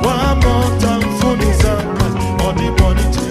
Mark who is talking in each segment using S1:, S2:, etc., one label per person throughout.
S1: One more time, for the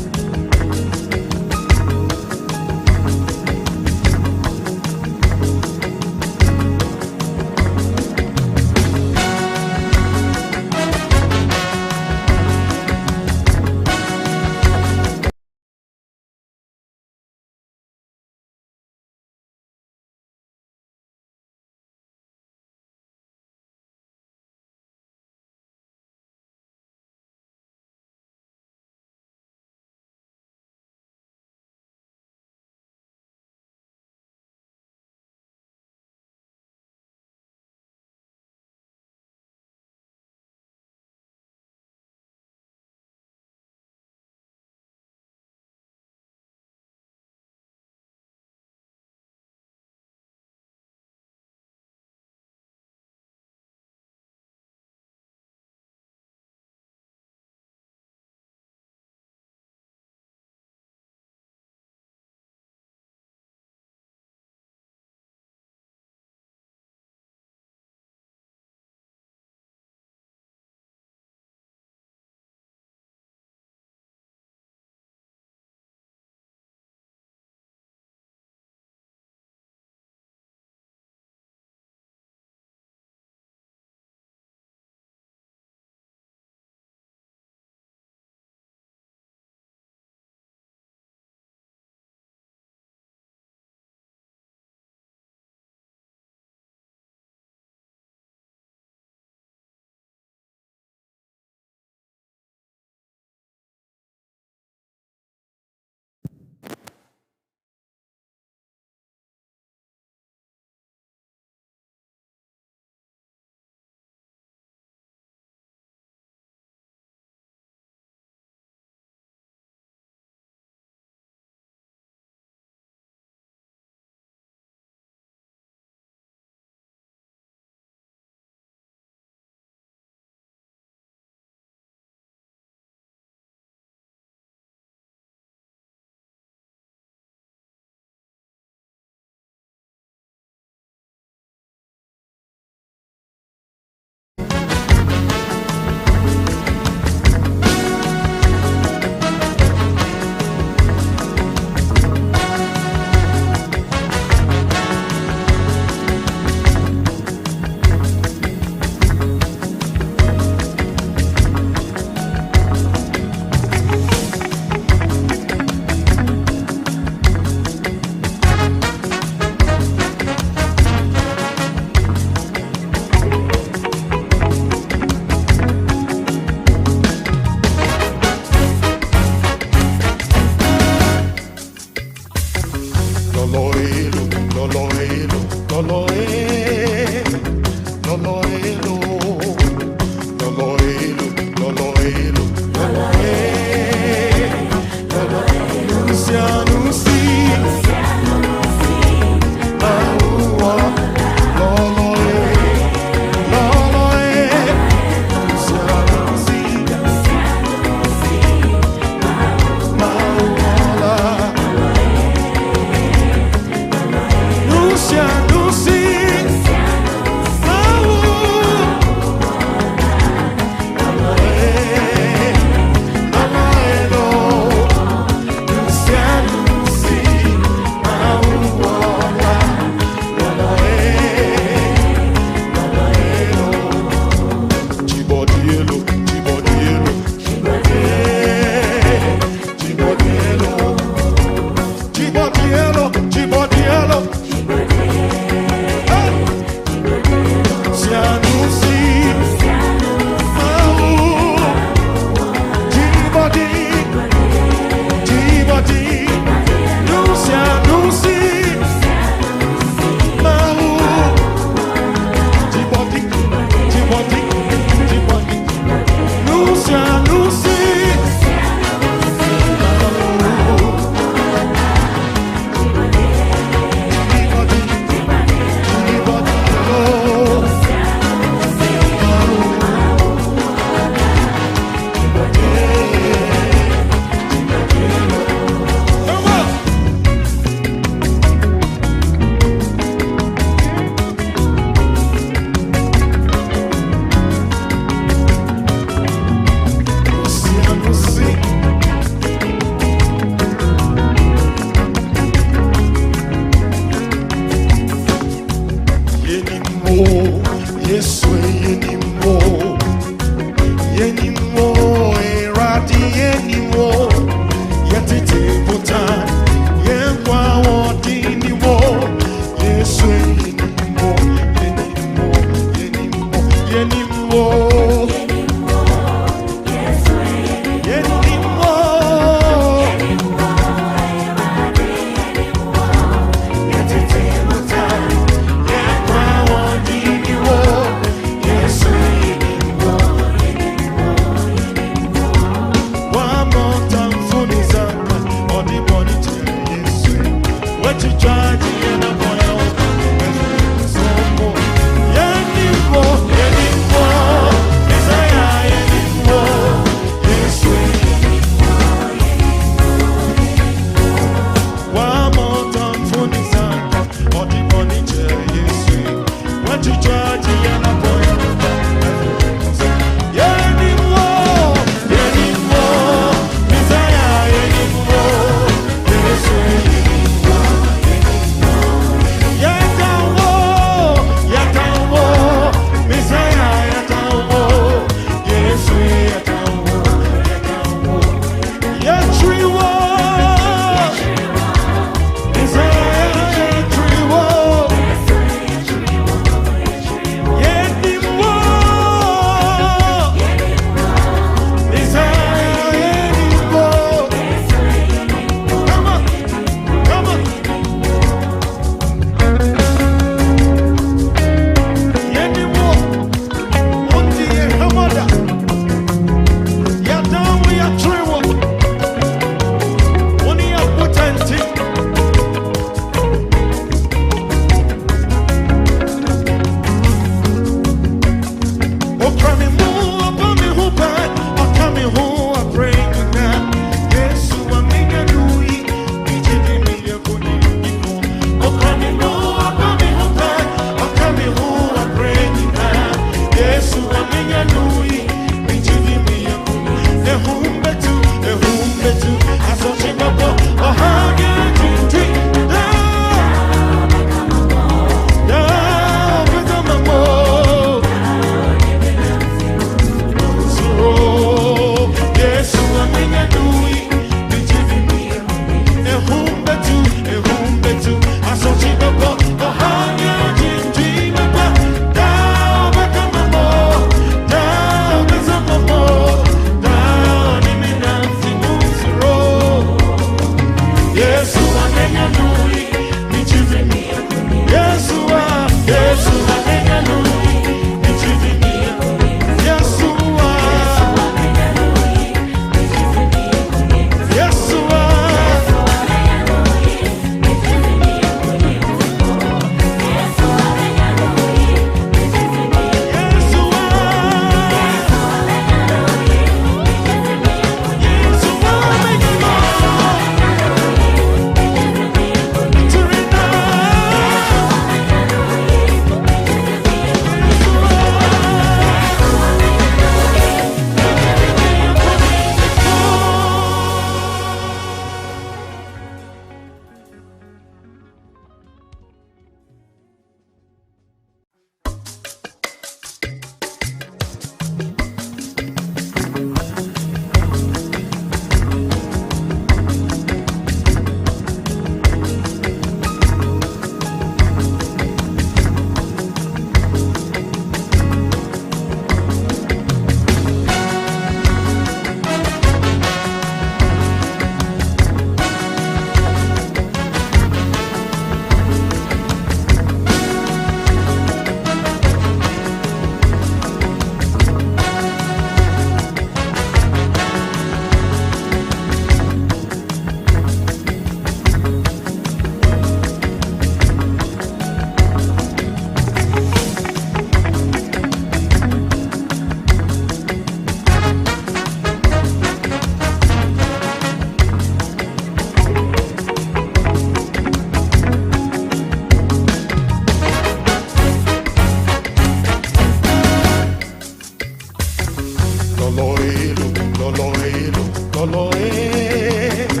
S1: Loloelo, Loloelo, Loloelo,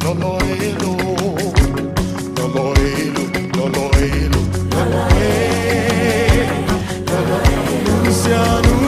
S1: Loloelo, Loloelo, Loloelo, Loloelo, Luciano,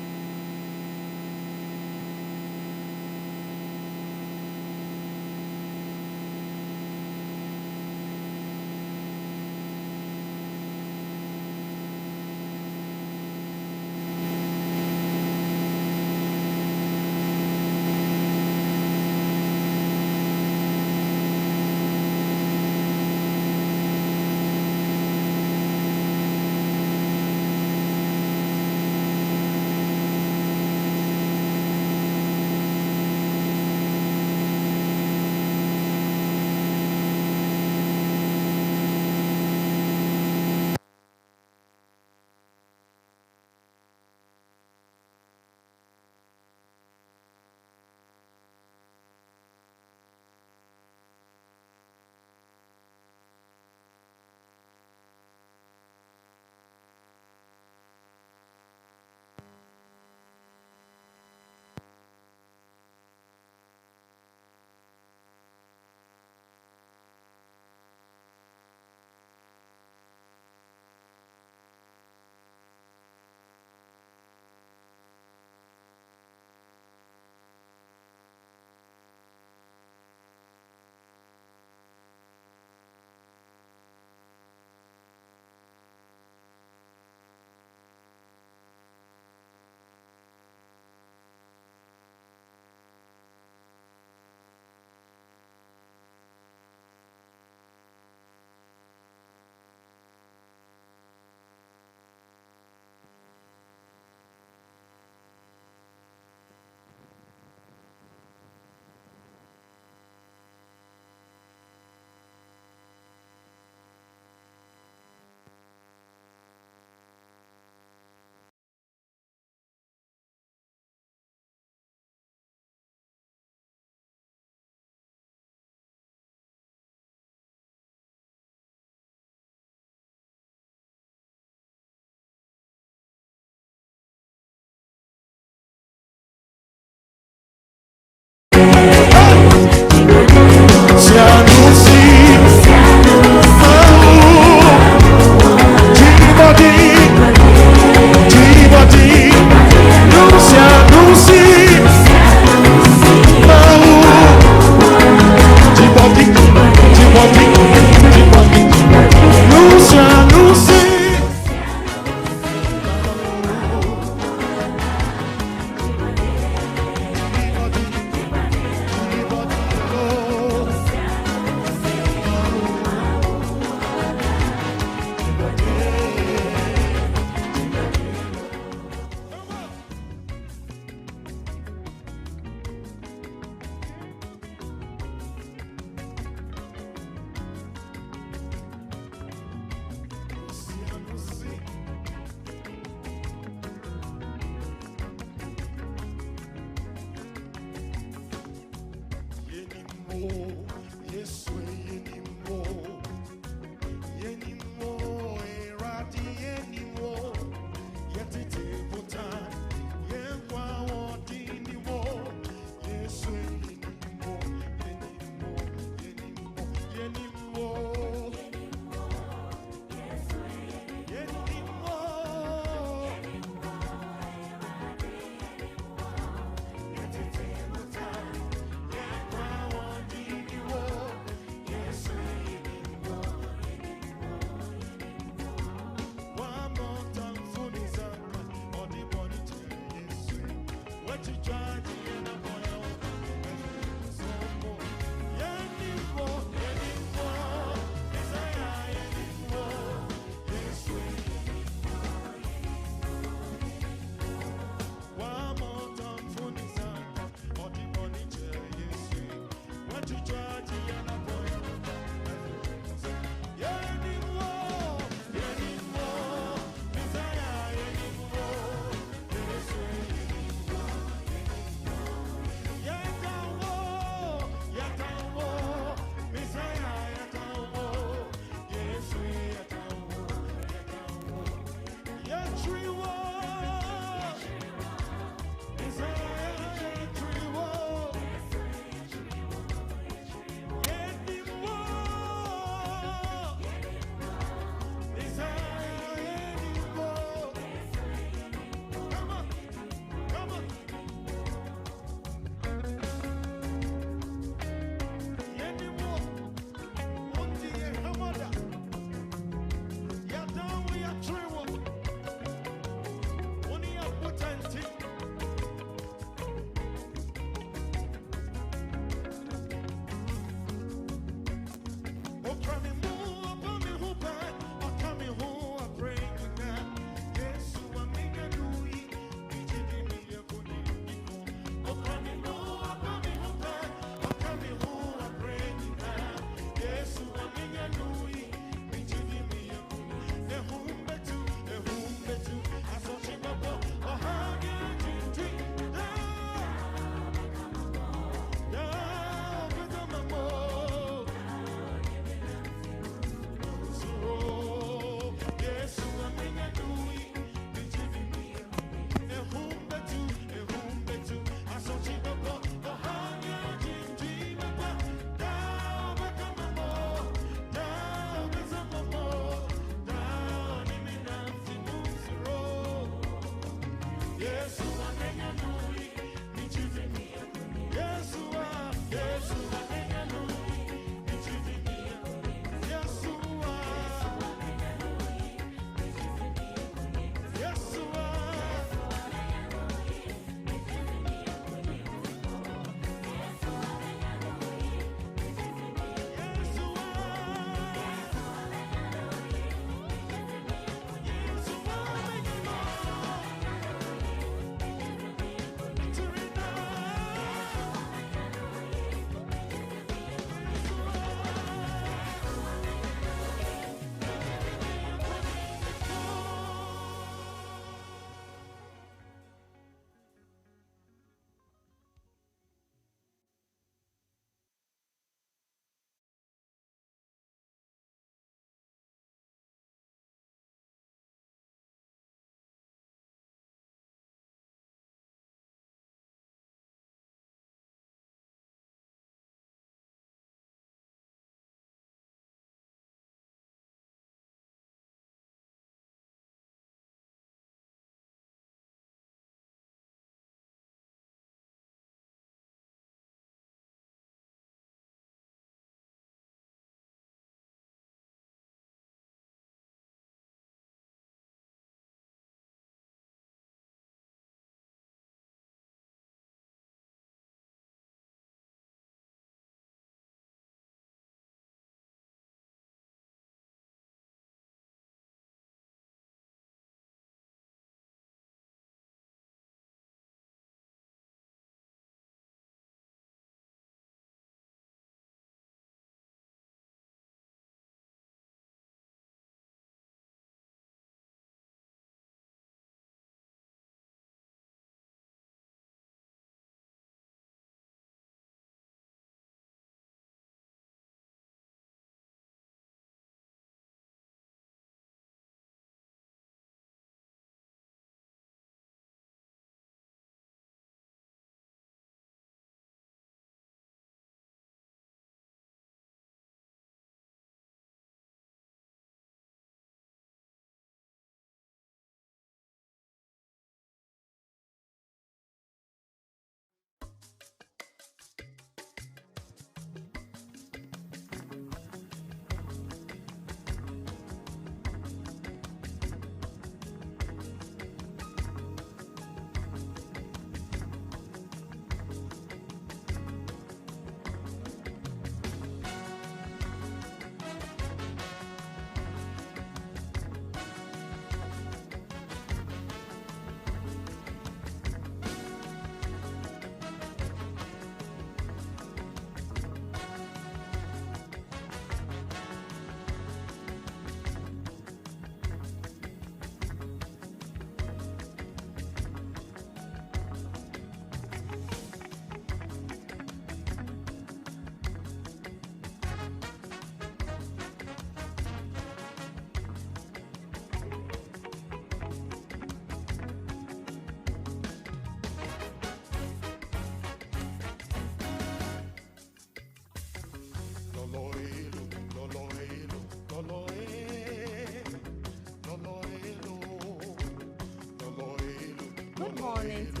S2: Good morning to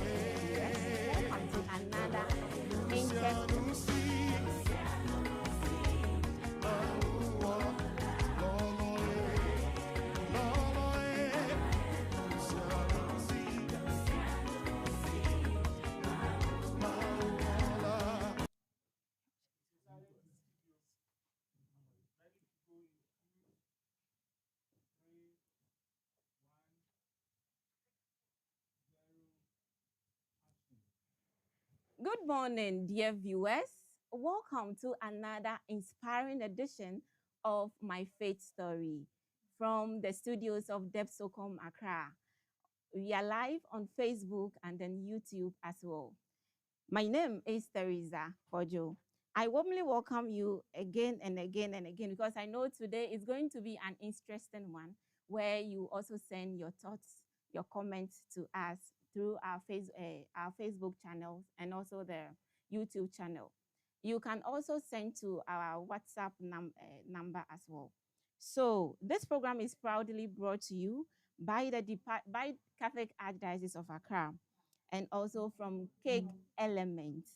S2: viewers. Welcome to another interesting Good morning, dear viewers. Welcome to another inspiring edition of My Faith Story from the studios of Depsocom Accra. We are live on Facebook and then YouTube as well. My name is Teresa Kojo. I warmly welcome you again and again and again because I know today is going to be an interesting one where you also send your thoughts, your comments to us through our Facebook channel and also the YouTube channel. You can also send to our WhatsApp number as well. So this program is proudly brought to you by by Catholic Archdiocese of Accra and also from Cake Elements.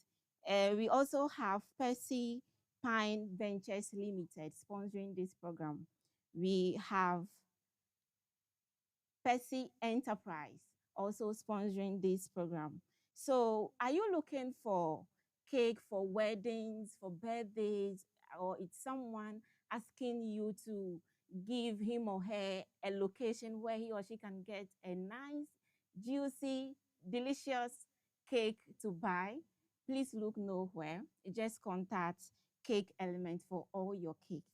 S2: We also have Percy Pine Ventures Limited sponsoring this program. We have Percy Enterprise also sponsoring this program. So, are you looking for cake for weddings, for birthdays, or it's someone asking you to give him or her a location where he or she can get a nice, juicy, delicious cake to buy? Please look nowhere. Just contact Cake Element for all your cakes.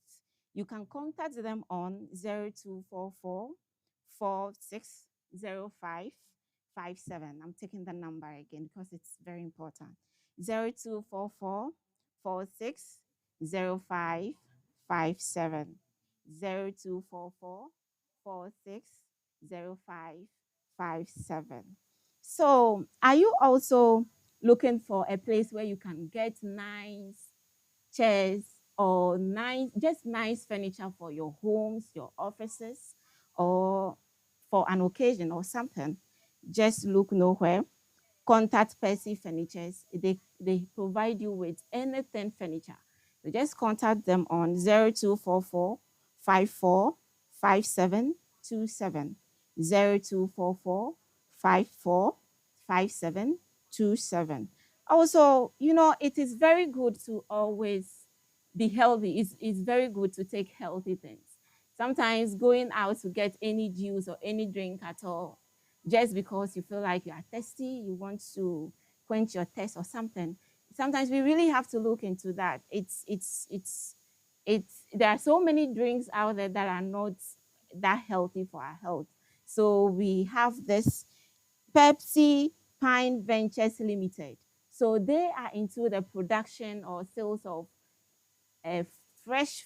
S2: You can contact them on 0244 460557. I'm taking the number again because it's very important. 0244 460557. 0244 460557. So, are you also looking for a place where you can get nice chairs or nice furniture for your homes, your offices, or for an occasion or something? Just look nowhere. Contact Percy Furnitures. They provide you with anything furniture. So just contact them on 0244 545727. 0244 545727. Also, it is very good to always be healthy. It's very good to take healthy things. Sometimes going out to get any juice or any drink at all, just because you feel like you are thirsty, you want to quench your thirst or something. Sometimes we really have to look into that. It's there are so many drinks out there that are not that healthy for our health. So we have this Pepsi Pine Ventures Limited. So they are into the production or sales of uh, fresh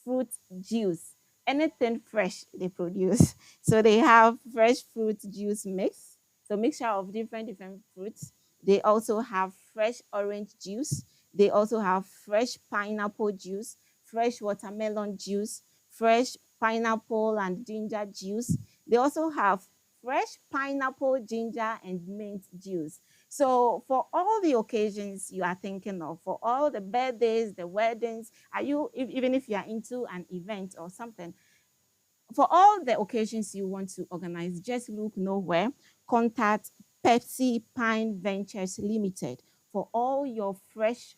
S2: fruit juice, anything fresh they produce. So they have fresh fruit juice mix, so mixture of different fruits. They also have fresh orange juice. They also have fresh pineapple juice, fresh watermelon juice, fresh pineapple and ginger juice. They also have fresh pineapple, ginger, and mint juice. So for all the occasions you are thinking of, for all the birthdays, the weddings, even if you are into an event or something, for all the occasions you want to organize, just look nowhere. Contact Pepsi Pine Ventures Limited for all your fresh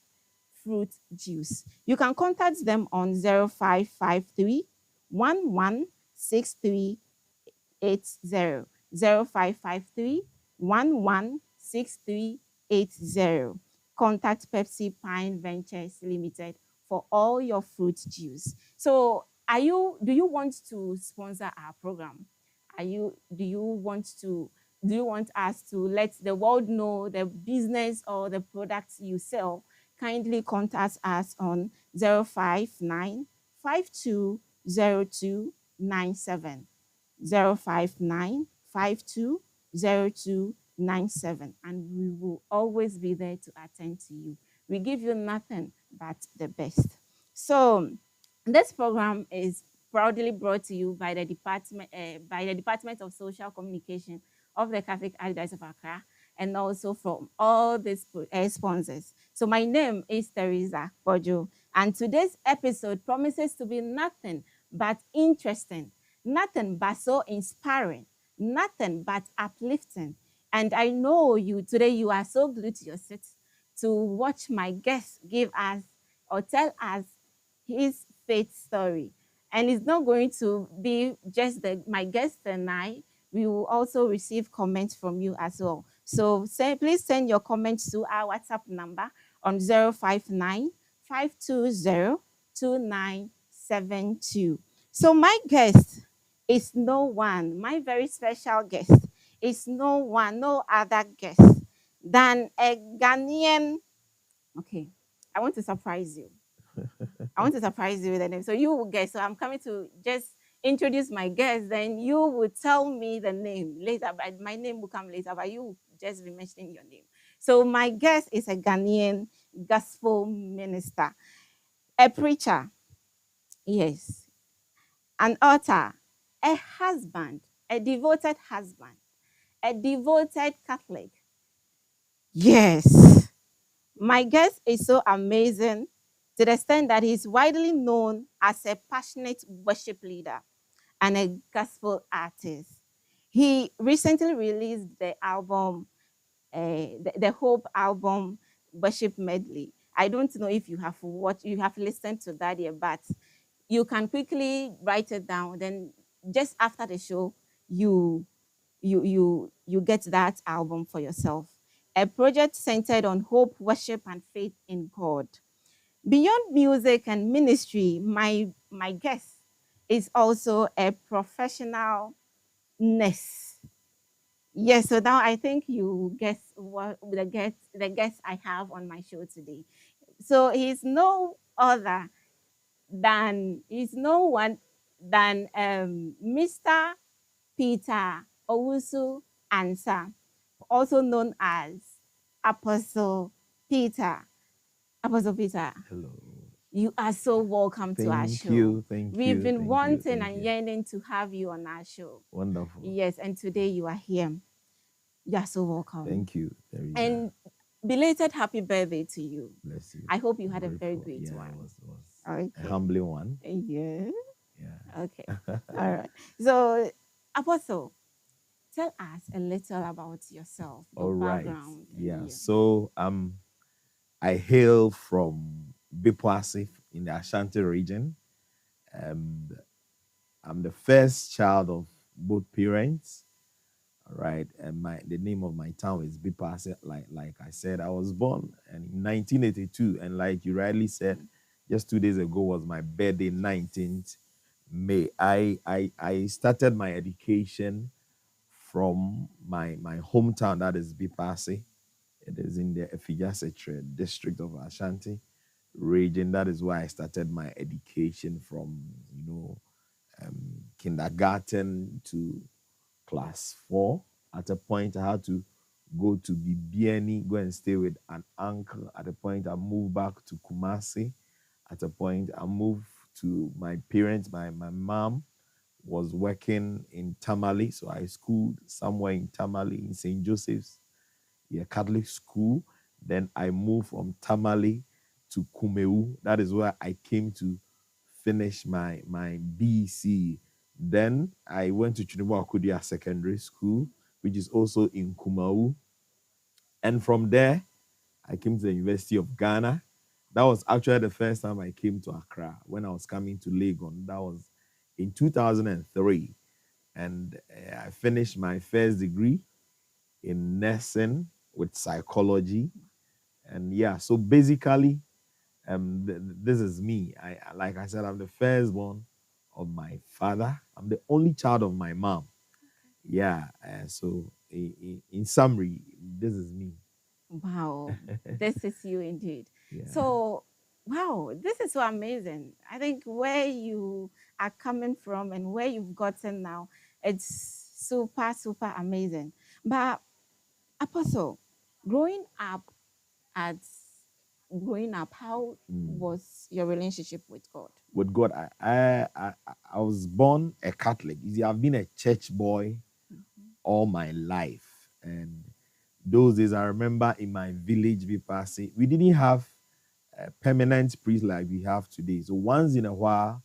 S2: fruit juice. You can contact them on 0553 116380. 0553 116380. Contact Pepsi Pine Ventures Limited for all your fruit juice. So, do you want to sponsor our program? Do you want us to let the world know the business or the products you sell? Kindly contact us on 059 520297. 059 520297, and we will always be there to attend to you. We give you nothing but the best. So, this program is proudly brought to you by the Department of Social Communication of the Catholic Archdiocese of Accra, and also from all these sponsors. So my name is Teresa Bojo, and today's episode promises to be nothing but interesting, nothing but so inspiring, nothing but uplifting. And I know you today, you are so glued to your seat to watch my guest give us or tell us his faith story. And it's not going to be just my guest and I. We will also receive comments from you as well. So please send your comments to our WhatsApp number on 059 520 2972. So my guest is no one, my very special guest is no one, no other guest than a Ghanaian. Okay, I want to surprise you. I want to surprise you with the name. So you will guess. So I'm coming to just introduce my guest. Then you will tell me the name later. But my name will come later. But you will just be mentioning your name. So my guest is a Ghanaian gospel minister, a preacher, yes, an author, a husband, a devoted Catholic. Yes. My guest is so amazing to the extent that he's widely known as a passionate worship leader and a gospel artist. He recently released the album, the Hope album, Worship Medley. I don't know if you have listened to that yet, but you can quickly write it down. Then just after the show, you get that album for yourself. A project centered on hope, worship, and faith in God. Beyond music and ministry, my guest is also a professional nurse. Yes, so now I think you guess what the guest I have on my show today. So he's no one than Mr. Peter Owusu Ansah, also known as Apostle Peter. Apostle Peter,
S3: Hello.
S2: you are so welcome to our show.
S3: Thank you.
S2: We've been
S3: thank
S2: wanting
S3: you,
S2: and yearning to have you on our show.
S3: Wonderful.
S2: Yes, and today you are here. You are so welcome.
S3: Thank you.
S2: And belated happy birthday to you.
S3: Bless you.
S2: I hope you had a very great one.
S3: It was
S2: Okay.
S3: a humbling one.
S2: Yeah.
S3: Yeah.
S2: Okay. All right. So, Apostle, tell us a little about yourself, your background.
S3: Yeah. So I hail from Bipoasif in the Ashanti region. I'm the first child of both parents. All right. And the name of my town is Bipoasif. Like I said, I was born in 1982. And like you rightly said, just 2 days ago was my birthday, 19th May. I started my education from my hometown, that is Bipasi. It is in the Effijasetre district of Ashanti region. That is where I started my education from, kindergarten to class 4. At a point, I had to go to Bibiani, go and stay with an uncle. At a point, I moved back to Kumasi. At a point, I moved to my parents. My mom was working in Tamale, so I schooled somewhere in Tamale in St. Joseph's, Catholic school. Then I moved from Tamale to Kumeu. That is where I came to finish my BC. Then I went to Chunibo Akudia Secondary School, which is also in Kumau. And from there, I came to the University of Ghana. That was actually the first time I came to Accra when I was coming to Legon. That was in 2003. And I finished my first degree in nursing with psychology. And yeah, so basically, this is me. Like I said, I'm the firstborn of my father. I'm the only child of my mom. Yeah. So in summary, this is me.
S2: Wow, this is you indeed.
S3: Yeah.
S2: So, wow, this is so amazing. I think where you are coming from and where you've gotten now, it's super, super amazing. But, Apostle, growing up, how was your relationship with God?
S3: With God, I was born a Catholic. You see, I've been a church boy all my life. And those days, I remember in my village, Vipasi, we didn't have a permanent priest like we have today. So once in a while,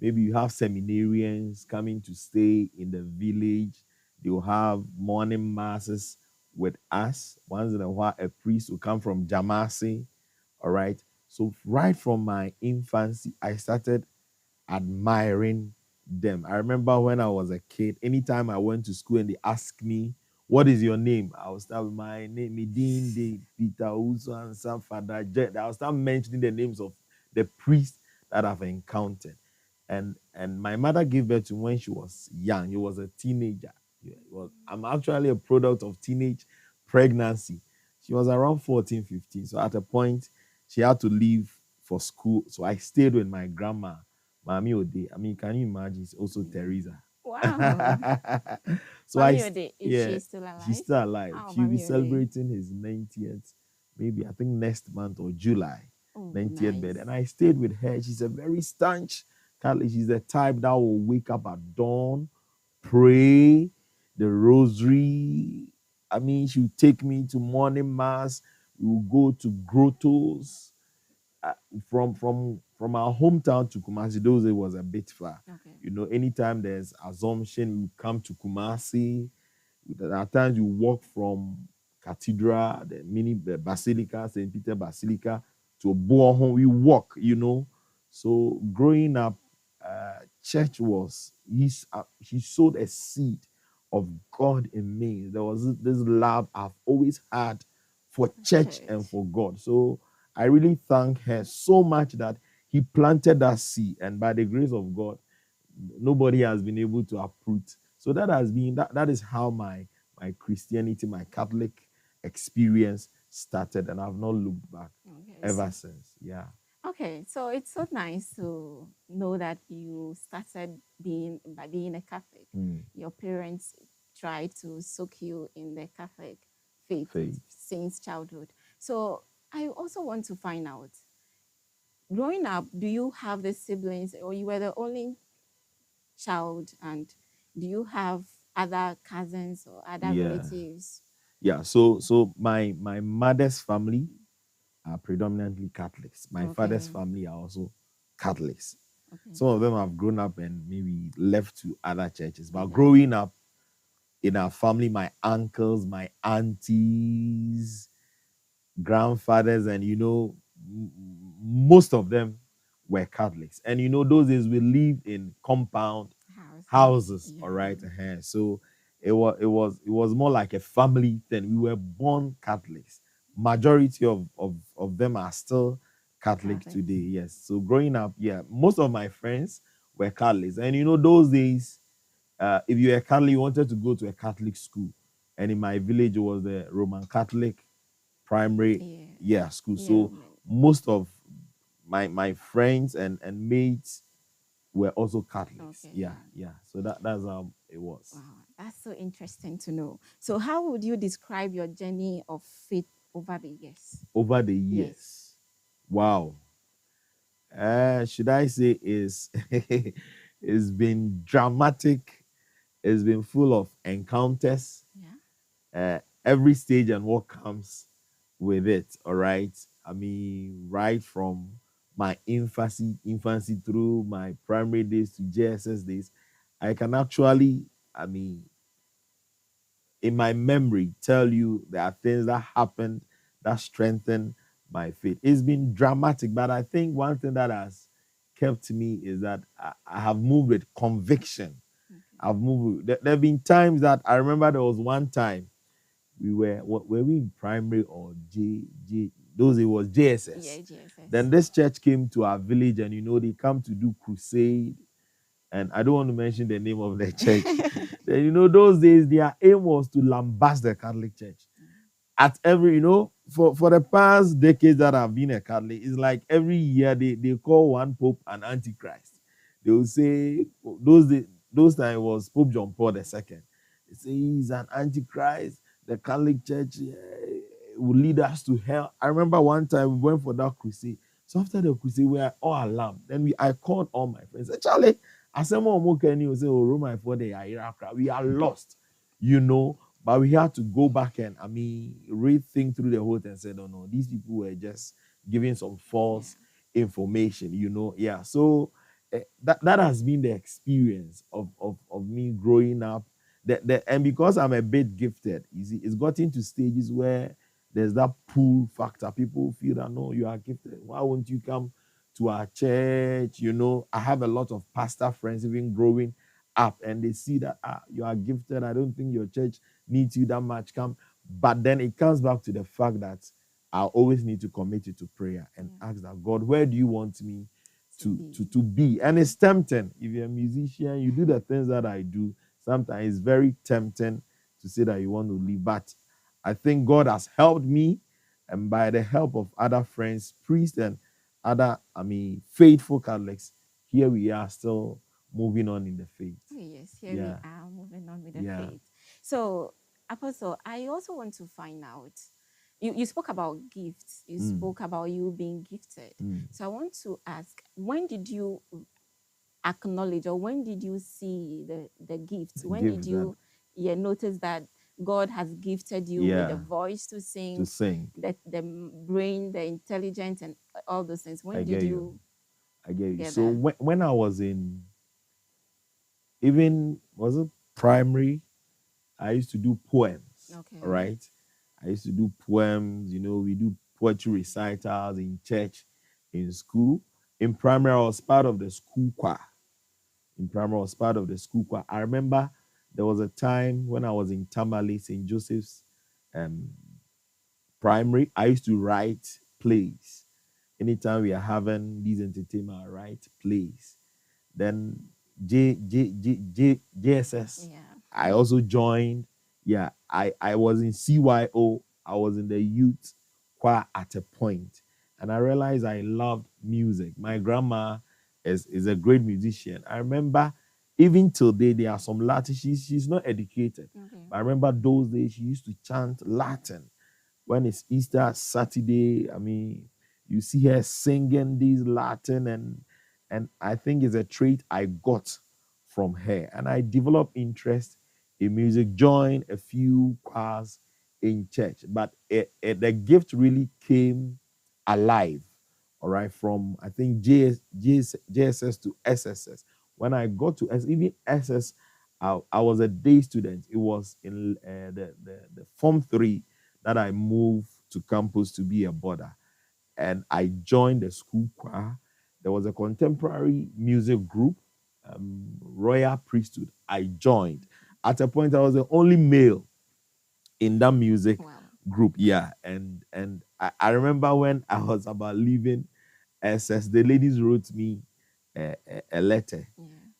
S3: maybe you have seminarians coming to stay in the village. They'll have morning masses with us. Once in a while, a priest will come from Jamasi. All right. So right from my infancy, I started admiring them. I remember when I was a kid, anytime I went to school and they asked me, "What is your name?" I would start with my name, Medin de Peter Uso and some Father Jet. I would start mentioning the names of the priests that I've encountered. And my mother gave birth to when she was young. She was a teenager. I'm actually a product of teenage pregnancy. She was around 14, 15. So at a point, she had to leave for school. So I stayed with my grandma, Mami Ode. I mean, can you imagine? It's also Teresa.
S2: Wow.
S3: So
S2: Mommy Ode, is
S3: yeah,
S2: she still alive?
S3: she's still alive.
S2: Oh,
S3: She'll be
S2: Mommy Ode.
S3: celebrating his 90th, maybe I think next month or July,
S2: Oh,
S3: 90th
S2: nice.
S3: birthday. And I stayed with her. She's a very staunch Catholic. She's the type that will wake up at dawn, pray, the rosary. I mean, she'll take me to morning mass. We will go to grottos. From our hometown to Kumasi, those days was a bit far.
S2: Okay.
S3: You know, anytime there's Assumption, we come to Kumasi. At times you walk from Cathedral, the Basilica, St. Peter Basilica, to Boahon. We walk, you know. So growing up, church was, he sowed a seed of God in me. There was this love I've always had for church and for God. So I really thank her so much that he planted that seed, and by the grace of God, nobody has been able to uproot. So that has been that is how my Christianity, my Catholic experience started, and I've not looked back ever since. Yeah.
S2: Okay, so it's so nice to know that you started by being a Catholic. Your parents tried to soak you in the Catholic faith since childhood. So I also want to find out, growing up, do you have the siblings, or you were the only child, and do you have other cousins or other relatives?
S3: Yeah, so my mother's family are predominantly Catholics. My father's family are also Catholics. Some of them have grown up and maybe left to other churches. But growing up in our family, my uncles, my aunties, grandfathers, and you know, most of them were Catholics. And you know, those days we lived in compound houses, all right. So it was more like a family thing. We were born Catholics. Majority of them are still Catholic today. Yes. So growing up, yeah, most of my friends were Catholics. And you know, those days, if you were Catholic, you wanted to go to a Catholic school. And in my village, it was the Roman Catholic primary school. So most of my friends and mates were also Catholics. Yeah. So that's how it was.
S2: Wow, that's so interesting to know. So how would you describe your journey of faith over the years?
S3: Over the years. Wow. Should I say is it's been dramatic. It's been full of encounters. Every stage and what comes with it. All right. I mean, right from my infancy through my primary days to JSS days, I can actually, I mean, in my memory, tell you there are things that happened that strengthened my faith. It's been dramatic, but I think one thing that has kept me is that I have moved with conviction. I've moved. There have been times that I remember there was one time were we in primary or those it was JSS.
S2: Yeah, JSS.
S3: Then this church came to our village, and you know, they come to do crusade. And I don't want to mention the name of the church. Then you know, those days their aim was to lambast the Catholic Church. At every, you know, for the past decades that I've been a Catholic, it's like every year they call one pope an antichrist. They will say those times was Pope John Paul II. They say he's an antichrist. The Catholic Church will lead us to hell. I remember one time we went for that crusade. So after the crusade, we were all alarmed. Then I called all my friends. I said, Charlie, I said, Mom, can you say, oh, Roma, for the we are lost. But we had to go back and, rethink through the whole thing and said, no, these people were just giving some false information. Yeah. So that has been the experience of me growing up. And because I'm a bit gifted, you see, it's gotten to stages where there's that pull factor. People feel that, no, you are gifted. Why won't you come to our church? I have a lot of pastor friends even growing up, and they see that you are gifted. I don't think your church needs you that much. Come. But then it comes back to the fact that I always need to commit it to prayer and ask that, God, where do you want me to be? And it's tempting. If you're a musician, you do the things that I do. Sometimes it's very tempting to say that you want to leave. But I think God has helped me, and by the help of other friends, priests, and other, faithful Catholics, here we are still moving on in the faith.
S2: Yes, here we are moving on with the faith. So, Apostle, I also want to find out. You spoke about gifts. You spoke about you being gifted. So I want to ask, when did you acknowledge, or when did you see the gifts? When did you notice that God has gifted you with a voice to sing, the brain, the intelligence, and all those things? When did you?
S3: I get you. So when I was in, was it primary, I used to do poems.
S2: Okay.
S3: Right? I used to do poems. We do poetry recitals in church, in school. In primary, I was part of the school choir. I remember there was a time when I was in Tamale, St. Joseph's primary. I used to write plays. Anytime we are having these entertainment, I write plays. Then JSS, I also joined. Yeah, I was in CYO. I was in the youth choir at a point. And I realized I loved music. My grandma is a great musician. I remember even today, there are some Latin. She's not educated. But I remember those days she used to chant Latin. When it's Easter Saturday, you see her singing these Latin, and I think it's a trait I got from her. And I developed interest in music, joined a few choirs in church. But the gift really came alive, all right, from, I think, JSS to SSS. When I got to even SS, I was a day student. It was in the Form 3 that I moved to campus to be a boarder. And I joined the school choir. There was a contemporary music group, Royal Priesthood. I joined. At a point, I was the only male in that music group. Yeah. And I remember when I was about leaving SS, the ladies wrote me a letter.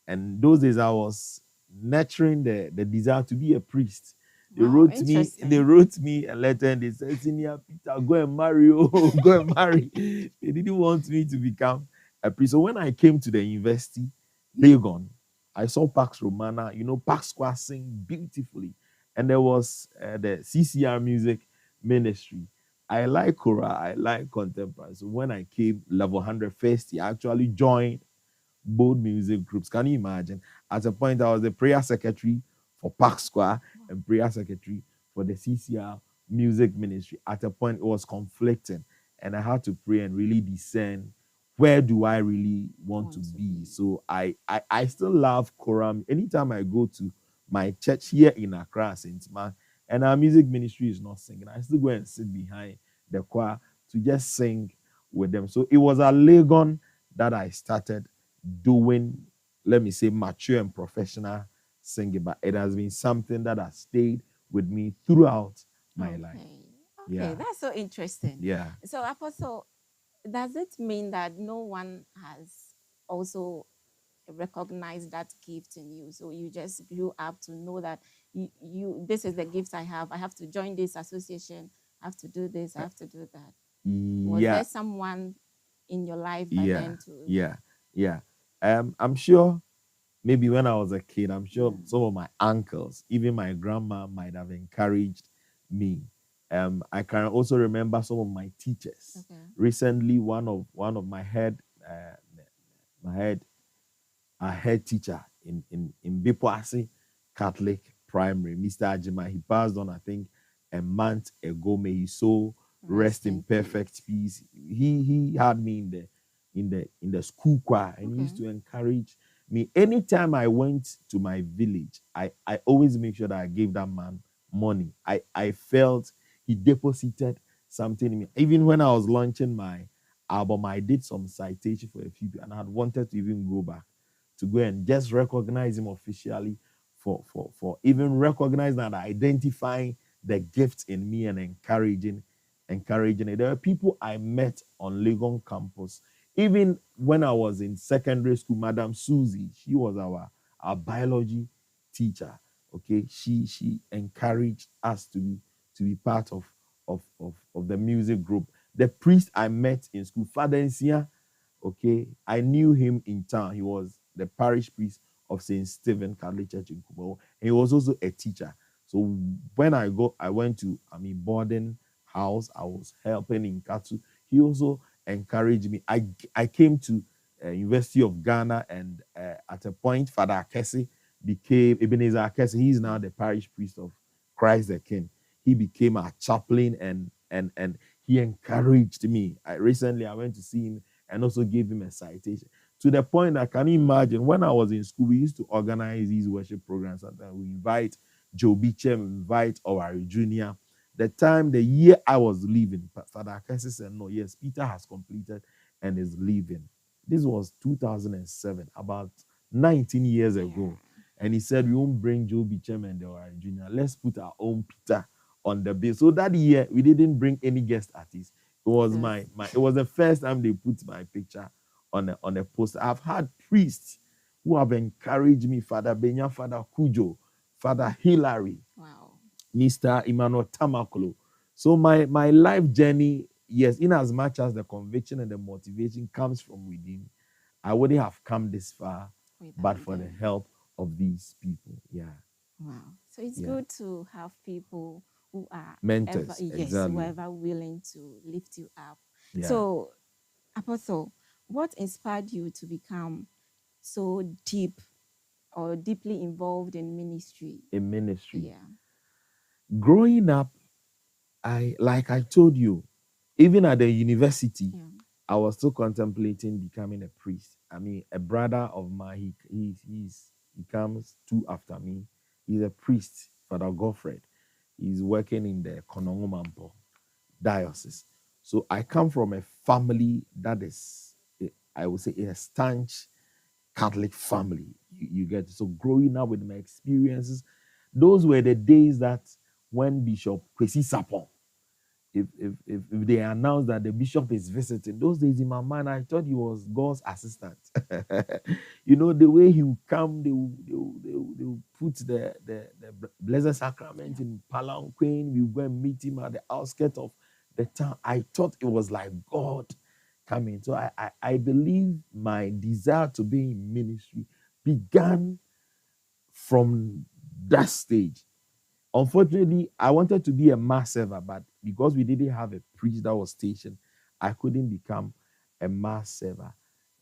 S3: And those days I was nurturing the desire to be a priest. They wrote me a letter and they said, Senior Peter, go and marry. Go and marry. They didn't want me to become a priest. So when I came to the university, Legon, I saw Pax Romana, Pax Square sing beautifully. And there was the CCR music ministry. I like choral, I like contemporary. So when I came level 100 first year, I actually joined both music groups. Can you imagine? At a point, I was the prayer secretary for Park Square and prayer secretary for the CCR music ministry. At a point, it was conflicting, and I had to pray and really discern, where do I really want to be? So I still love choral. Anytime I go to my church here in Accra, St. Mark, and our music ministry is not singing, I still go and sit behind the choir to just sing with them. So it was at Legon that I started doing, let me say, mature and professional singing, but it has been something that has stayed with me throughout my life.
S2: Okay, that's so interesting.
S3: Yeah.
S2: So, Apostle, does it mean that no one has also recognized that gift in you? So you just grew up to know that you this is the gift I have. I have to join this association. I have to do this. I have to do that. Was there someone in your life by then to?
S3: Yeah. I'm sure maybe when I was a kid, I'm sure some of my uncles, even my grandma, might have encouraged me. I can also remember some of my teachers.
S2: Okay.
S3: Recently, one of my head teacher in Bipoasi Catholic primary. Mr. Ajima, he passed on, I think, a month ago. May he so rest in perfect peace. He had me in the school choir, and he used to encourage me. Anytime I went to my village, I always make sure that I gave that man money. I felt he deposited something in me. Even when I was launching my album, I did some citation for a few people, and I had wanted to even go back to go and just recognize him officially for even recognizing and identifying the gift in me and encouraging it. There were people I met on Legon campus. Even when I was in secondary school, Madam Susie, she was our biology teacher. Okay, she encouraged us to be part of the music group. The priest I met in school, Father Nsia, okay, I knew him in town. He was the parish priest of St. Stephen Catholic Church in Kumo. And he was also a teacher. So when I went to boarding house. I was helping in Katu. He also encouraged me. I came to University of Ghana, and at a point, Father Akesi became Ebenezer Akesi. He is now the parish priest of Christ the King. He became our chaplain, and he encouraged me. Recently I went to see him and also gave him a citation. To the point that, can you imagine, when I was in school, we used to organize these worship programs. Sometimes we invite Joe Beechem, invite Owari Jr. The year I was leaving, Father Akesi said, no, yes, Peter has completed and is leaving. This was 2007, about 19 years ago. And he said, we won't bring Joe Beechem and Owari Jr. Let's put our own Peter on the bill. So that year, we didn't bring any guest artists. It was it was the first time they put my picture on a poster. I've had priests who have encouraged me, Father Benya, Father Kujo, Father Hilary, Mr. Emmanuel Tamakolo. So my life journey, yes, in as much as the conviction and the motivation comes from within, I wouldn't have come this far, but for the help of these people. Yeah.
S2: Wow. So it's good to have people who are
S3: mentors, exactly.
S2: who are ever willing to lift you up.
S3: Yeah.
S2: So, Apostle, what inspired you to become so deep or deeply involved in ministry?
S3: In ministry.
S2: Yeah.
S3: Growing up, like I told you, even at the university, I was still contemplating becoming a priest. I mean, a brother of mine, he comes 2 after me. He's a priest, Father Godfred. He's working in the Konongo-Mampo diocese. So I come from a family that is, I would say, a staunch Catholic family. You get it? So growing up with my experiences, those were the days that when Bishop Kwesi Sapon, if they announced that the bishop is visiting, those days in my mind, I thought he was God's assistant. You know, the way he would come, they would put the Blessed Sacrament in Palanquin. We would go and meet him at the outskirts of the town. I thought it was like God coming. So I believe my desire to be in ministry began from that stage. Unfortunately, I wanted to be a mass server, but because we didn't have a priest that was stationed, I couldn't become a mass server.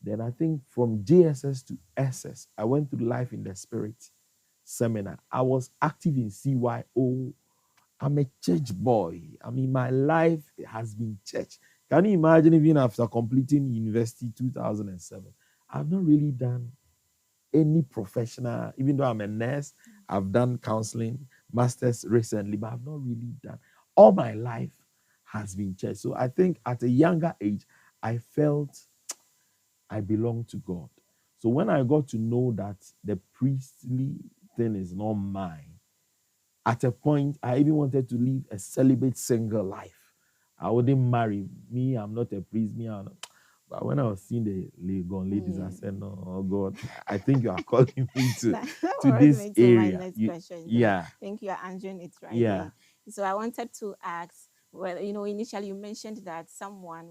S3: Then I think from JSS to SS, I went through Life in the Spirit seminar. I was active in CYO. I'm a church boy. I mean, my life has been church. Can you imagine, even after completing university 2007, I've not really done any professional, even though I'm a nurse, I've done counseling, masters recently, but I've not really done. All my life has been church. So I think at a younger age, I felt I belong to God. So when I got to know that the priestly thing is not mine, at a point, I even wanted to live a celibate single life. I wouldn't marry. Me, I'm not a priest. But when I was seeing the Legon ladies, I said, no, oh God, I think you are calling me to this area.
S2: My next question.
S3: Yeah.
S2: I think you are answering it right.
S3: Yeah.
S2: So I wanted to ask, well, initially you mentioned that someone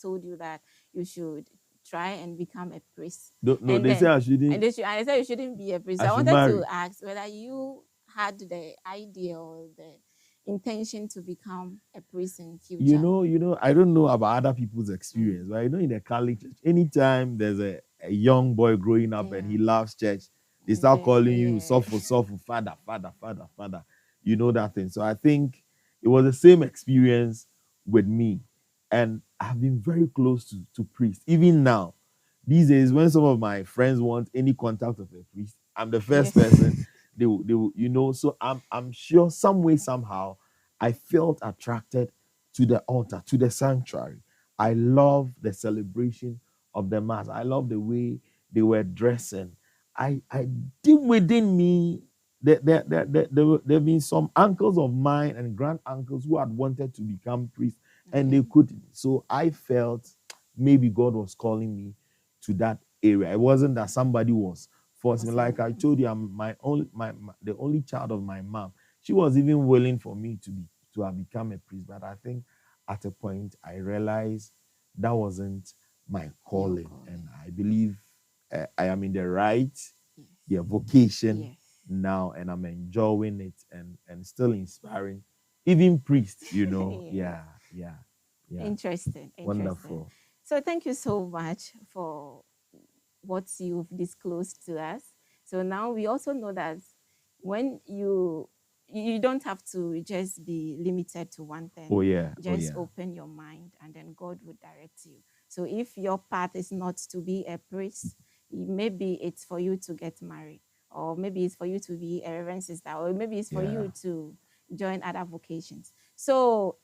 S2: told you that you should try and become a priest.
S3: No, they say I shouldn't.
S2: And they said you shouldn't be a priest. So I wanted to ask whether you had the idea or the intention to become a priest in future.
S3: You know, I don't know about other people's experience, but I know in the Catholic church, anytime there's a young boy growing up and he loves church, They start calling you
S2: Yeah.
S3: Sopho, father, father, father, father. You know that thing. So I think it was the same experience with me. And I've been very close to priests. Even now, these days, when some of my friends want any contact of a priest, I'm the first person
S2: Yes.
S3: they will, so I'm sure some way, somehow, I felt attracted to the altar, to the sanctuary. I love the celebration of the mass. I love the way they were dressing. I deep within me, there have been some uncles of mine and grand uncles who had wanted to become priests and they
S2: Okay.
S3: couldn't. So I felt maybe God was calling me to that area. It wasn't that somebody was forcing me. Like I told you, I'm the only child of my mom. She was even willing for me to have become a priest, but I think at a point I realized that wasn't my
S2: Your
S3: calling,
S2: calling.
S3: and I believe I am in the right
S2: Yes.
S3: vocation
S2: Yes.
S3: now, and I'm enjoying it and still inspiring even priests.
S2: Yes.
S3: Yeah.
S2: Interesting. Interesting.
S3: Wonderful.
S2: So thank you so much for what you've disclosed to us. So now we also know that when you don't have to just be limited to one
S3: Oh
S2: thing.
S3: yeah. Oh
S2: Just
S3: yeah.
S2: open your mind and then God will direct you. So if your path is not to be a priest, maybe it's for you to get married, or maybe it's for you to be a reverend sister, or maybe it's for
S3: Yeah.
S2: you to join other vocations. So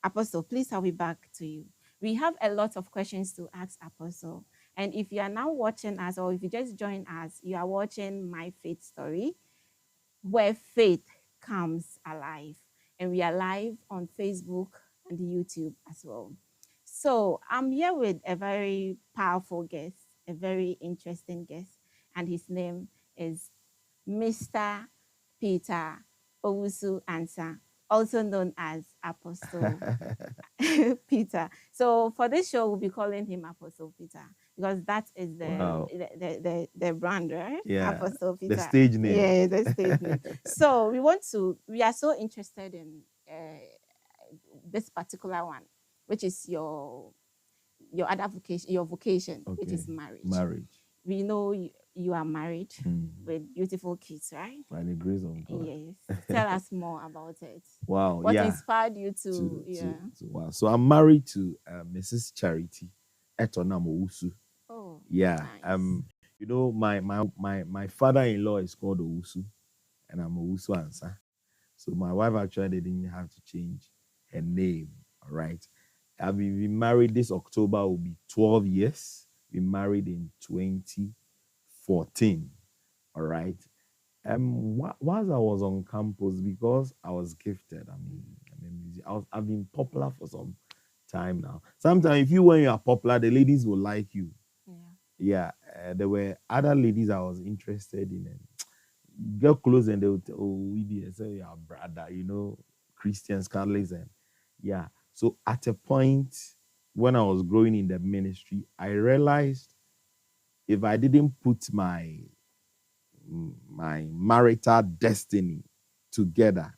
S2: Apostle, please I'll be back to you. We have a lot of questions to ask Apostle. And if you are now watching us, or if you just join us, you are watching My Faith Story, where faith comes alive. And we are live on Facebook and YouTube as well. So I'm here with a very powerful guest, a very interesting guest, and his name is Mr. Peter Owusu Ansa, also known as Apostle Peter. So for this show, we'll be calling him Apostle Peter because that is
S3: Wow.
S2: the brand, right?
S3: Yeah.
S2: Apostle
S3: The
S2: Peter.
S3: stage name.
S2: Yeah, the stage name. So we are so interested in this particular one, which is your other vocation, your vocation, which
S3: Okay.
S2: is marriage.
S3: Marriage.
S2: We know you are married
S3: Mm.
S2: with beautiful kids, right?
S3: By the grace of God.
S2: Yes. Tell us more about it.
S3: Wow.
S2: What
S3: yeah.
S2: inspired you to yeah.
S3: Wow. So I'm married to Mrs. Charity Etonamo Usu.
S2: Oh,
S3: Yeah.
S2: nice.
S3: My father-in-law is called Owusu, and I'm Owusu Ansa. So my wife actually didn't have to change her name. All right. I've been married this October will be 12 years. We married in 2014. All right. Whilst I was on campus, because I was gifted, I've been popular for some time now. Sometimes, when you are popular, the ladies will like you.
S2: Yeah.
S3: There were other ladies I was interested in, and get close and they would tell, oh, we say your brother, Christians, Catholics, and yeah. So at a point when I was growing in the ministry, I realized if I didn't put my marital destiny together,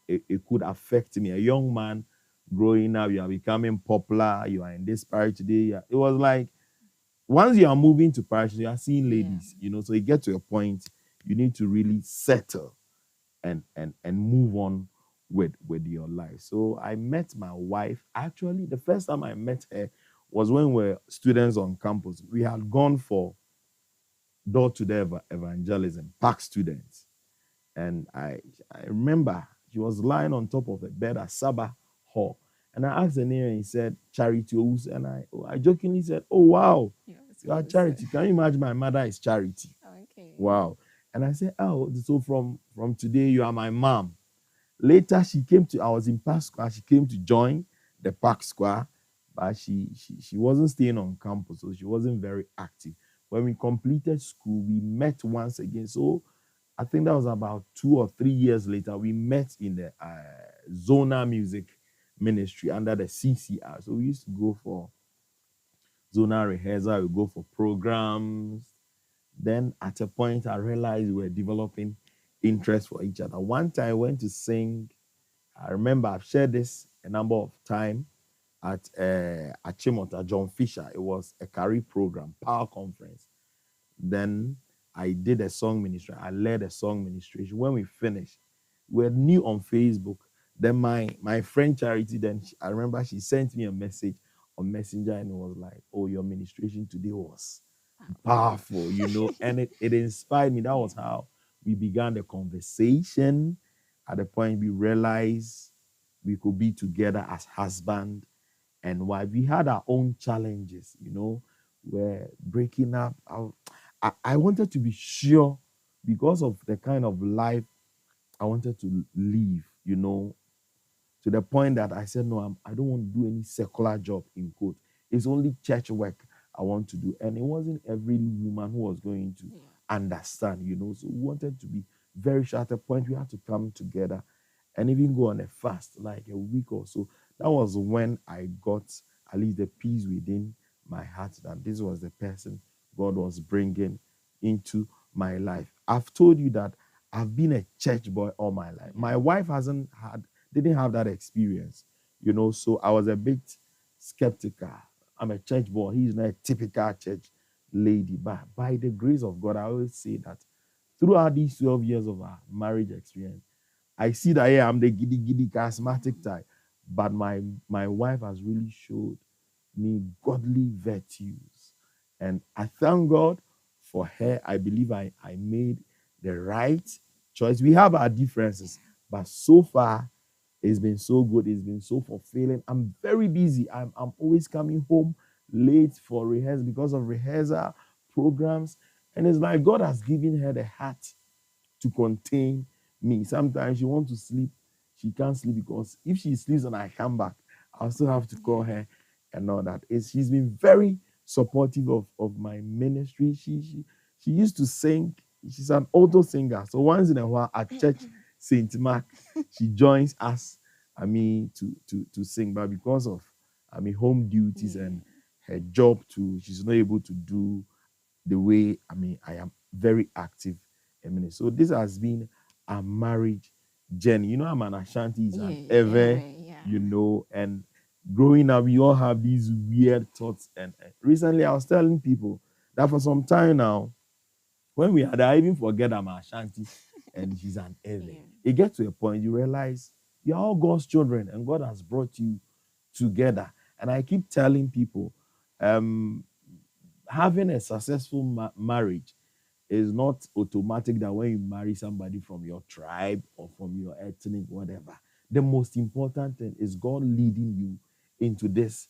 S3: it could affect me. A young man growing up, you are becoming popular, you are in this parish today. It was like once you are moving to parish, you are seeing ladies, so you get to a point you need to really settle and move on with your life. So I met my wife. Actually, the first time I met her was when we were students on campus. We had gone for door-to-door evangelism, pack students. And I remember she was lying on top of a bed at Sabah Hall. And I asked her name and he said, Charity Owusu. And I jokingly said, oh, wow, you are Charity. Can you imagine my mother is Charity?
S2: Okay.
S3: Wow. And I said, oh, so from today, you are my mom. Later, I was in Park Square. She came to join the Park Square, but she wasn't staying on campus, so she wasn't very active. When we completed school, we met once again. So I think that was about 2 or 3 years later. We met in the Zona Music Ministry under the CCR. So we used to go for Zona rehearsal, we go for programs. Then at a point, I realized we were developing interest for each other. One time I went to sing. I remember I've shared this a number of times at Chimota, John Fisher. It was a career program, power conference. Then I did a song ministry. I led a song ministration. When we finished, we're new on Facebook. Then my friend Charity, I remember she sent me a message on Messenger and it was like, "Oh, your ministration today was powerful," and it inspired me. That was how we began the conversation. At the point we realized we could be together as husband and wife. We had our own challenges, we're breaking up. I wanted to be sure because of the kind of life I wanted to live, to the point that I said, no, I don't want to do any secular job in quote. It's only church work I want to do. And it wasn't every woman who was going to understand, So we wanted to be very sure. At a point, we had to come together and even go on a fast, like a week or so. That was when I got at least the peace within my heart that this was the person God was bringing into my life. I've told you that I've been a church boy all my life. My wife didn't have that experience, so I was a bit skeptical. I'm a church boy. He's not a typical church lady. But by the grace of God, I always say that throughout these 12 years of our marriage experience, I see that I'm the giddy charismatic type. But my wife has really showed me godly virtues. And I thank God for her. I believe I made the right choice. We have our differences, but so far, it's been so good. It's been so fulfilling. I'm very busy. I'm always coming home late for rehearsal because of rehearsal programs. And it's like God has given her the heart to contain me. Sometimes she wants to sleep. She can't sleep because if she sleeps and I come back, I'll still have to call her and all that. She's been very supportive of my ministry. She used to sing. She's an alto singer. So once in a while at church, St. Mark, she joins us, to sing. But because of, home duties and her job too, she's not able to do the way, I am very active in ministry. So this has been a marriage journey. I'm an Ashanti, is an ever, and growing up, we all have these weird thoughts. And recently I was telling people that for some time now, when we had, I even forget I'm Ashanti and she's an Ewe. It gets to a point you realize you're all God's children and God has brought you together. And I keep telling people, having a successful marriage is not automatic that when you marry somebody from your tribe or from your ethnic, whatever. The most important thing is God leading you into this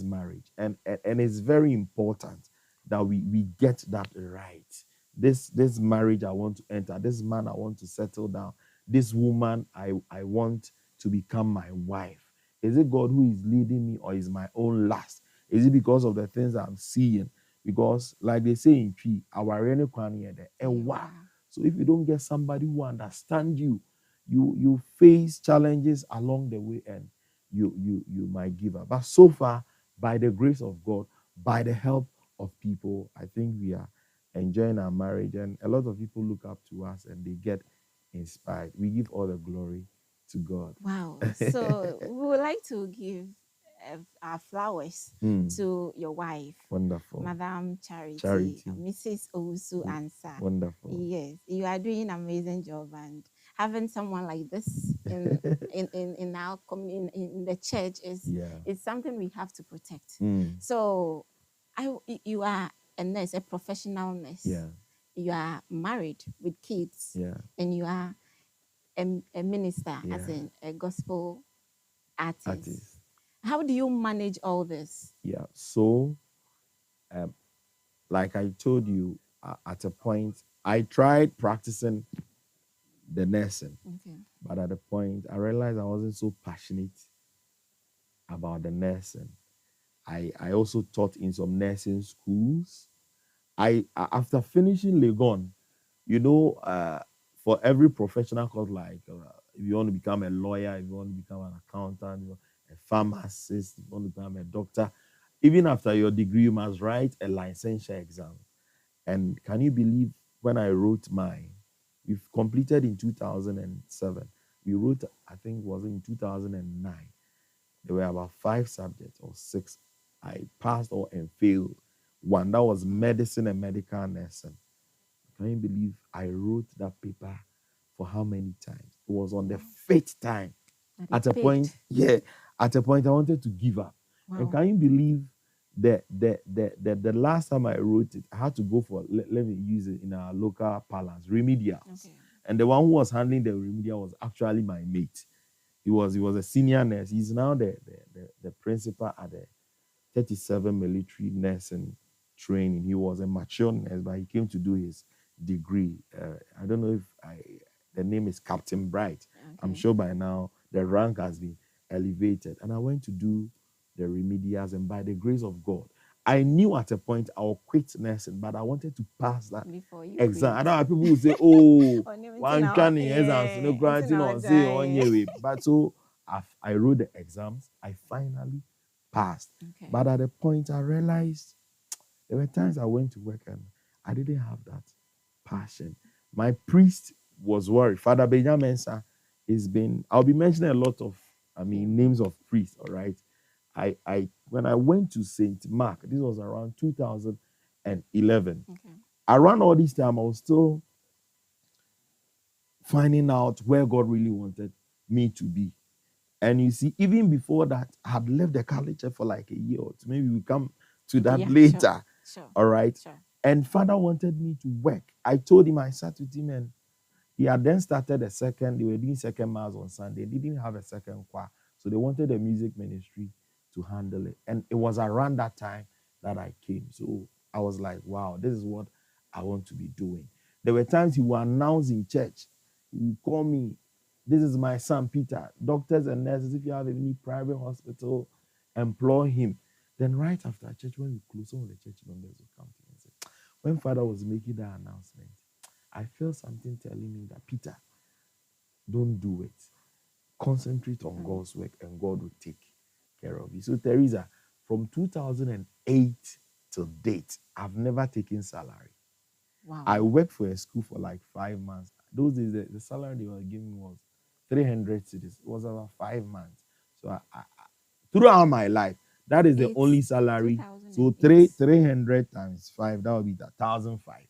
S3: marriage. And it's very important that we get that right. This marriage I want to enter, this man I want to settle down, this woman I want to become my wife. Is it God who is leading me or is my own lust? Is it because of the things I'm seeing? Because, like they say in Tree, our so if you don't get somebody who understands you, you face challenges along the way and you might give up. But so far, by the grace of God, by the help of people, I think we are enjoying our marriage, and a lot of people look up to us and they get inspired. We give all the glory to God.
S2: Wow. So we would like to give our flowers to your wife.
S3: Wonderful.
S2: Madam Charity. Mrs. Owusu Ansah.
S3: Wonderful.
S2: Yes, you are doing an amazing job, and having someone like this in our in the church is something we have to protect. So you are a nurse, a professional nurse. You are married with kids. And you are a minister, as in a gospel artist. How do you manage all this?
S3: So like I told you, at a point I tried practicing the nursing, but at a point I realized I wasn't so passionate about the nursing. I also taught in some nursing schools. After finishing Legon, for every professional course, like if you want to become a lawyer, if you want to become an accountant, a pharmacist, if you want to become a doctor, even after your degree, you must write a licensure exam. And can you believe when I wrote mine? We've completed in 2007. We wrote, I think, was in 2009. There were about 5 subjects or 6. I passed or and failed one. That was medicine and medical nursing. Can you believe I wrote that paper for how many times? It was on the fifth time. At a point, at a point I wanted to give up. And can you believe the last time I wrote it, I had to go for, let me use it in our local parlance, remedials.
S2: Okay.
S3: And the one who was handling the remedial was actually my mate. He was a senior nurse. He's now the principal at the 37 military nursing training. He was a mature nurse, but he came to do his degree. I don't know if the name is Captain Bright.
S2: Okay.
S3: I'm sure by now the rank has been elevated. And I went to do the remedials, and by the grace of God, I knew at a point I would quit nursing, but I wanted to pass that
S2: Before you
S3: exam.
S2: quit.
S3: I know how people will say, "Oh,
S2: Ɔno
S3: one
S2: nti na
S3: training
S2: ɔ-
S3: exams,
S2: yeah,
S3: no
S2: nti
S3: granting
S2: na
S3: on say
S2: ɔgyae.
S3: on your way." But so I wrote the exams. I finally passed.
S2: Okay.
S3: But at the point I realized there were times I went to work and I didn't have that passion. My priest was worried. Father Benjamin Mensah has been, I'll be mentioning a lot of, names of priests, all right? I when I went to St. Mark, this was around 2011.
S2: Okay.
S3: Around all this time, I was still finding out where God really wanted me to be. And you see, even before that, I had left the college for like a year or two. Maybe we come to that
S2: Yeah,
S3: later.
S2: Sure.
S3: All right.
S2: Sure.
S3: And Father wanted me to work. I told him, I sat with him, and he had then started a second. They were doing second mass on Sunday. They didn't have a second choir. So they wanted the music ministry to handle it. And it was around that time that I came. So I was like, wow, this is what I want to be doing. There were times he would announce in church. He would call me, "This is my son, Peter. Doctors and nurses, if you have any private hospital, employ him." Then right after church, when we close, some of the church members will come to me and say, when Father was making that announcement, I felt something telling me that, "Peter, don't do it. Concentrate on God's work and God will take care of you." So Teresa, from 2008 till date, I've never taken salary.
S2: Wow.
S3: I worked for a school for like 5 months. Those days, the salary they were giving me was 300 cedis. It was about 5 months. So I throughout my life, that is the
S2: Eight-
S3: only salary. So
S2: 2008.
S3: 300 times 5, that would be 1,005.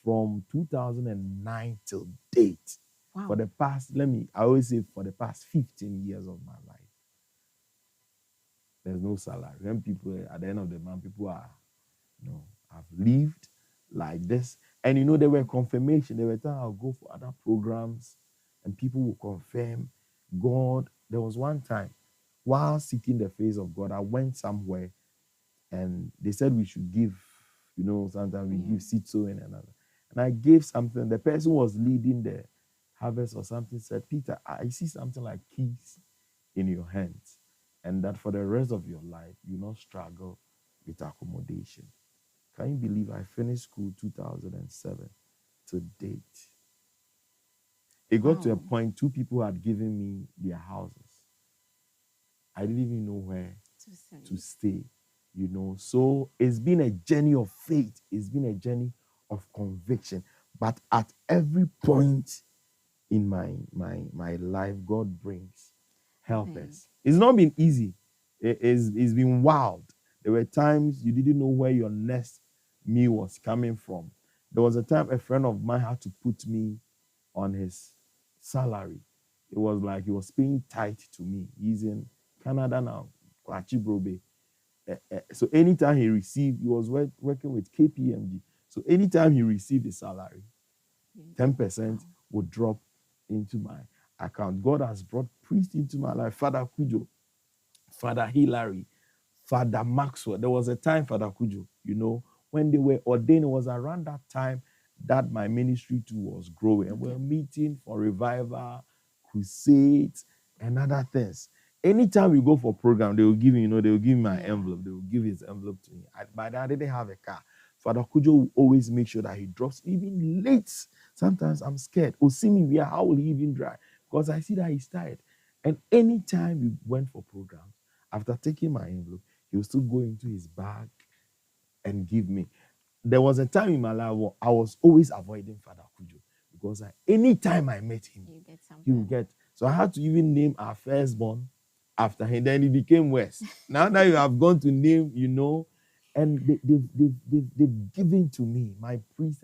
S3: From 2009 till date.
S2: Wow.
S3: For the past, I always say for the past 15 years of my life, there's no salary. When people, at the end of the month, people are, I've lived like this. And there were confirmation. There were times I'll go for other programs and people will confirm God. There was one time, while seeking the face of God, I went somewhere and they said we should give, sometimes we give seed sowing and another. And I gave something. The person was leading the harvest or something said, "Peter, I see something like keys in your hands, and that for the rest of your life, you not struggle with accommodation." Can you believe I finished school 2007 to date? It got to a point, 2 people had given me their houses. I didn't even know where to stay, So it's been a journey of faith. It's been a journey of conviction. But at every point in my life, God brings helpers. It's not been easy. It's been wild. There were times you didn't know where your next meal was coming from. There was a time a friend of mine had to put me on his salary. It was like he was paying tight to me. He's in Canada now, Kwachi Brobe. So anytime he received, he was working with KPMG. So anytime he received a salary, 10% would drop into my account. God has brought priests into my life. Father Kujo, Father Hilary, Father Maxwell. There was a time, Father Kujo, when they were ordained, it was around that time that my ministry too was growing. And we were meeting for revival, crusades, and other things. Anytime we go for program, they will give me, they will give me my envelope. They will give his envelope to me. By then, I didn't have a car. Father Kujo will always make sure that he drops even late. Sometimes I'm scared. Oh, see me where? How will he even drive? Because I see that he's tired. And anytime we went for programs, after taking my envelope, he will still go into his bag and give me. There was a time in my life where I was always avoiding Father Kujo because anytime I met him, he would get. So I had to even name our firstborn after him. Then it became West. Now that you have gone to name, and they've given to me. My priests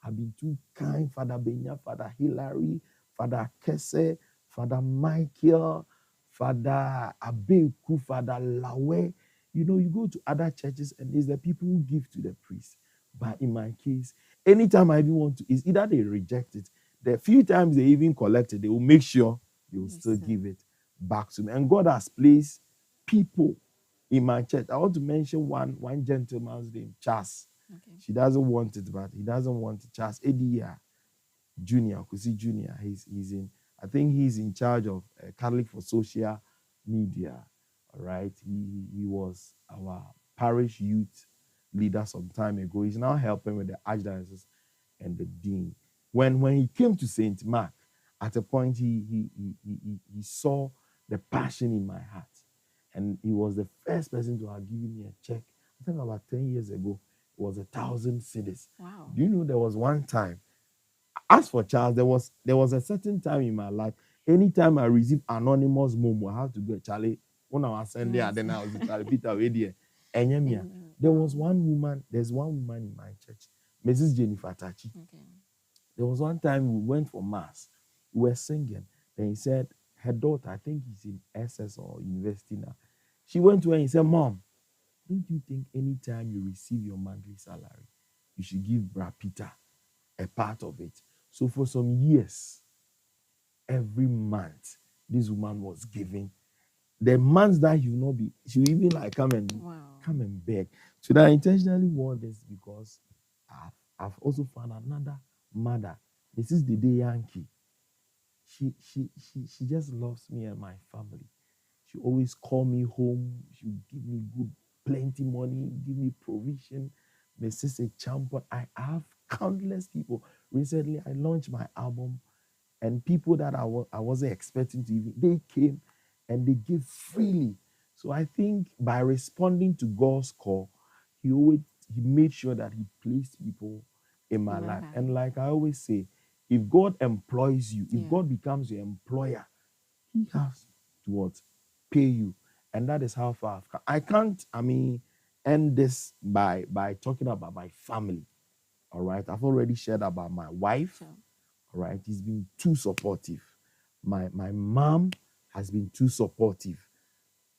S3: have been too kind. Father Benya, Father Hilary, Father Kese, Father Michael, Father Abeku, Father Lawe. You know, you go to other churches and there's the people who give to the priest. But in my case, anytime I even want to, it's either they reject it. The few times they even collect it, they will make sure they will still give it back to me. And God has placed people in my church. I want to mention one gentleman's name, Charles.
S2: Okay.
S3: She doesn't want it, but he doesn't want it. Charles Edia Junior, Kusi Junior. He's in. I think he's in charge of Catholic for Social Media. All right. He was our parish youth leader some time ago. He's now helping with the archdiocese and the dean. When he came to Saint Mark, at a point he saw the passion in my heart, and he was the first person to have given me a check. I think about 10 years ago, it was 1,000 cedis.
S2: Wow.
S3: Do you know there was one time? As for Charles, there was a certain time in my life. Anytime I receive anonymous momo, I have to go, Charlie. When I was sending there, then I was Charlie Peter Wedie. There was one woman. There's one woman in my church, Mrs. Jennifer Tachi.
S2: Okay.
S3: There was one time we went for mass. We were singing. Then he said, her daughter, I think he's in SS or university now. She went to her and said, Mom, don't you think anytime you receive your monthly salary, you should give Bra Peter a part of it? So for some years, every month, this woman was giving. The months that he will not be, she will even like come and beg. So that I intentionally wore this because I've also found another mother. This is the day Yankee. She just loves me and my family. She always call me home. She give me plenty money, give me provision. Mrs. A champion. I have countless people. Recently, I launched my album, and people that I wasn't expecting to even, they came and they give freely. So I think by responding to God's call, he made sure that he placed people in my life. And like I always say, if God employs you, if God becomes your employer, he has to what? Pay you. And that is how far I've come. I can't, end this by talking about my family. All right. I've already shared about my wife.
S2: Sure.
S3: All right. He's been too supportive. My mom has been too supportive.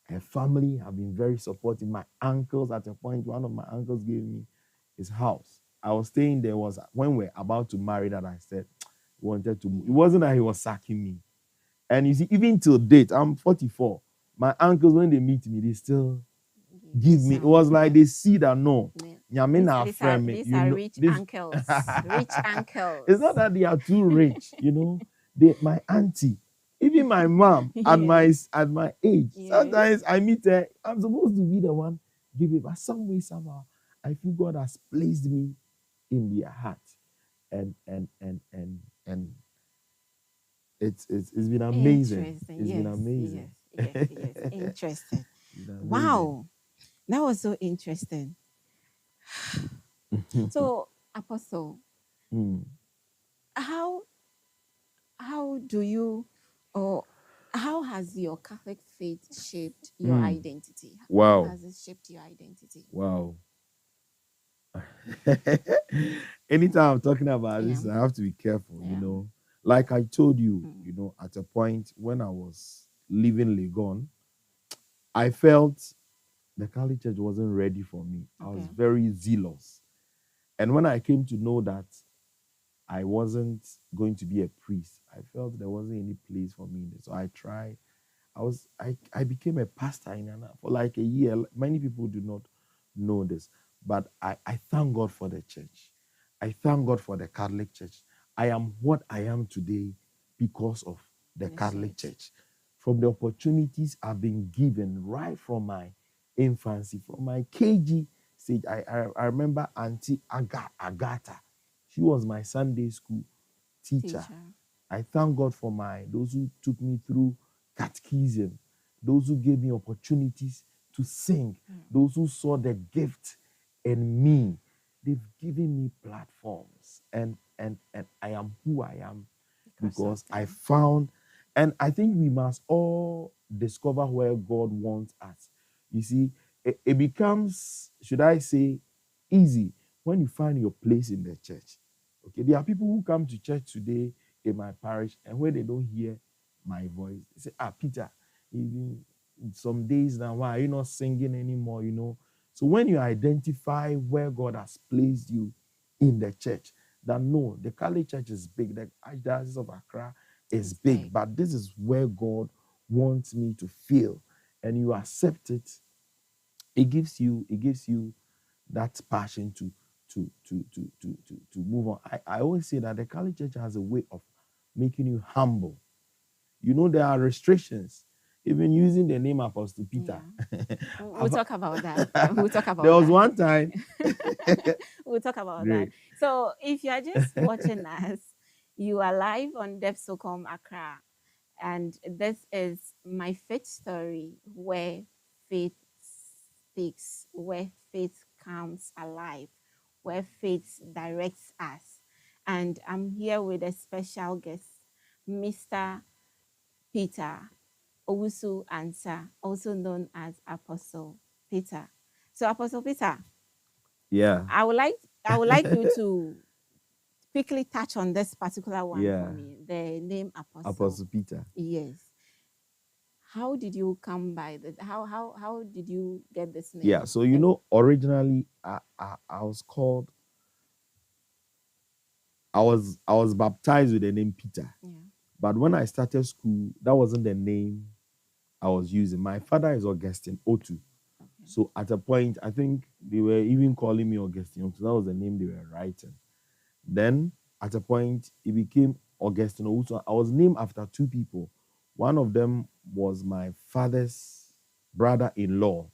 S3: Her family have been very supportive. My uncles, at a point, one of my uncles gave me his house. I was staying there, was when we're about to marry, that I said, wanted to move. It wasn't that he was sacking me. And you see, even till date, I'm 44. My uncles, when they meet me, they still give me. It was like they see that no.
S2: These are rich uncles. Rich uncles.
S3: It's not that they are too rich, my auntie, even my mom at my age. Yes. Sometimes I meet her, I'm supposed to be the one giving, but some way, somehow, I feel God has placed me in their heart. And it's been amazing. It's been amazing.
S2: Yes. Interesting. Wow. That was so interesting. So, Apostle, how do you, or how has your Catholic faith shaped your identity?
S3: Wow.
S2: How has it shaped your identity?
S3: Wow. Anytime I'm talking about this, I have to be careful, Like I told you, at a point when I was leaving Legon, I felt the Catholic Church wasn't ready for me. I was very zealous. And when I came to know that I wasn't going to be a priest, I felt there wasn't any place for me. So I tried. I became a pastor for like a year. Many people do not know this, but I thank God for the church. I thank God for the Catholic Church. I am what I am today because of the Catholic Church. From the opportunities I've been given right from my infancy, from my KG stage. I remember Auntie Agatha. She was my Sunday school teacher. I thank God for those who took me through catechism, those who gave me opportunities to sing, those who saw the gift in me. They've given me platforms, and I am who I am because I found, and I think we must all discover where God wants us. You see, it becomes, should I say, easy when you find your place in the church. Okay, there are people who come to church today in my parish, and when they don't hear my voice, they say, Peter, even some days now, why are you not singing anymore? So when you identify where God has placed you in the church, that no, the Kali Church is big, the Archdiocese of Accra is big, but this is where God wants me to feel, and you accept it, it gives you that passion to move on. I always say that the Kali Church has a way of making you humble. There are restrictions, even using the name Apostle Peter.
S2: Yeah. We'll talk about that. We'll talk about
S3: there was
S2: that.
S3: one time.
S2: We'll talk about
S3: Great.
S2: that. So if you are just watching us, you are live on Depsocom Accra, and this is my faith story, where faith speaks, where faith comes alive, where faith directs us. And I'm here with a special guest, Mr. Peter Owusu Ansah, also known as Apostle Peter. So Apostle Peter,
S3: Yeah.
S2: I would like you to quickly touch on this particular one for me. The name
S3: Apostle Peter.
S2: Yes. How did you come by that? How did you get this name?
S3: Yeah, so originally I was called, I was baptized with the name Peter.
S2: Yeah.
S3: But when I started school, that wasn't the name I was using. My father is Augustine Otu.
S2: Okay.
S3: So at a point, I think they were even calling me Augustine Otu. That was the name they were writing. Then at a point, it became Augustine Otu. I was named after two people. One of them was my father's brother-in-law.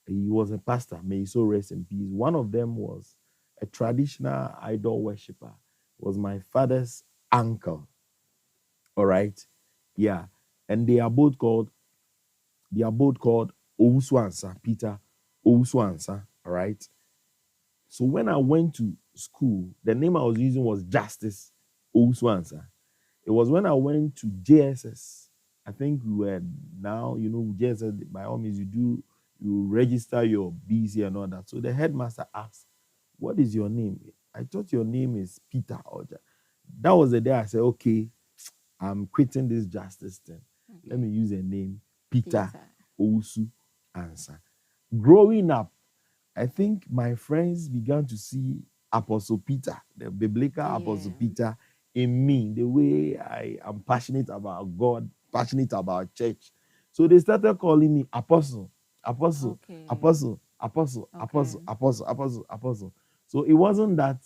S3: He was a pastor. May he so rest in peace. One of them was a traditional idol worshiper. It was my father's uncle. All right. Yeah. And they are both called Owusu Ansah, Peter Owusu Ansah. All right. So when I went to school, the name I was using was Justice Owusu Ansah. It was when I went to JSS. I think we were now, JSS, by all means, you register your BC and all that. So the headmaster asked, "What is your name?" I thought your name is Peter. That was the day I said, okay, I'm quitting this justice thing. Okay. Let me use a name, Peter Owusu Ansah. Growing up, I think my friends began to see Apostle Peter, the biblical Apostle Peter, in me, the way I am passionate about God, passionate about church. So they started calling me Apostle, Apostle, okay. Apostle, Apostle, okay. Apostle, Apostle, Apostle, Apostle. So it wasn't that,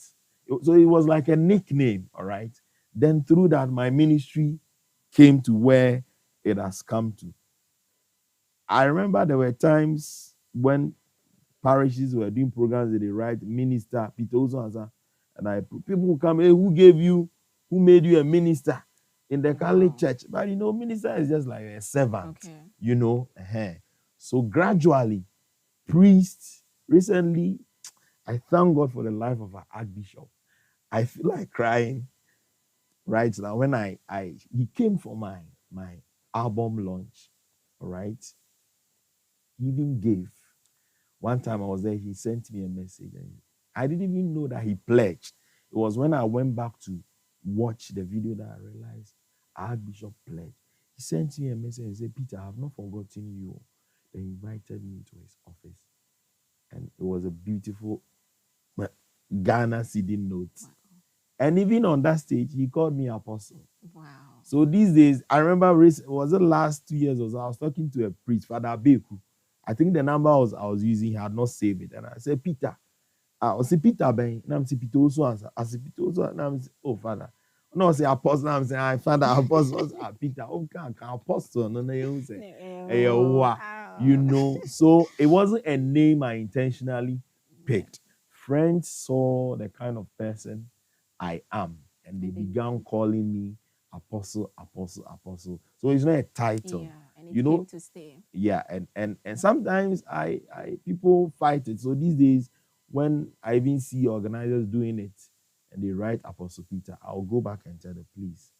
S3: so it was like a nickname, all right? Then through that, my ministry came to where it has come to. I remember there were times when parishes were doing programs, they write Minister Peter Owusu Ansah, and people will come, hey, who made you a minister in the Catholic Church? But minister is just like a servant, okay. So gradually, priest. Recently, I thank God for the life of our Archbishop. I feel like crying right now when he came for my album launch, all right? He even gave. One time I was there, he sent me a message, and I didn't even know that he pledged. It was when I went back to watch the video that I realized Archbishop pledged. He sent me a message and said, "Peter, I have not forgotten you." Then he invited me into his office. And it was a beautiful Ghana CD note. Wow. And even on that stage, he called me Apostle. Wow. So these days, I remember, was it last 2 years or so, I was talking to a priest, Father Abeku. I think the number I was using, he had not saved it. And I said, "Peter." I was saying, "Peter, Ben." And I'm saying, "Peter Owusu Ansah." I said, "Peter Owusu." And I'm saying, "Oh, Father." No, I say Apostle. I'm saying, "Father, Apostle." Peter, okay, Apostle. No, you say, So it wasn't a name I intentionally picked. Friends saw the kind of person I am, and they began calling me Apostle, Apostle, Apostle. So it's not a title.
S2: Yeah, and it came to stay.
S3: Yeah, and sometimes I people fight it. So these days, when I even see organizers doing it and they write Apostle Peter, I'll go back and tell them, please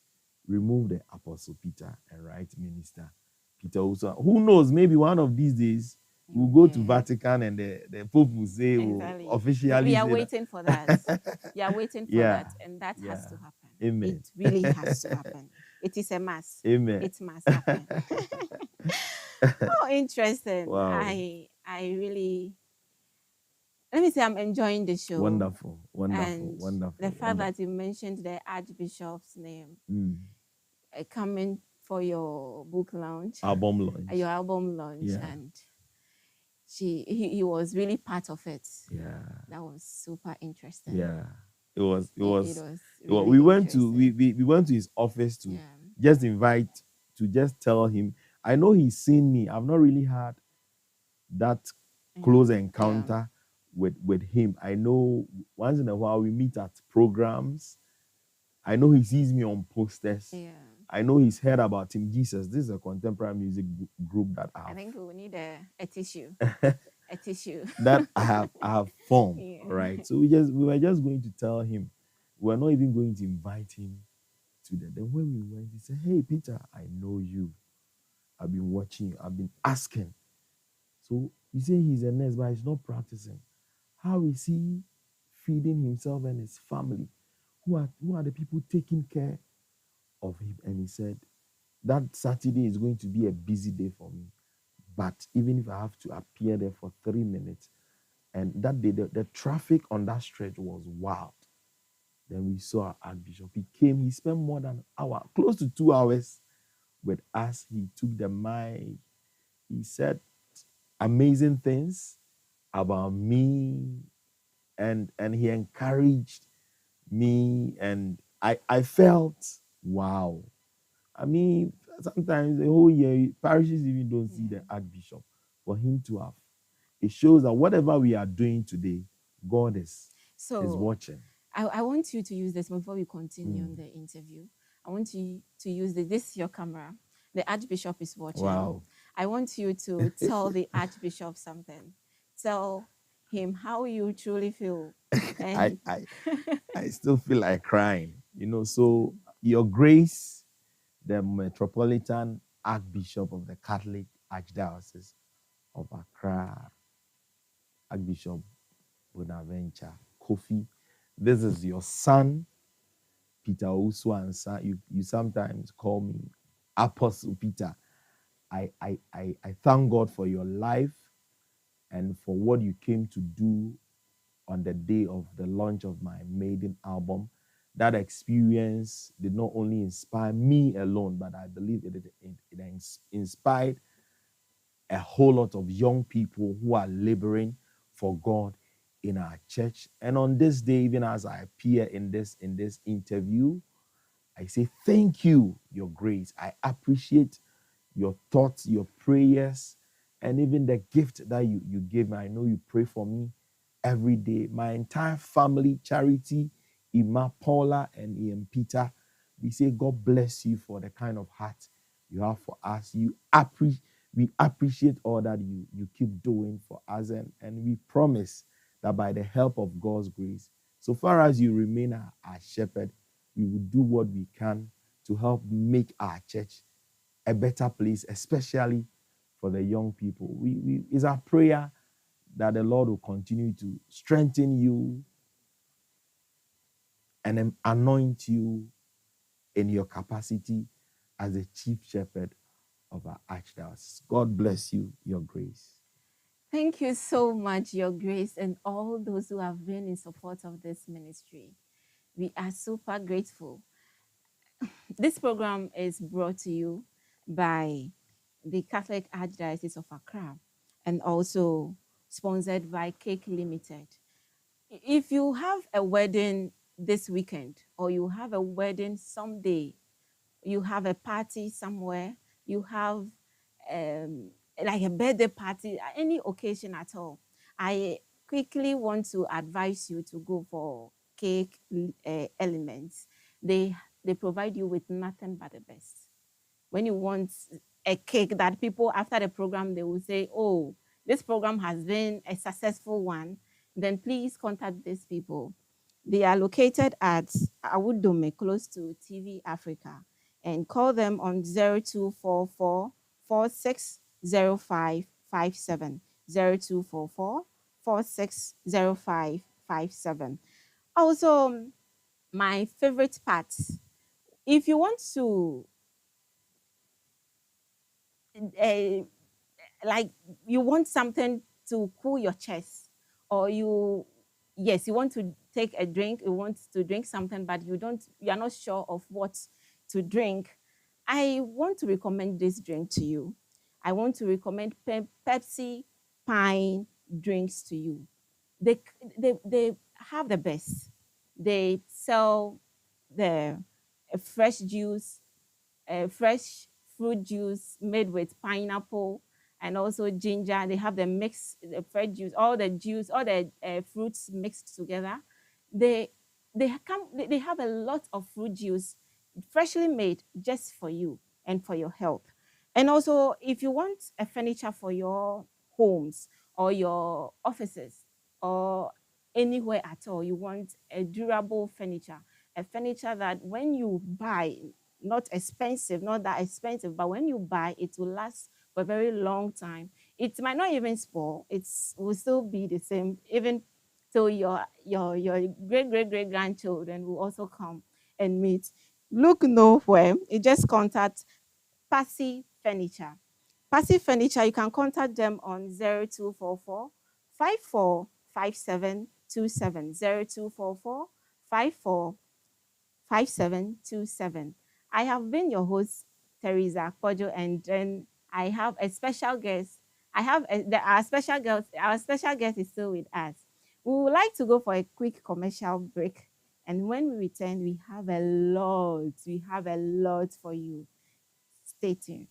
S3: remove the Apostle Peter and write Minister Peter Owusu. Who knows? Maybe one of these days We'll go to
S2: Yeah.
S3: Vatican and the Pope will say, will
S2: Exactly.
S3: officially
S2: We are
S3: say that.
S2: waiting for that. We are waiting for
S3: Yeah,
S2: that, and that has
S3: yeah.
S2: to happen.
S3: Amen.
S2: It really has to happen. It is a must.
S3: Amen.
S2: It must happen. Oh, interesting.
S3: Wow.
S2: I really, let me say, I'm enjoying the show.
S3: Wonderful, wonderful,
S2: And
S3: wonderful.
S2: the fact that you mentioned the Archbishop's name coming for your book launch,
S3: Album launch.
S2: your album launch,
S3: Yeah.
S2: and he was really part of it.
S3: Yeah.
S2: That was super interesting.
S3: Yeah. It was.
S2: Really
S3: we went to
S2: interesting.
S3: we went to his office to
S2: Yeah.
S3: just invite, to just tell him. I know he's seen me. I've not really had that close encounter with him. I know once in a while we meet at programs. I know he sees me on posters.
S2: Yeah.
S3: I know he's heard about Team Jesus. This is a contemporary music group that
S2: I think we need a tissue. A tissue.
S3: that I have formed.
S2: Yeah.
S3: Right. So we were just going to tell him. We're not even going to invite him to the. Then when we went, he said, "Hey Peter, I know you. I've been watching you. I've been asking." So he said he's a nurse, but he's not practicing. How is he feeding himself and his family? Who are the people taking care of him? And he said, that Saturday is going to be a busy day for me. But even if I have to appear there for 3 minutes, and that day the traffic on that stretch was wild. Then we saw our Archbishop. He came, he spent more than an hour, close to 2 hours with us. He took the mic. He said amazing things about me, and he encouraged me, and I felt wow. I mean, sometimes the whole year parishes even don't see the Archbishop. For him to have, it shows that whatever we are doing today, God is watching.
S2: I want you to use this before we continue on the interview. I want you to use this is your camera. The Archbishop is watching.
S3: Wow.
S2: I want you to tell the Archbishop something. Tell him how you truly feel. And
S3: I still feel like crying. So Your Grace, the Metropolitan Archbishop of the Catholic Archdiocese of Accra, Archbishop Bonaventure Kofi, this is your son, Peter Owusu-Ansah. You sometimes call me Apostle Peter. I thank God for your life and for what you came to do on the day of the launch of my maiden album. That experience did not only inspire me alone, but I believe it inspired a whole lot of young people who are laboring for God in our church. And on this day, even as I appear in this interview, I say thank you, Your Grace. I appreciate your thoughts, your prayers, and even the gift that you gave me. I know you pray for me every day. My entire family, Charity, Ima, Paula, and Ian Peter, we say God bless you for the kind of heart you have for us. We appreciate all that you keep doing for us, and we promise that by the help of God's grace, so far as you remain our shepherd, we will do what we can to help make our church a better place, especially for the young people. It's our prayer that the Lord will continue to strengthen you and anoint you in your capacity as the chief shepherd of our Archdiocese. God bless you, Your Grace.
S2: Thank you so much, Your Grace, and all those who have been in support of this ministry. We are super grateful. This program is brought to you by the Catholic Archdiocese of Accra and also sponsored by Cake Limited. If you have a wedding this weekend or you have a wedding someday, you have a party somewhere, you have like a birthday party, any occasion at all, I quickly want to advise you to go for Cake Elements. They provide you with nothing but the best. When you want a cake that people after the program, they will say, oh, this program has been a successful one, then please contact these people. They are located at Awudome, close to TV Africa, and call them on 0244 460557. 0244 460557. Also, my favorite part, if you want to like you want something to cool your chest, or you want to take a drink, you want to drink something but you're not sure of what to drink, I want to recommend this drink to you. I want to recommend Pepsi Pine drinks to you. They have the best. They sell the fresh juice, fresh fruit juice made with pineapple and also ginger. They have the mix, the fresh juice, all the fruits mixed together. They they have a lot of fruit juice freshly made just for you and for your health. And also, if you want a furniture for your homes or your offices or anywhere at all, you want a durable furniture, a furniture that when you buy, not expensive, not that expensive, but when you buy, it will last for a very long time. It might not even spoil. It will still be the same, even so your great grandchildren will also come and meet. Look nowhere. You just contact Passy Furniture. Passy Furniture, you can contact them on 0244 545727. 0244 545727. I have been your host, Teresa Kojo, and then I have a special guest. Our special guest is still with us. We would like to go for a quick commercial break, and when we return, we have a lot for you. Stay tuned.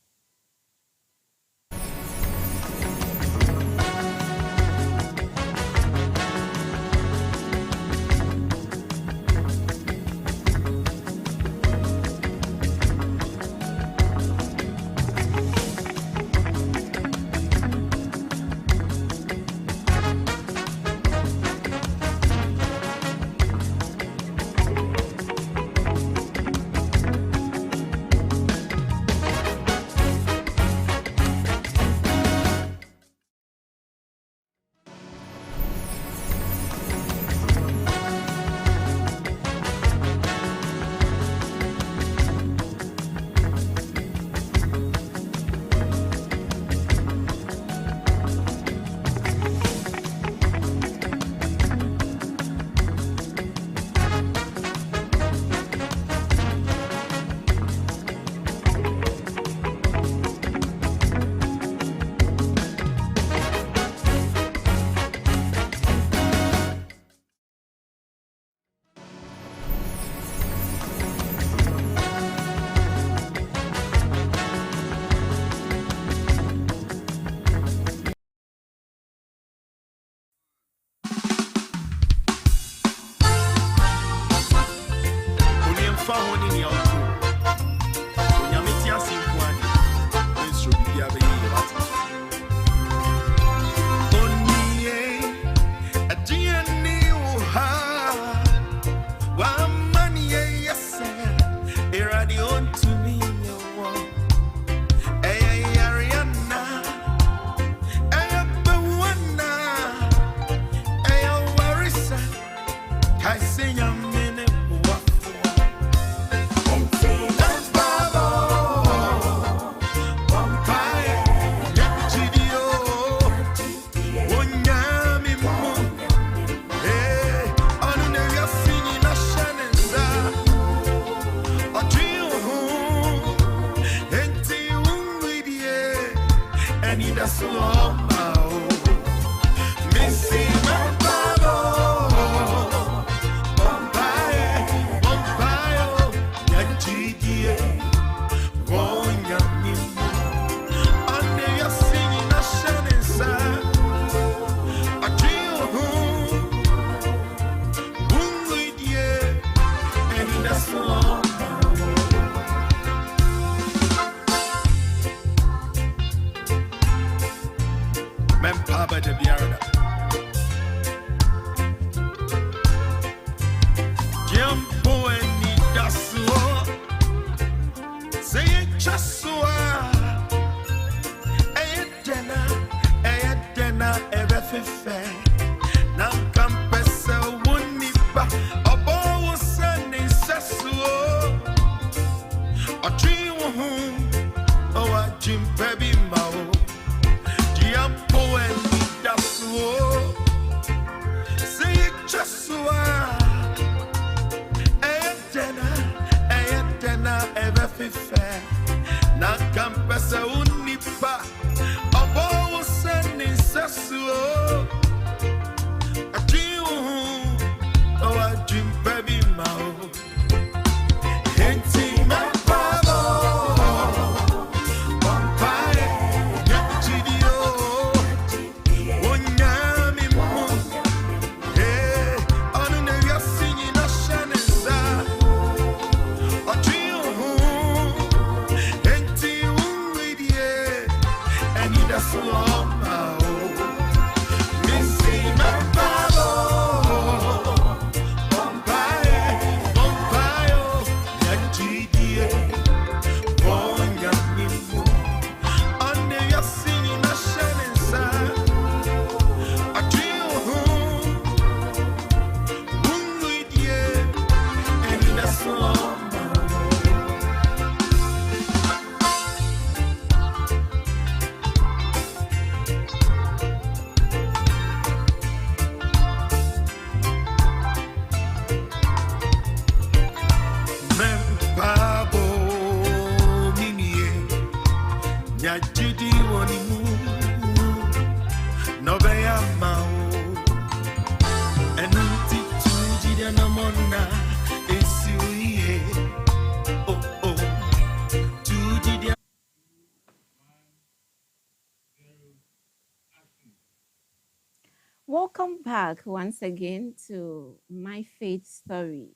S2: Welcome back once again to My Faith Story,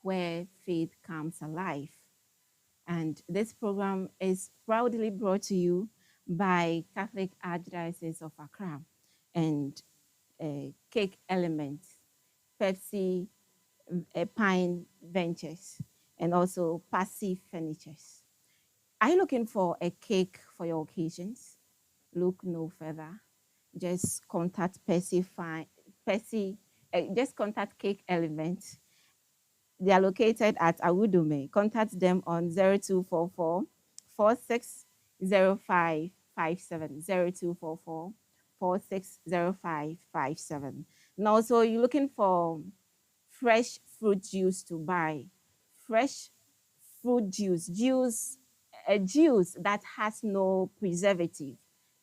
S2: where faith comes alive. And this program is proudly brought to you by Catholic Archdiocese of Accra and Cake Element, Pepsi Pine Ventures, and also Passive Furnitures. Are you looking for a cake for your occasions? Look no further. Just contact just contact Cake Element. They are located at Awudume. Contact them on 0244 460557. 0244 460557. And also, you're looking for fresh fruit juice to buy. Fresh fruit juice, a juice that has no preservative,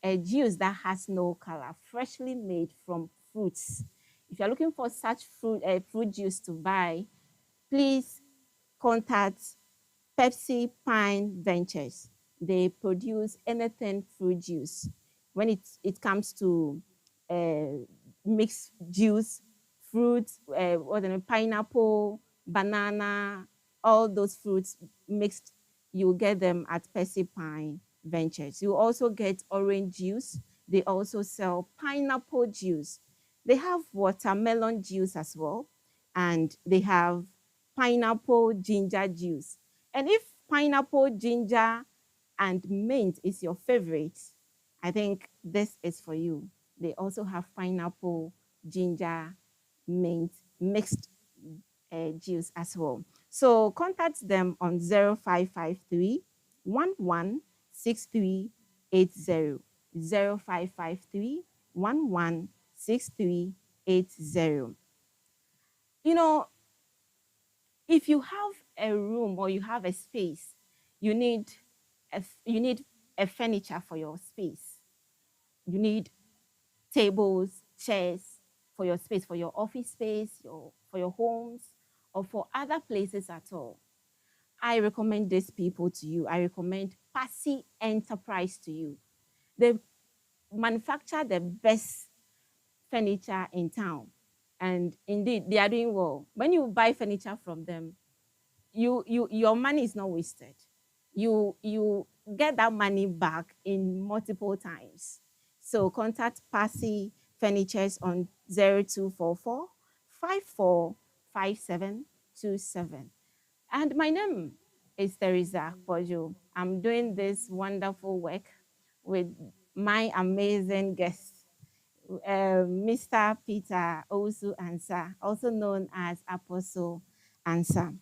S2: a juice that has no color, freshly made from fruits. If you're looking for such fruit juice to buy, please contact Pepsi Pine Ventures. They produce anything fruit juice. When it comes to mixed juice, fruits, pineapple, banana, all those fruits mixed, you get them at Pepsi Pine Ventures. You also get orange juice. They also sell pineapple juice. They have watermelon juice as well, and they have pineapple ginger juice. And if pineapple, ginger, and mint is your favorite, I think this is for you. They also have pineapple, ginger, mint mixed juice as well. So contact them on 0553 116380. 0553 116380. You know, if you have a room or you have a space, you need a furniture for your space. You need tables, chairs for your space, for your office space, for your homes, or for other places at all. I recommend these people to you. I recommend Passy Enterprise to you. They manufacture the best furniture in town. And indeed, they are doing well. When you buy furniture from them, your money is not wasted. You get that money back in multiple times. So contact Passy Furnitures on 0244 545727. And my name is Teresa Bojo. I'm doing this wonderful work with my amazing guest, Mr. Peter Owusu Ansah, also known as Apostle Ansah.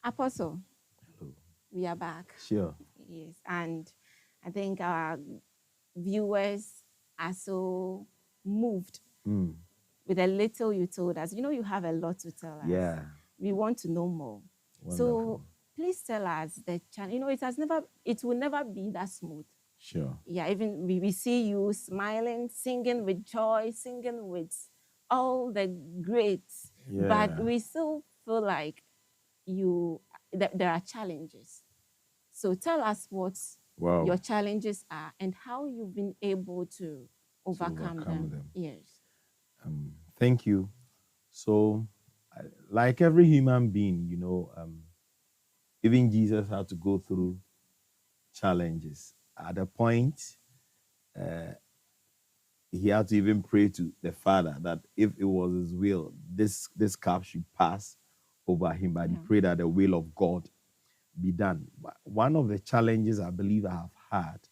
S2: Apostle,
S3: Hello.
S2: we are back.
S3: Sure.
S2: Yes, and I think our viewers are so moved with a little you told us. You know, you have a lot to tell us.
S3: Yeah.
S2: We want to know more.
S3: Wonderful.
S2: So please tell us the channel. You know, it will never be that smooth.
S3: Sure.
S2: Yeah, even we see you smiling, singing with joy, singing with all the greats.
S3: Yeah.
S2: But we still feel like there are challenges. So tell us what
S3: Wow.
S2: your challenges are and how you've been able to overcome them. Yes.
S3: Thank you. So, like every human being, you know, even Jesus had to go through challenges. At a point, he had to even pray to the Father that if it was his will, this cup should pass over him. But he prayed that the will of God be done. But one of the challenges I believe I have had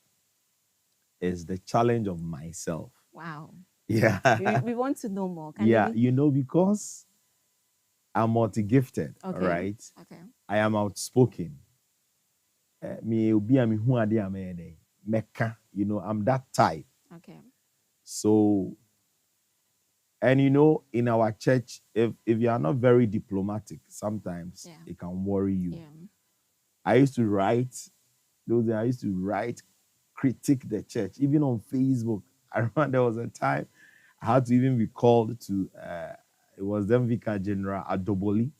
S3: is the challenge of myself.
S2: Wow.
S3: Yeah.
S2: We want to know more.
S3: You know, because I'm multi-gifted,
S2: Okay.
S3: right?
S2: Okay.
S3: I am outspoken. Me obi ami hu ade amene meka, you know, I'm that type.
S2: Okay.
S3: So, and you know, in our church, if you are not very diplomatic, sometimes it can worry you.
S2: Yeah.
S3: I used to write, critique the church, even on Facebook. I remember there was a time I had to even be called to, it was then Vicar General Adoboli,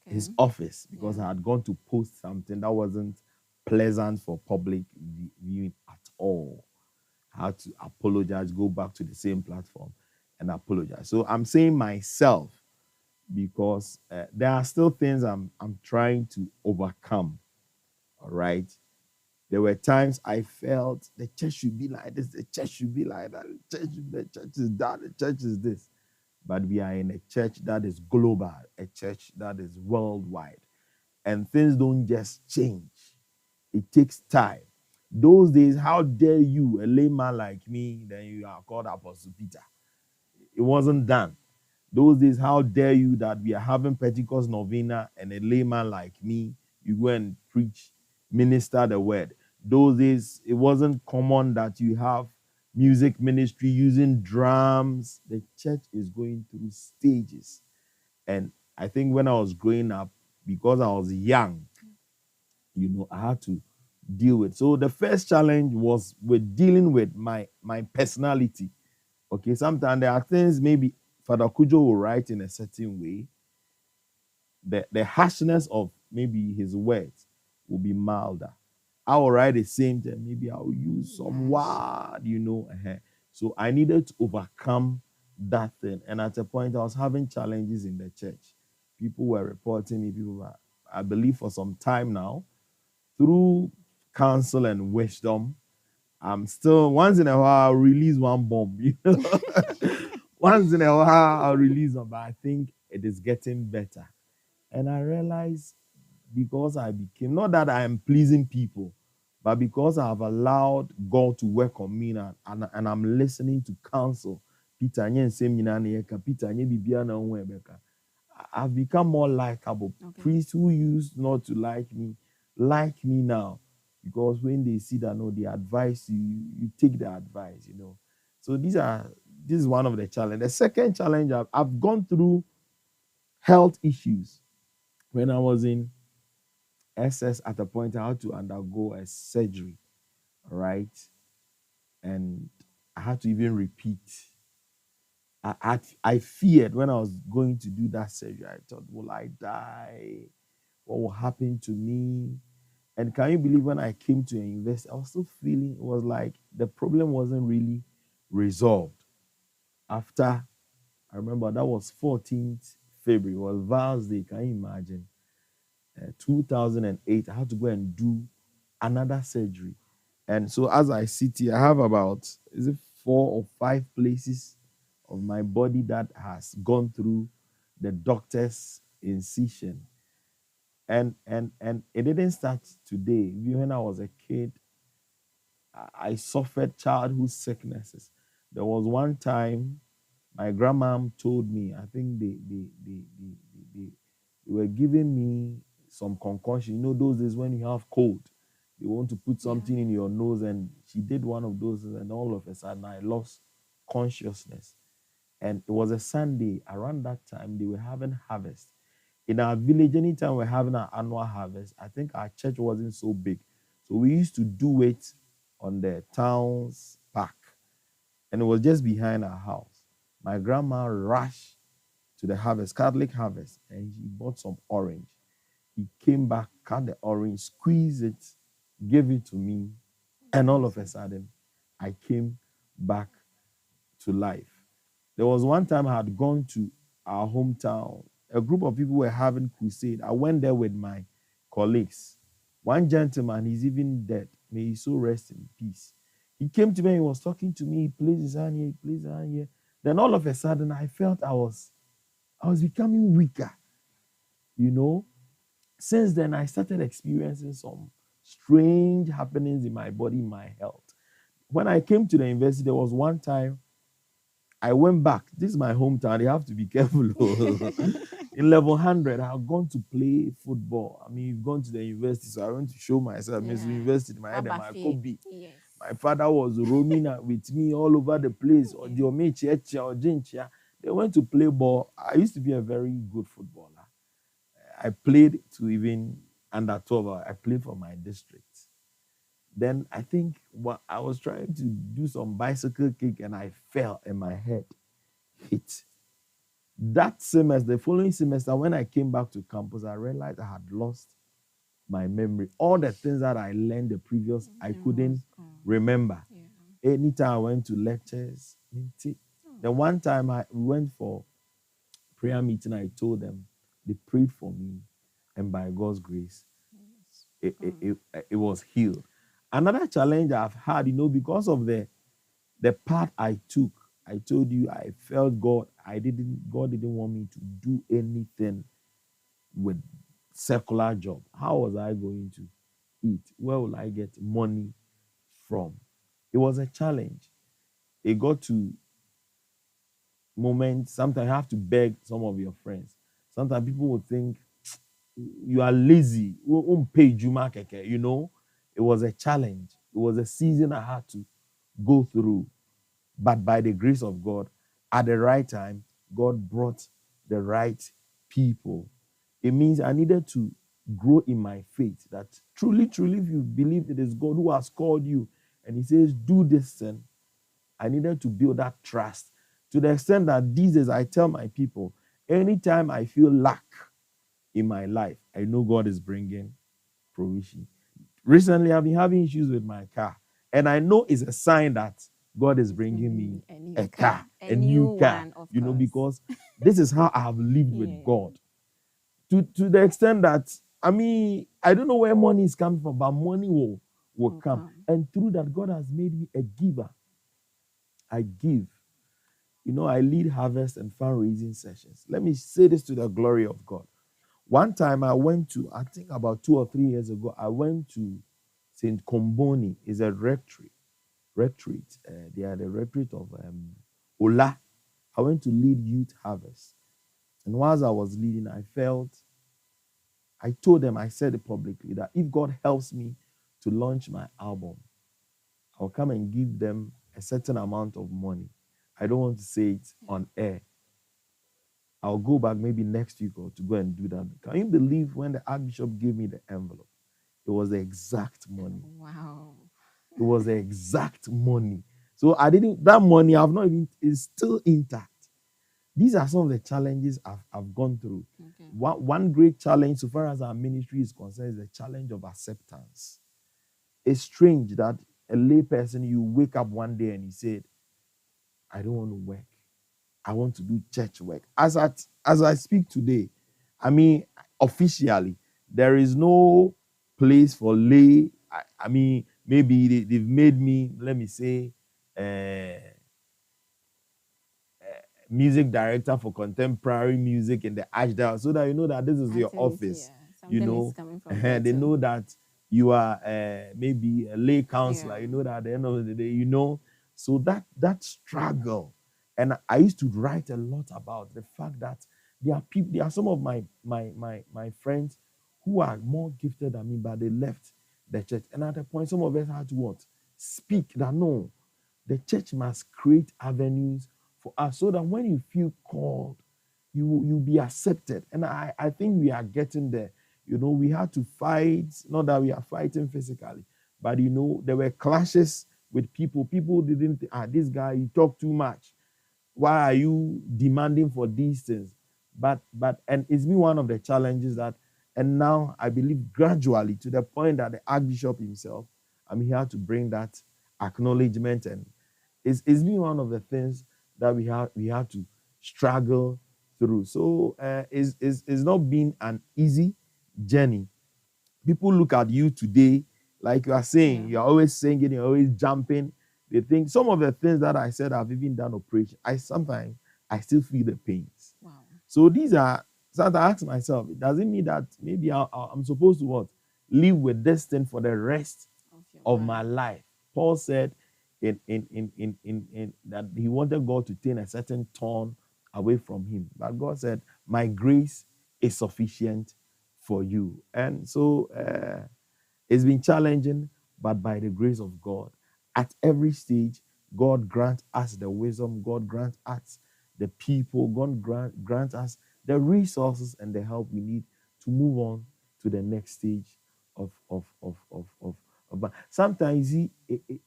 S3: his office, because I had gone to post something that wasn't pleasant for public viewing at all. I had to apologize, go back to the same platform. and apologize. So I'm saying myself because there are still things I'm trying to overcome. All right. There were times I felt the church should be like this, the church should be like that, the church is that, the church is this. But we are in a church that is global, a church that is worldwide. And things don't just change. It takes time. Those days, how dare you, a layman like me, then you are called Apostle Peter. It wasn't done. Those days, how dare you that we are having Pentecost novena and a layman like me, you go and preach, minister the word. Those days, it wasn't common that you have music ministry using drums. The church is going through stages. And I think when I was growing up, because I was young, I had to deal with. So the first challenge was with dealing with my personality. Okay, sometimes there are things maybe Father Kujo will write in a certain way. The harshness of maybe his words will be milder. I will write the same thing. Maybe I will use some word. So I needed to overcome that thing. And at a point, I was having challenges in the church. People were reporting me. I believe for some time now, through counsel and wisdom, I'm still once in a while I'll release one bomb, once in a while I'll release them, but I think it is getting better. And I realize because I became not that I am pleasing people, but because I have allowed God to work on me now, and I'm listening to counsel. Peter, Peter, I've become more likable.
S2: Okay.
S3: Priests who used not to like me now, because when they see that no, they advise you, you take the advice. So this is one of the challenges. The second challenge, I've gone through health issues. When I was in SS, at a point I had to undergo a surgery, right? And I had to even repeat. I feared when I was going to do that surgery. I thought, will I die? What will happen to me? And can you believe when I came to university, I was still feeling it was like the problem wasn't really resolved. After, I remember that was 14th February, it was Val's Day. Can you imagine? 2008, I had to go and do another surgery. And so as I sit here, I have about, is it 4 or 5 places of my body that has gone through the doctor's incision. And it didn't start today. When I was a kid, I suffered childhood sicknesses. There was one time my grandma told me, I think they were giving me some concoction. Those days when you have cold, they want to put something in your nose, and she did one of those, and all of a sudden I lost consciousness. And it was a Sunday. Around that time, they were having harvest. In our village, anytime we're having our annual harvest, I think our church wasn't so big. So we used to do it on the town's park. And it was just behind our house. My grandma rushed to the harvest, Catholic harvest, and he bought some orange. He came back, cut the orange, squeezed it, gave it to me, and all of a sudden, I came back to life. There was one time I had gone to our hometown. A group of people were having crusade. I went there with my colleagues. One gentleman, he's even dead. May he so rest in peace. He came to me, he was talking to me, he placed his hand here, he placed his hand here. Then all of a sudden, I felt I was becoming weaker. Since then, I started experiencing some strange happenings in my body, in my health. When I came to the university, there was one time I went back. This is my hometown. You have to be careful. In level 100, I had gone to play football. I mean, you've gone to the university, so I went to show myself. Miss University, my head and my Kobe.
S2: Yes.
S3: My father was roaming with me all over the place. Or they went to play ball. I used to be a very good footballer. I played to even under 12. I played for my district. Then I think I was trying to do some bicycle kick and I fell and my head hit. That semester, the following semester, when I came back to campus, I realized I had lost my memory. All the things that I learned the previous, I couldn't remember.
S2: Yeah.
S3: Anytime I went to lectures, the Then one time we went for prayer meeting. I told them, they prayed for me, and by God's grace, it was healed. Another challenge I've had, because of the path I took. I told you I felt God. God didn't want me to do anything with secular job. How was I going to eat? Where will I get money from? It was a challenge. It got to moments. Sometimes you have to beg some of your friends. Sometimes people will think you are lazy. It was a challenge. It was a season I had to go through. But by the grace of God, at the right time, God brought the right people. It means I needed to grow in my faith that truly, truly, if you believe it is God who has called you and He says, do this thing, I needed to build that trust to the extent that these days I tell my people, anytime I feel lack in my life, I know God is bringing provision. Recently, I've been having issues with my car, and I know it's a sign that God is bringing me a car, a new car, because this is how I have lived with God. To the extent that, I don't know where money is coming from, but money will come. And through that, God has made me a giver. I give. I lead harvest and fundraising sessions. Let me say this to the glory of God. One time I went to, I think about 2 or 3 years ago, I went to St. Comboni. It's a retreat. They are the retreat of Ola. I went to lead youth harvest. And whilst I was leading, I told them, I said it publicly, that if God helps me to launch my album, I'll come and give them a certain amount of money. I don't want to say it on air. I'll go back maybe next week or to go and do that. Can you believe when the Archbishop gave me the envelope? It was the exact money.
S2: Wow.
S3: It was the exact money. So that money is still intact. These are some of the challenges I've gone through. Okay. One great challenge, so far as our ministry is concerned, is the challenge of acceptance. It's strange that a lay person, you wake up one day and he said, I don't want to work. I want to do church work. As I speak today, officially, there is no place for lay. Maybe they've made me, let me say, music director for contemporary music in the Archdiocese, so that you know that this is your office.
S2: Is coming from
S3: they know that you are maybe a lay counselor. You know that at the end of the day, so that struggle. And I used to write a lot about the fact that there are some of my friends who are more gifted than me, but they left the church. And at a point, some of us had to speak that no, the church must create avenues for us so that when you feel called, you'll be accepted. And I think we are getting there. We had to fight, not that we are fighting physically, but there were clashes with people. People didn't think, this guy, you talk too much. Why are you demanding for these things? But and it's been one of the challenges that, and now I believe gradually to the point that the Archbishop himself, he had to bring that acknowledgement, and it's been one of the things that we have to struggle through. So it's not been an easy journey. People look at you today, like you are saying, you're always singing, you're always jumping. They think some of the things that I said I've even done operation. Sometimes I still feel the pains.
S2: Wow.
S3: So these are, sometimes I ask myself, does it mean that maybe I'm supposed to live with this thing for the rest of my life? Paul said in that he wanted God to turn a certain turn away from him. But God said, my grace is sufficient for you. And so it's been challenging, but by the grace of God, at every stage, God grant us the wisdom, God grant us the people, God grant us the resources and the help we need to move on to the next stage of sometimes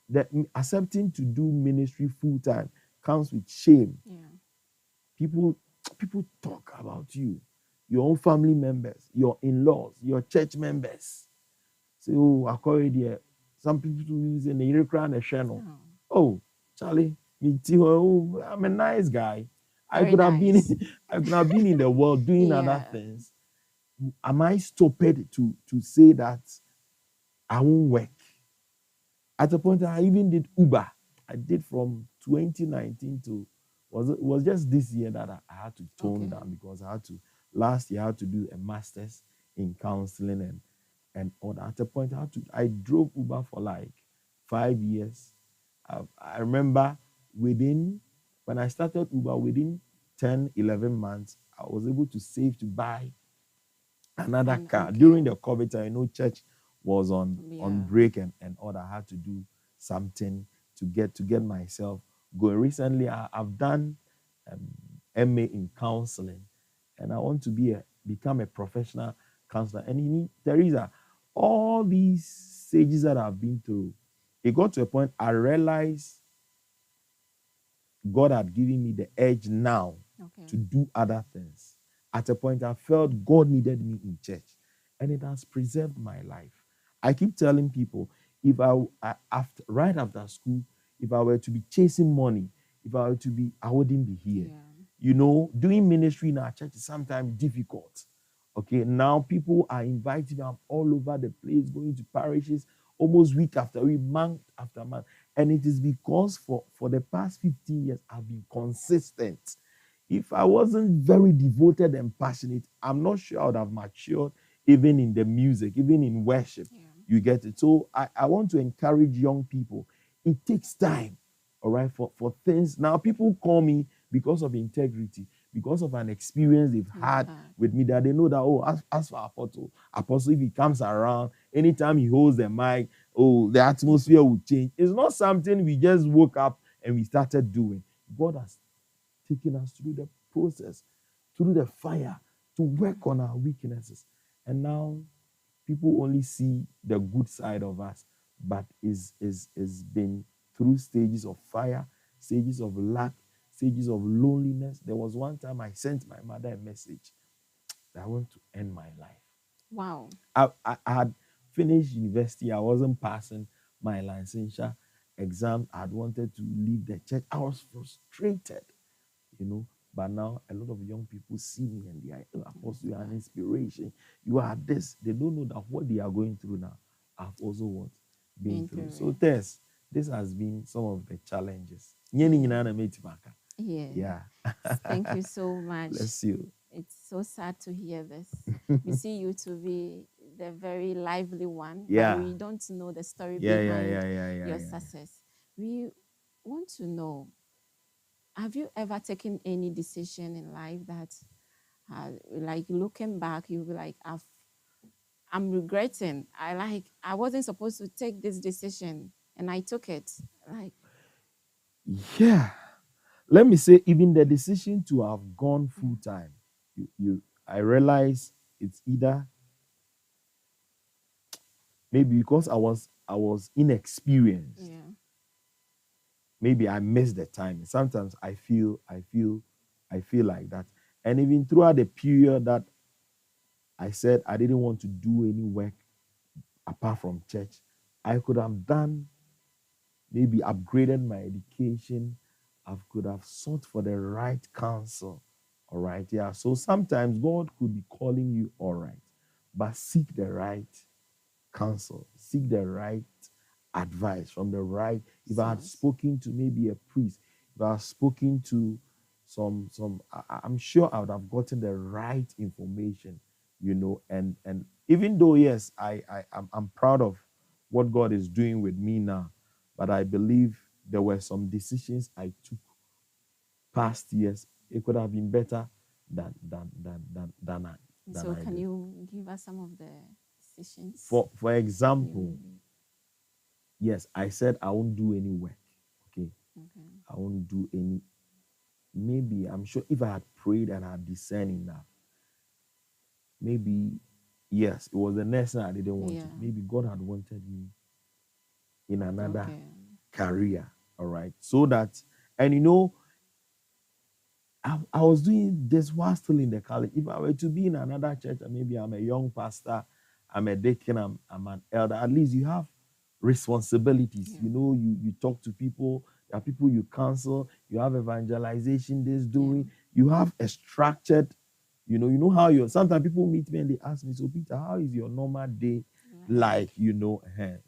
S3: that accepting to do ministry full time comes with shame.
S2: Yeah.
S3: People talk about you, your own family members, your in-laws, your church members. So, according to some people use in the channel. Oh, Charlie, I'm a nice guy. I
S2: Very
S3: could have been
S2: nice.
S3: I could have been in the world doing other
S2: Yeah.
S3: things. Am I stupid to say that I won't work? At a point, I even did Uber. I did from 2019 to was just this year that I had to tone
S2: Okay.
S3: down because I had to last year I had to do a master's in counseling and all that. At a point, I drove Uber for like 5 years. I remember within when I started Uber within 10, 11 months, I was able to save to buy another car.
S2: Okay.
S3: During the COVID time, church was on
S2: Yeah.
S3: break and all that. I had to do something to get myself going. Recently, I've done MA in counseling, and I want to become a professional counselor. And Teresa, all these stages that I've been through, it got to a point I realized God had given me the edge now
S2: Okay.
S3: to do other things. At a point, I felt God needed me in church, and it has preserved my life. I keep telling people, if right after school, if I were to be chasing money, if I were to be, I wouldn't be here.
S2: Yeah.
S3: Doing ministry in our church is sometimes difficult. Okay, now people are inviting me. I'm all over the place, going to parishes almost week after week, month after month. And it is because for the past 15 years, I've been consistent. If I wasn't very devoted and passionate, I'm not sure I would have matured even in the music, even in worship.
S2: Yeah.
S3: You get it? So I want to encourage young people. It takes time, all right, for things. Now, people call me because of integrity, because of an experience they've had with me that they know that, oh, as for Apostle, if he comes around, anytime he holds the mic, oh, the atmosphere will change. It's not something we just woke up and we started doing. God has taken us through the process, through the fire, to work on our weaknesses. And now people only see the good side of us, but is been through stages of fire, stages of lack, stages of loneliness. There was one time I sent my mother a message that I want to end my life.
S2: Wow.
S3: I had finished university. I wasn't passing my licensure exam. I had wanted to leave the church. I was frustrated, But now a lot of young people see me and they are, Apostle, you are an inspiration. You are this. They don't know that what they are going through now, I've also been through. So this has been some of the challenges.
S2: Yeah.
S3: Yeah.
S2: Thank you so much.
S3: Bless you.
S2: It's so sad to hear this. We see you to be the very lively one,
S3: Yeah.
S2: but we don't know the story
S3: Yeah,
S2: behind your success. We want to know, have you ever taken any decision in life that, like looking back, you'll be like, I'm regretting. I wasn't supposed to take this decision, and I took it. Like,
S3: yeah. Let me say, even the decision to have gone full time, I realize it's either maybe because I was inexperienced.
S2: yeah.
S3: Maybe I missed the time. Sometimes I feel like that. And even throughout the period that I said I didn't want to do any work apart from church, I could have done, maybe upgraded my education. I could have sought for the right counsel. All right. Yeah. So sometimes God could be calling you, all right, but seek the right counsel, seek the right advice from the right. If I had spoken to maybe a priest, if I had spoken to I'm sure I would have gotten the right information, and even though, yes, I'm proud of what God is doing with me now, but I believe there were some decisions I took past years. It could have been better than I.
S2: So can you give us some of the decisions?
S3: For example, yes, I said I won't do any work. Okay. I won't do any. Maybe I'm sure if I had prayed and had discerned enough, maybe yes, it was the next thing I didn't want to. Maybe God had wanted me in another career. All right. So that, and I was doing this while still in the college. If I were to be in another church, and maybe I'm a young pastor, I'm a deacon, I'm an elder, at least you have responsibilities. You talk to people, There are people you counsel. You have evangelization days
S2: Yeah.
S3: doing. You have a structured, you know how you. Sometimes people meet me and they ask me, so Peter, how is your normal day like?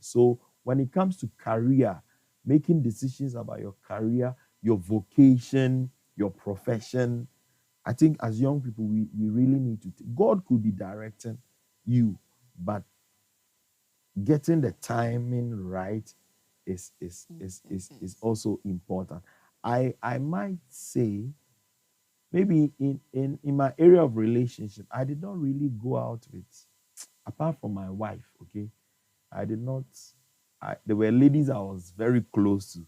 S3: So when it comes to career, making decisions about your career, your vocation, your profession, I think as young people, we really need to. God could be directing you, but getting the timing right is also important. I might say maybe in my area of relationship, I did not really go out with, apart from my wife. Okay, I did not. There were ladies I was very close to,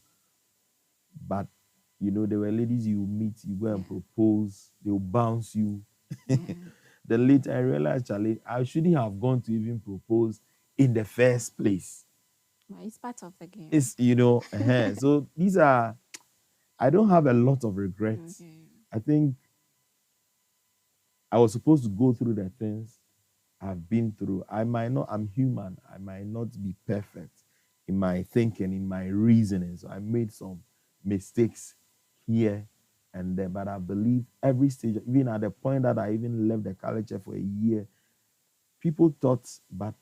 S3: but there were ladies you meet, you go and propose, they'll bounce you. Then later I realized, Charlie, I shouldn't have gone to even propose in the first place.
S2: Well, it's part of the game.
S3: It's so these are. I don't have a lot of regrets.
S2: Okay.
S3: I think I was supposed to go through the things I've been through. I'm human. I might not be perfect in my thinking, in my reasoning. So I made some mistakes here and there, but I believe every stage, even at the point that I even left the college for a year, people thought, but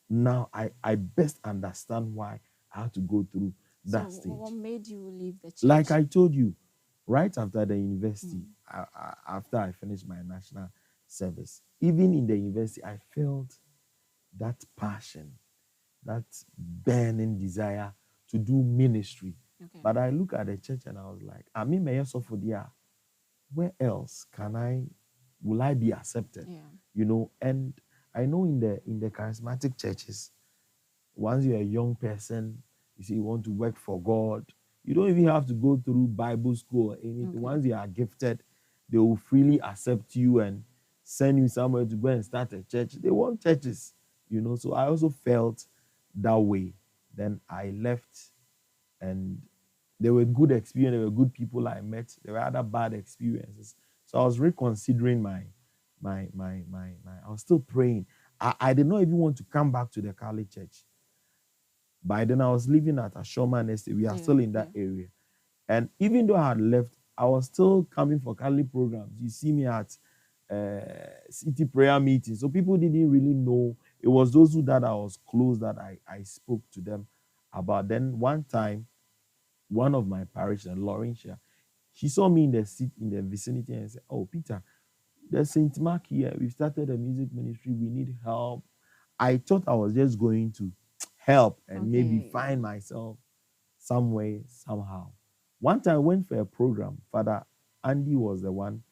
S3: now I best understand why I had to go through that stage.
S2: What made you leave the church?
S3: Like I told you, right after the university, after I finished my national service, even in the university, I felt that passion, that burning desire to do ministry.
S2: Okay.
S3: But I look at the church and I was like, I mean, where else will I be accepted?
S2: Yeah.
S3: And I know in the charismatic churches, once you're a young person, you say you want to work for God, you don't even have to go through Bible school or anything.
S2: Okay.
S3: Once you are gifted, they will freely accept you and send you somewhere to go and start a church. They want churches, So I also felt that way. Then I left, and there were good experiences. There were good people I met. There were other bad experiences. So I was reconsidering my. I was still praying. I did not even want to come back to the Catholic church. By then, I was living at Ashoma Estate. We are still in that area. And even though I had left, I was still coming for Catholic programs. You see me at city prayer meetings. So people didn't really know. It was those that I was close that I spoke to them about. Then one time, one of my parishioners, Laurentia, she saw me in the vicinity and said, "Oh, Peter, there's St. Mark here. We've started a music ministry. We need help." I thought I was just going to help and maybe find myself some way, somehow. One time I went for a program. Father Andy was the one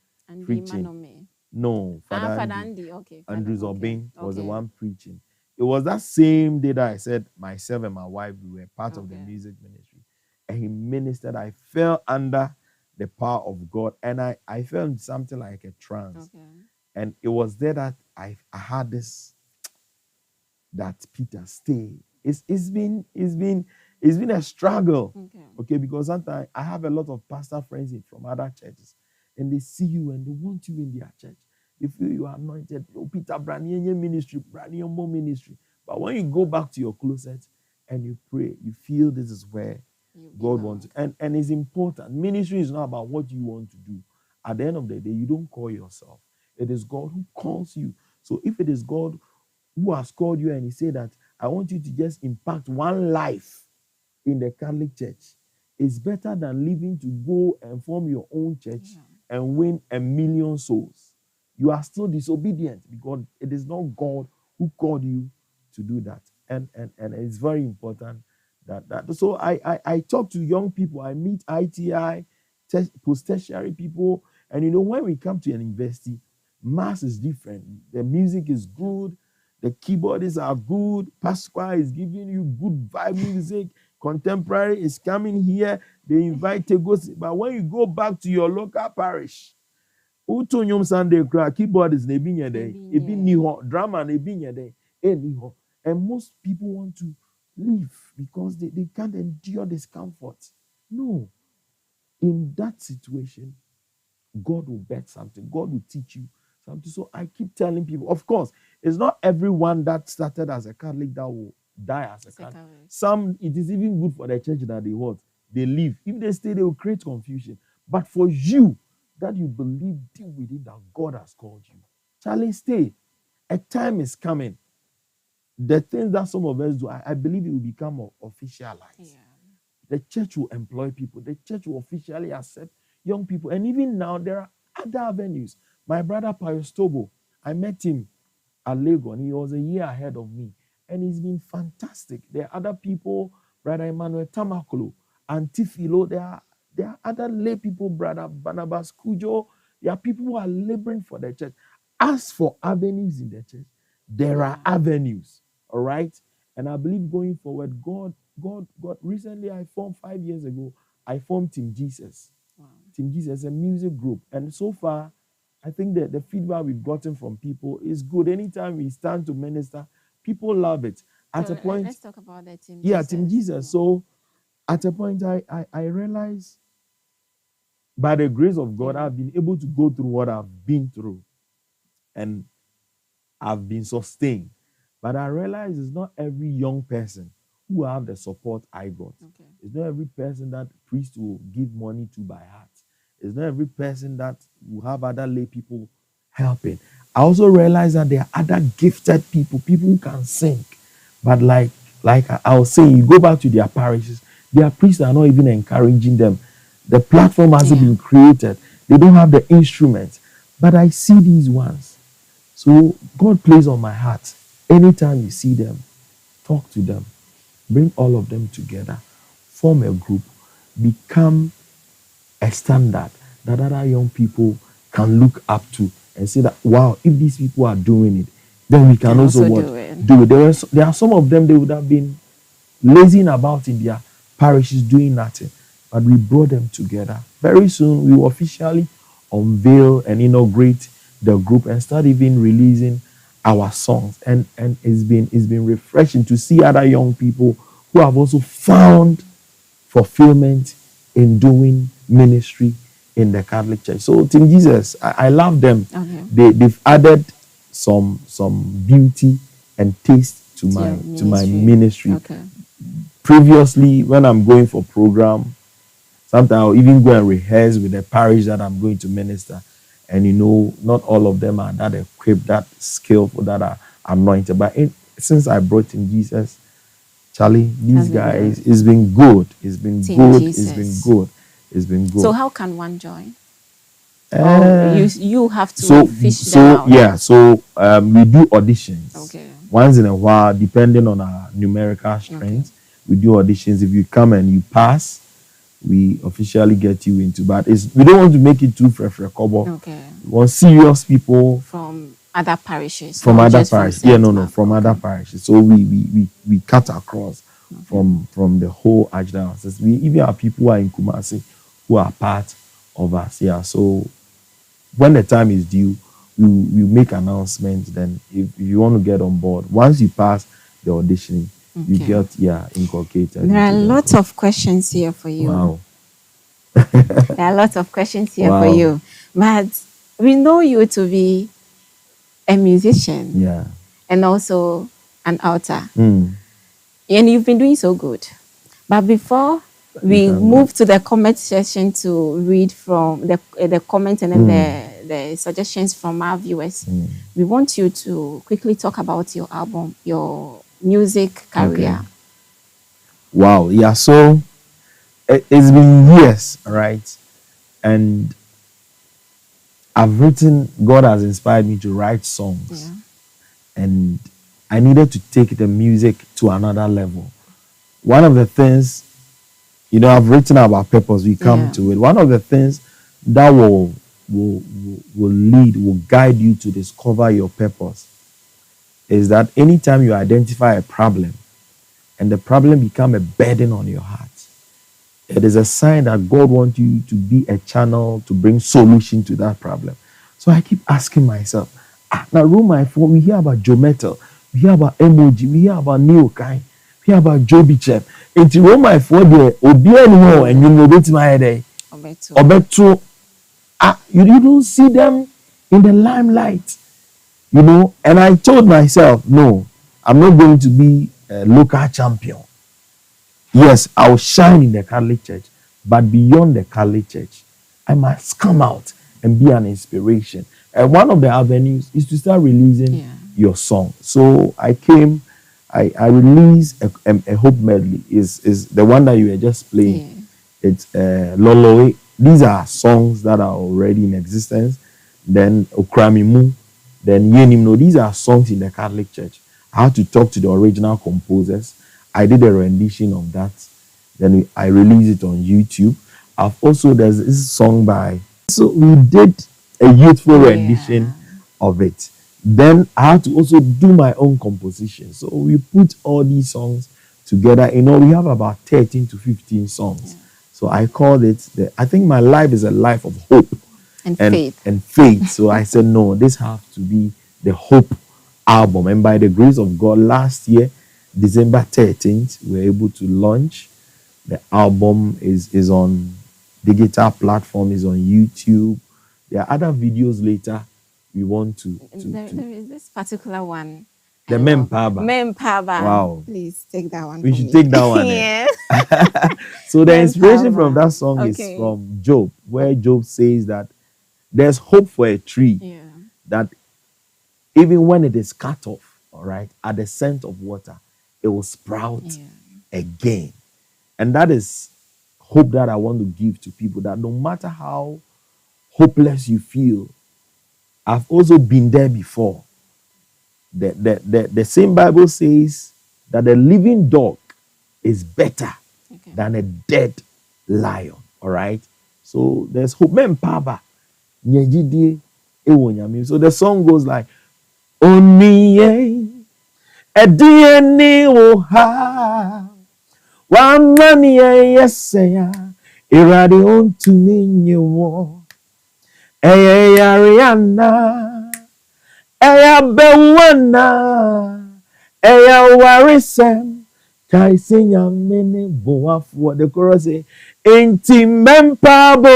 S3: preaching.
S2: Manome.
S3: No, Father
S2: Andy. Okay.
S3: Andrew Zobin was the one preaching. It was that same day that I said myself and my wife, we were part of the music ministry. And he ministered. I fell under the power of God, and I felt something like a trance.
S2: Okay.
S3: And it was there that I had this, that Peter, stay. It's been a struggle. Okay, because sometimes I have a lot of pastor friends from other churches, and they see you and they want you in their church. They feel you are anointed. Oh, Peter, Branian ministry, Branian more ministry. But when you go back to your closet and you pray, you feel this is where God wants you. And it's important. Ministry is not about what you want to do. At the end of the day, you don't call yourself. It is God who calls you. So if it is God who has called you and he said that, I want you to just impact one life in the Catholic Church, it's better than leaving to go and form your own church and win 1 million souls. You are still disobedient because it is not God who called you to do that. And it's very important that. So I talk to young people. I meet ITI, post-tertiary people. And when we come to an university, mass is different. The music is good. The keyboardists are good. Pasqua is giving you good vibe music. Contemporary is coming here. They invite Tegos. But when you go back to your local parish, Utonyum Sunday keyboard is nebinya day. Ebi niho drama nebinya day. Niho. And most people want to leave because they can't endure discomfort. No. In that situation, God will bet something. God will teach you something. So I keep telling people, of course, it's not everyone that started as a Catholic that will die as a Catholic. Some, it is even good for the church that they they leave. If they stay, they will create confusion. But for you, that you believe deep within that God has called you, Charlie, stay. A time is coming. The things that some of us do, I believe it will become officialized. The church will employ people. The church will officially accept young people. And even now, there are other avenues. My brother Pius Tobo, I met him at Legon. He was a year ahead of me. And he's been fantastic. There are other people, Brother Emmanuel Tamakolo, Auntie Philo. There are other lay people, Brother Barnabas Kujo. There are people who are laboring for the church. As for avenues in the church, there are avenues. All right? And I believe going forward, God, recently I formed 5 years ago, I formed Team Jesus. Wow. Team Jesus, a music group. And so far, I think that the feedback we've gotten from people is good. Anytime we stand to minister, people love it. At a point,
S2: let's talk about that Team
S3: Jesus. Yeah, Team Jesus. So at a point, I realized by the grace of God, I've been able to go through what I've been through. And I've been sustained. But I realize it's not every young person who have the support I got. Okay. It's not every person that priest will give money to by heart. It's not every person that will have other lay people helping. I also realize that there are other gifted people who can sing. But like I'll say, you go back to their parishes, their priests are not even encouraging them. The platform hasn't been created. They don't have the instruments. But I see these ones. So God plays on my heart. Anytime you see them, talk to them. Bring all of them together. Form a group. Become a standard that other young people can look up to and say that, wow, if these people are doing it, then we can also do it. There are some of them, they would have been lazing about in their parishes doing nothing. But we brought them together. Very soon, we will officially unveil and inaugurate the group and start even releasing our songs. And it's been refreshing to see other young people who have also found fulfillment in doing ministry in the Catholic Church. So Team Jesus, I love them. Okay. They've added some beauty and taste to my ministry. Okay. Previously, when I'm going for program, sometimes I'll even go and rehearse with the parish that I'm going to minister. And not all of them are that equipped, that skillful, that are anointed. But since I brought in Jesus, Charlie, these guys, it's been good. It's been good. Jesus. It's been good. It's been good.
S2: So how can one join? You have to fish them out.
S3: Yeah, so we do auditions. Okay. Once in a while, depending on our numerical strength, we do auditions. If you come and you pass, we officially get you into. But we don't want to make it too fresh-recover. Okay. We want serious people
S2: from other parishes.
S3: From other parishes. From other parishes. So we cut across from the whole archdiocese. We even have people who are in Kumasi who are part of us. Yeah. So when the time is due, we make announcements. Then if you want to get on board, once you pass the auditioning, you get inculcated.
S2: There are lots of questions here for you.
S3: Wow.
S2: There are lots of questions here for you. But we know you to be a musician.
S3: Yeah.
S2: And also an author. And you've been doing so good. But before we move to the comment section to read from the comments and then the suggestions from our viewers, we want you to quickly talk about your album, your music career. Okay.
S3: Wow. Yeah. So it's been years, right? And I've written, God has inspired me to write songs. Yeah. And I needed to take the music to another level. One of the things, I've written about purpose. We come to it. One of the things that will guide you to discover your purpose is that anytime you identify a problem and the problem become a burden on your heart, it is a sign that God wants you to be a channel to bring solution to that problem. So I keep asking myself, now room my phone, we hear about Joe Metal, we hear about Emoji, we hear about Neo Kai, we hear about Joby Chef. It's room my phone there, Obi anymore, and you know it's my head. Obeto. You don't see them in the limelight. And I told myself, no, I'm not going to be a local champion. yes, I'll shine in the Catholic Church, but beyond the Catholic Church, I must come out and be an inspiration. And one of the avenues is to start releasing your song. So I released a Hope medley. Is the one that you were just playing. Yeah. It's Loloe. These are songs that are already in existence. Then Okramimu, then Yenimno. These are songs in the Catholic Church. I had to talk to the original composers. I did a rendition of that. Then I released it on YouTube. There's this song so we did a youthful rendition of it. Then I had to also do my own composition. So we put all these songs together. We have about 13 to 15 songs. Yeah. So I called it, I think my life is a life of hope and faith. So I said, no, this has to be the Hope album. And by the grace of God, last year, December 13th, we were able to launch. The album is on digital platform, is on YouTube. There are other videos later we want to there
S2: is this particular one.
S3: The Mempaba.
S2: Wow. Please take that one.
S3: We should take that one.
S2: Yeah.
S3: So the inspiration from that song is from Job, where Job says that there's hope for a tree that even when it is cut off, all right, at the scent of water, it will sprout again. And that is hope that I want to give to people, that no matter how hopeless you feel, I've also been there before. The same Bible says that a living dog is better than a dead lion. All right. So there's hope. So the song goes like, Oni edieni oha wamani yeseya iradi ontumi nyewo eye Ariana eya bewana eya warisem kaisinya mene boafu. The chorus say enti mempabo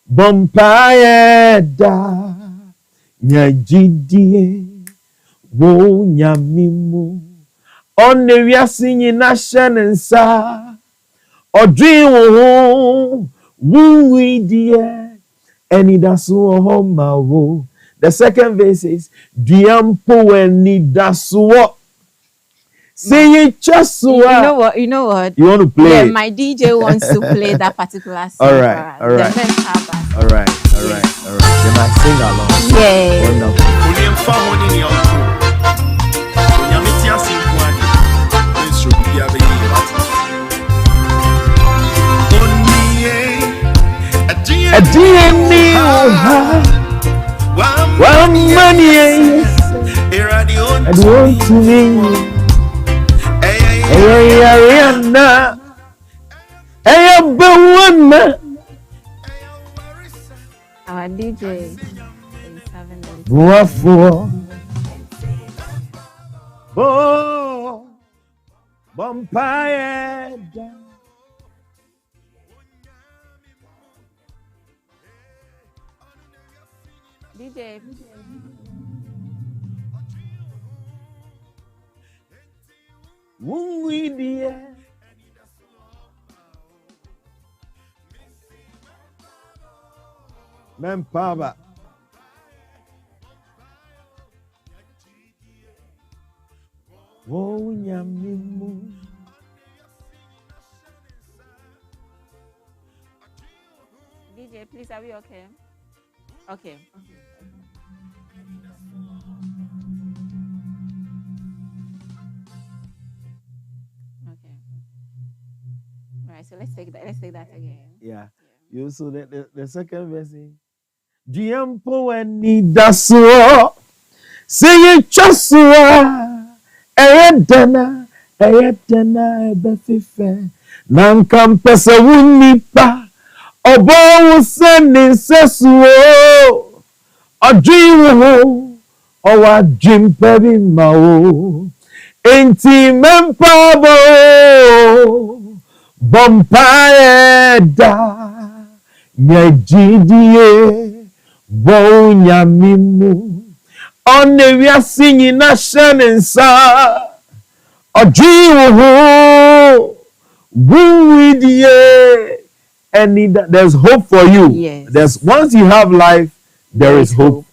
S3: bompayeda nyajidie wo nyamimu onne wiase nyina hyenensa odwin wo wuidie enidaso homa wo. The second verse is Diampo enidaso. Say it just so.
S2: You know what?
S3: You want to play?
S2: Yeah, my DJ wants to play that particular song.
S3: All right. Then I sing along.
S2: Yeah.
S3: Wonderful. A DNA one money and want to me. Ariana,
S2: our DJ is having
S3: Vampire.
S2: DJ.
S3: Wungidia. Mempaba. Wo nyamimu.
S2: DJ, please, are we okay? Okay. Right, so let's take that again.
S3: Yeah. You so the second verse is Diampo enidaso. Say it just Eyedana ebefife nankam pesa wunipa obo seni sesuo odwiwo owa jimpebi mawo enti mempabo bompaeda nyejidie wo nyamimu onne wiase nyina hyenensa odwiwo Win with yeah. And there's hope for you.
S2: Yes.
S3: There's once you have life, there is hope.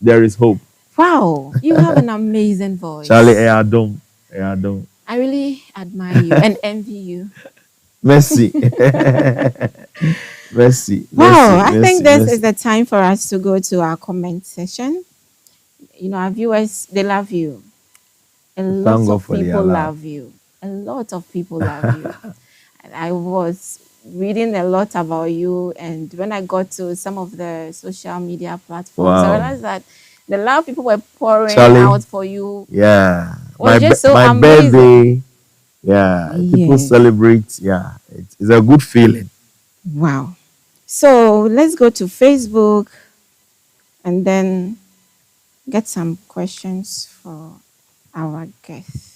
S3: There is hope.
S2: Wow, you have an amazing voice.
S3: Charlie, I don't.
S2: I really admire you and envy you.
S3: Merci. Merci.
S2: Wow, I think this is the time for us to go to our comment session. You know, our viewers, they love you. A lot of people love you. A lot of people love you. I was reading a lot about you, and when I got to some of the social media platforms, I realized that the love people were pouring out for you.
S3: Yeah.
S2: Was just so
S3: my
S2: amazing.
S3: Birthday. Yeah. People celebrate. Yeah. It's a good feeling.
S2: Wow. So let's go to Facebook and then get some questions for our guests.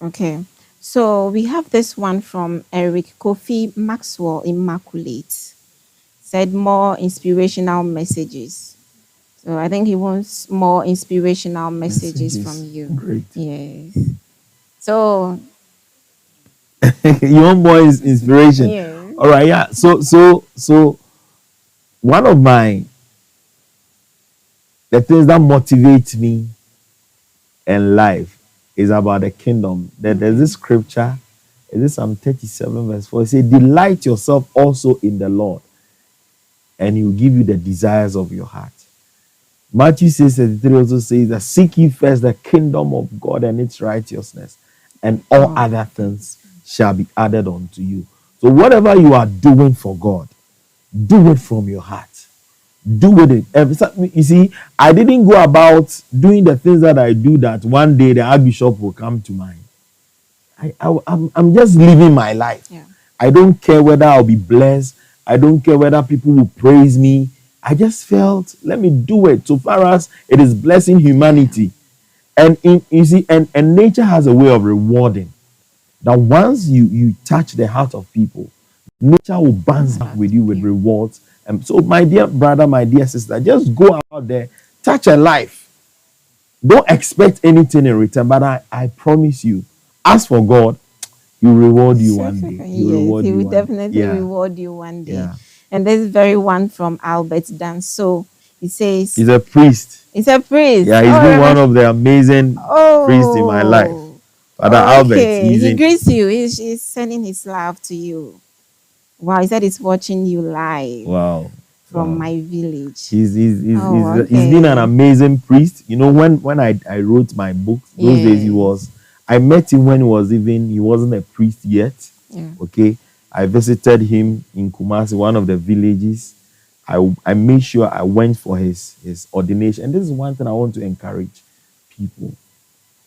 S2: Okay. So we have this one from Eric Kofi Maxwell Immaculate. Said more inspirational messages. So I think he wants more inspirational messages from you.
S3: Great.
S2: Yes. So
S3: you want more inspiration?
S2: Yeah.
S3: All right. Yeah. So one of the things that motivate me in life is about the kingdom. There's this scripture. Is this Psalm 37 verse 4? It says, "Delight yourself also in the Lord, and He will give you the desires of your heart." Matthew 6:33 also says that seek ye first the kingdom of God and its righteousness, and all other things shall be added unto you. So whatever you are doing for God, do it from your heart. Do it. You see, I didn't go about doing the things that I do that one day the Archbishop will come to mind. I'm just living my life.
S2: Yeah.
S3: I don't care whether I'll be blessed. I don't care whether people will praise me. I just felt, let me do it so far as it is blessing humanity. And and nature has a way of rewarding. That once you touch the heart of people, nature will bounce back with you with rewards. And so, my dear brother, my dear sister, just go out there, touch a life. Don't expect anything in return, but I promise you, ask for God, He will reward you one day.
S2: He will definitely reward you one day.
S3: Yeah.
S2: And this very one from Albert Danso. He says
S3: he's a priest.
S2: He's a priest.
S3: Yeah, he's been one of the amazing priests in my life. Father Albert.
S2: He greets you. He's sending his love to you. Wow, he said he's watching you live.
S3: Wow.
S2: From my village.
S3: He's been an amazing priest. You know, when I wrote my book, those days I met him when he wasn't a priest yet.
S2: Yeah.
S3: Okay. I visited him in Kumasi, one of the villages. I made sure I went for his ordination. And this is one thing I want to encourage people.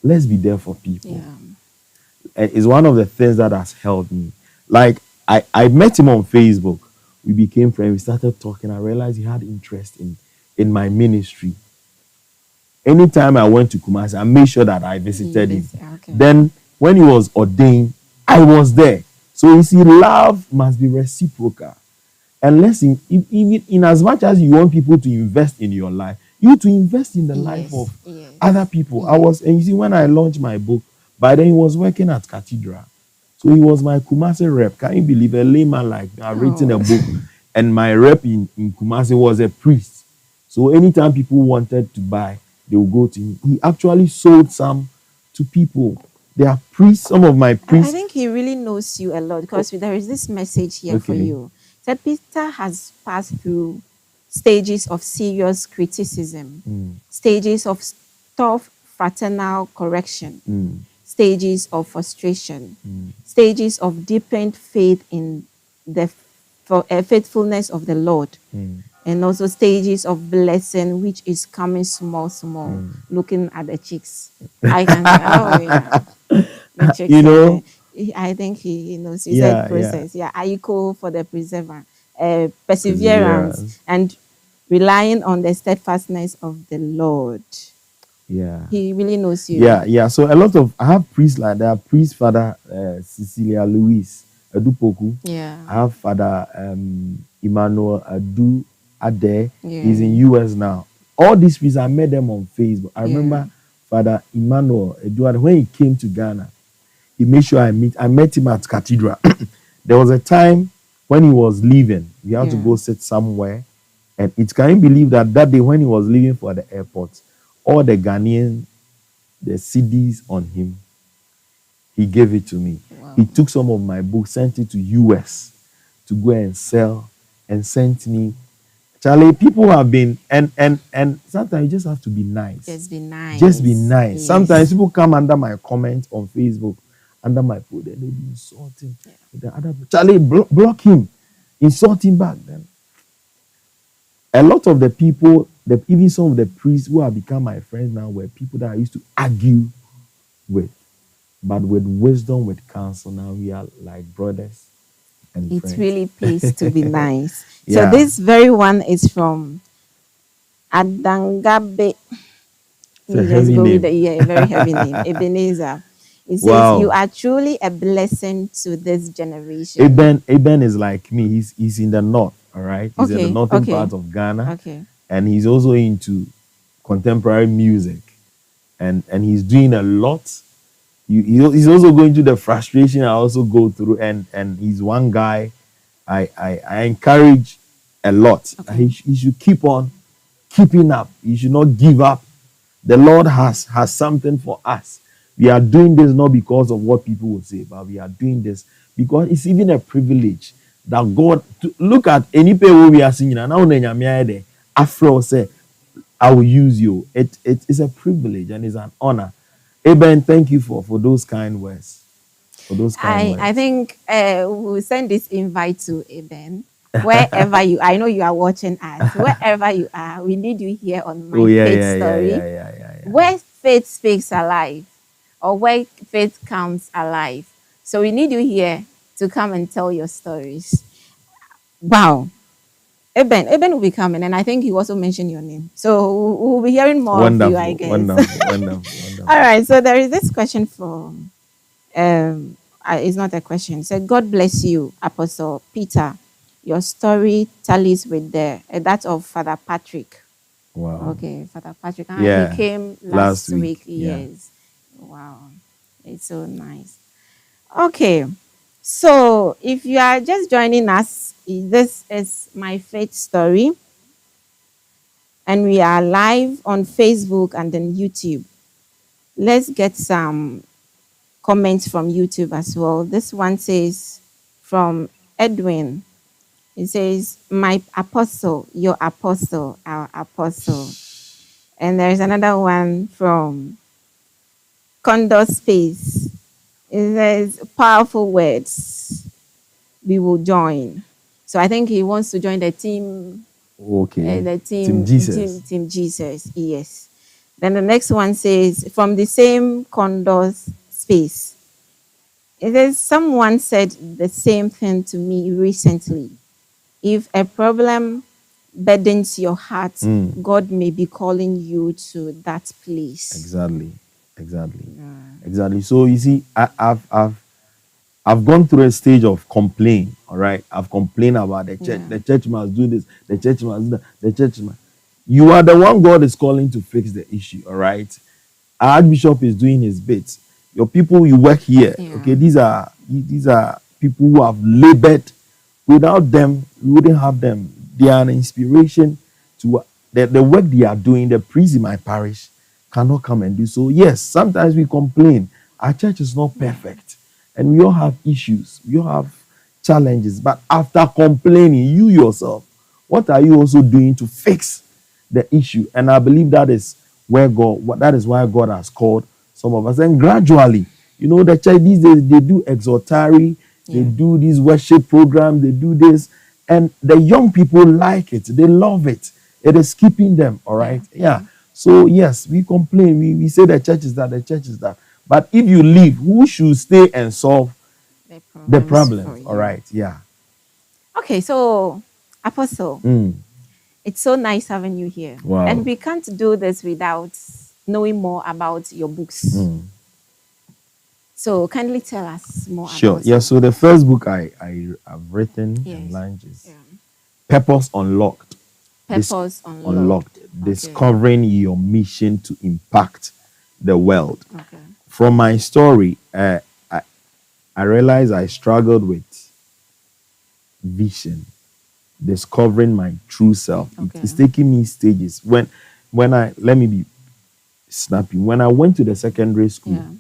S3: Let's be there for people.
S2: Yeah.
S3: And it's one of the things that has helped me. Like, I met him on Facebook. We became friends. We started talking. I realized he had interest in my ministry. Anytime I went to Kumasi, I made sure that I visited him.
S2: Okay.
S3: Then, when he was ordained, I was there. So you see, love must be reciprocal. Unless even in as much as you want people to invest in your life, you to invest in the life of other people. And you see, when I launched my book, by then he was working at Cathedral. So he was my Kumasi rep. Can you believe a layman like me? I've written a book, and my rep in Kumasi was a priest. So anytime people wanted to buy, they would go to him. He actually sold some to people. They are priests, some of my priests.
S2: I think he really knows you a lot, because there is this message here for you. That Peter has passed through stages of serious criticism, stages of tough fraternal correction, stages of frustration, stages of deepened faith in the faithfulness of the Lord, and also stages of blessing, which is coming small, looking at the cheeks. I can the cheeks,
S3: you know.
S2: I think he knows. He said process. Aiko for the perseverance and relying on the steadfastness of the Lord.
S3: Yeah.
S2: He really knows you.
S3: Yeah. So I have priests like that. Priest Father Cecilia Louis Adupoku.
S2: Yeah.
S3: I have Father Emmanuel Adu Ade. He's in US now. All these priests, I met them on Facebook. I remember Father Emmanuel Edward, when he came to Ghana, he made sure I met him at Cathedral. There was a time when he was leaving. We had to
S2: Yeah.
S3: go sit somewhere. And it can you believe that day when he was leaving for the airport, all the Ghanaian, the CDs on him, he gave it to me.
S2: Wow.
S3: He took some of my books, sent it to US to go and sell, and sent me. Charlie, people have been and sometimes you just have to be nice.
S2: Just be nice.
S3: Just be nice.
S2: Yes.
S3: Sometimes people come under my comments on Facebook, under my post, and they'll be insulting.
S2: Yeah.
S3: The other Charlie, block him, insult him back. Then a lot of the people, even some of the priests who have become my friends now, were people that I used to argue with, but with wisdom, with counsel, now we are like brothers and
S2: It
S3: friends.
S2: really pays to be nice.
S3: Yeah.
S2: So this very one is from Adangabe.
S3: It's a
S2: Let's
S3: heavy
S2: go
S3: name.
S2: with a very heavy name. Ebenezer. It says,
S3: Wow.
S2: "You are truly a blessing to this generation."
S3: Eben is like me. He's in the north, all right? He's in the
S2: Okay,
S3: northern
S2: okay.
S3: part of Ghana.
S2: Okay.
S3: And he's also into contemporary music. And he's doing a lot. He's also going through the frustration I also go through. And he's one guy I encourage a lot.
S2: Okay.
S3: He should keep on keeping up. He should not give up. The Lord has something for us. We are doing this not because of what people will say, but we are doing this because it's even a privilege that God look at any people we are singing and now Afro say, I will use you. It's a privilege and it's an honor. Eben, thank you for those kind words. For those kind words.
S2: I think we'll send this invite to Eben. Wherever you, I know you are watching us. Wherever you are, we need you here on My Faith Story.
S3: Yeah.
S2: Where faith speaks alive, or where faith comes alive. So we need you here to come and tell your stories. Wow. Eben will be coming, and I think he also mentioned your name. So we'll be hearing more of you, I guess.
S3: Wonderful.
S2: All right. So there is this question from, it's not a question. So God bless you, Apostle Peter. Your story tallies with that of Father Patrick.
S3: Wow.
S2: Okay, Father Patrick.
S3: Yeah,
S2: He came last week. Yes. Wow. It's so nice. Okay. So if you are just joining us, this is My Faith Story. And we are live on Facebook and then YouTube. Let's get some comments from YouTube as well. This one says from Edwin. It says, "My apostle, your apostle, our apostle." And there's another one from Condor Space. It says, "Powerful words. We will join." So I think he wants to join the team.
S3: Okay.
S2: The
S3: Team Jesus.
S2: Team Jesus. Yes. Then the next one says, from the same Condor Space. It says, "Someone said the same thing to me recently. If a problem burdens your heart, God may be calling you to that place."
S3: Exactly. So you see, I've gone through a stage of complaint. All right, I've complained about the church.
S2: Yeah.
S3: The church must do this. The church must do that. The church must. You are the one God is calling to fix the issue. All right, our Archbishop is doing his bit. Your people, you work here.
S2: Yeah.
S3: Okay, these are people who have labored. Without them, we wouldn't have them. They are an inspiration to the work they are doing. The priests in my parish cannot come and do so. Yes, sometimes we complain. Our church is not perfect. And we all have issues. We all have challenges. But after complaining, you yourself, what are you also doing to fix the issue? And I believe that is why God has called some of us. And gradually, the church these days, they do exhortary. They do these worship programs, they do this, and the young people like it. They love it. It is keeping them, all right? Yeah. So, yes, we complain. We say the church is that. But if you leave, who should stay and solve the problems? All right, yeah.
S2: Okay, so, Apostle, it's so nice having you here.
S3: Wow.
S2: And we can't do this without knowing more about your books. So kindly tell us more about
S3: Yeah, so the first book I have written and launched is Purpose Unlocked.
S2: Purpose Unlocked.
S3: Unlocked. Discovering your mission to impact the world.
S2: Okay.
S3: From my story, I realized I struggled with vision, discovering my true self.
S2: Okay.
S3: It's taking me stages. When I let me be snappy. When I went to the secondary school,
S2: Yeah.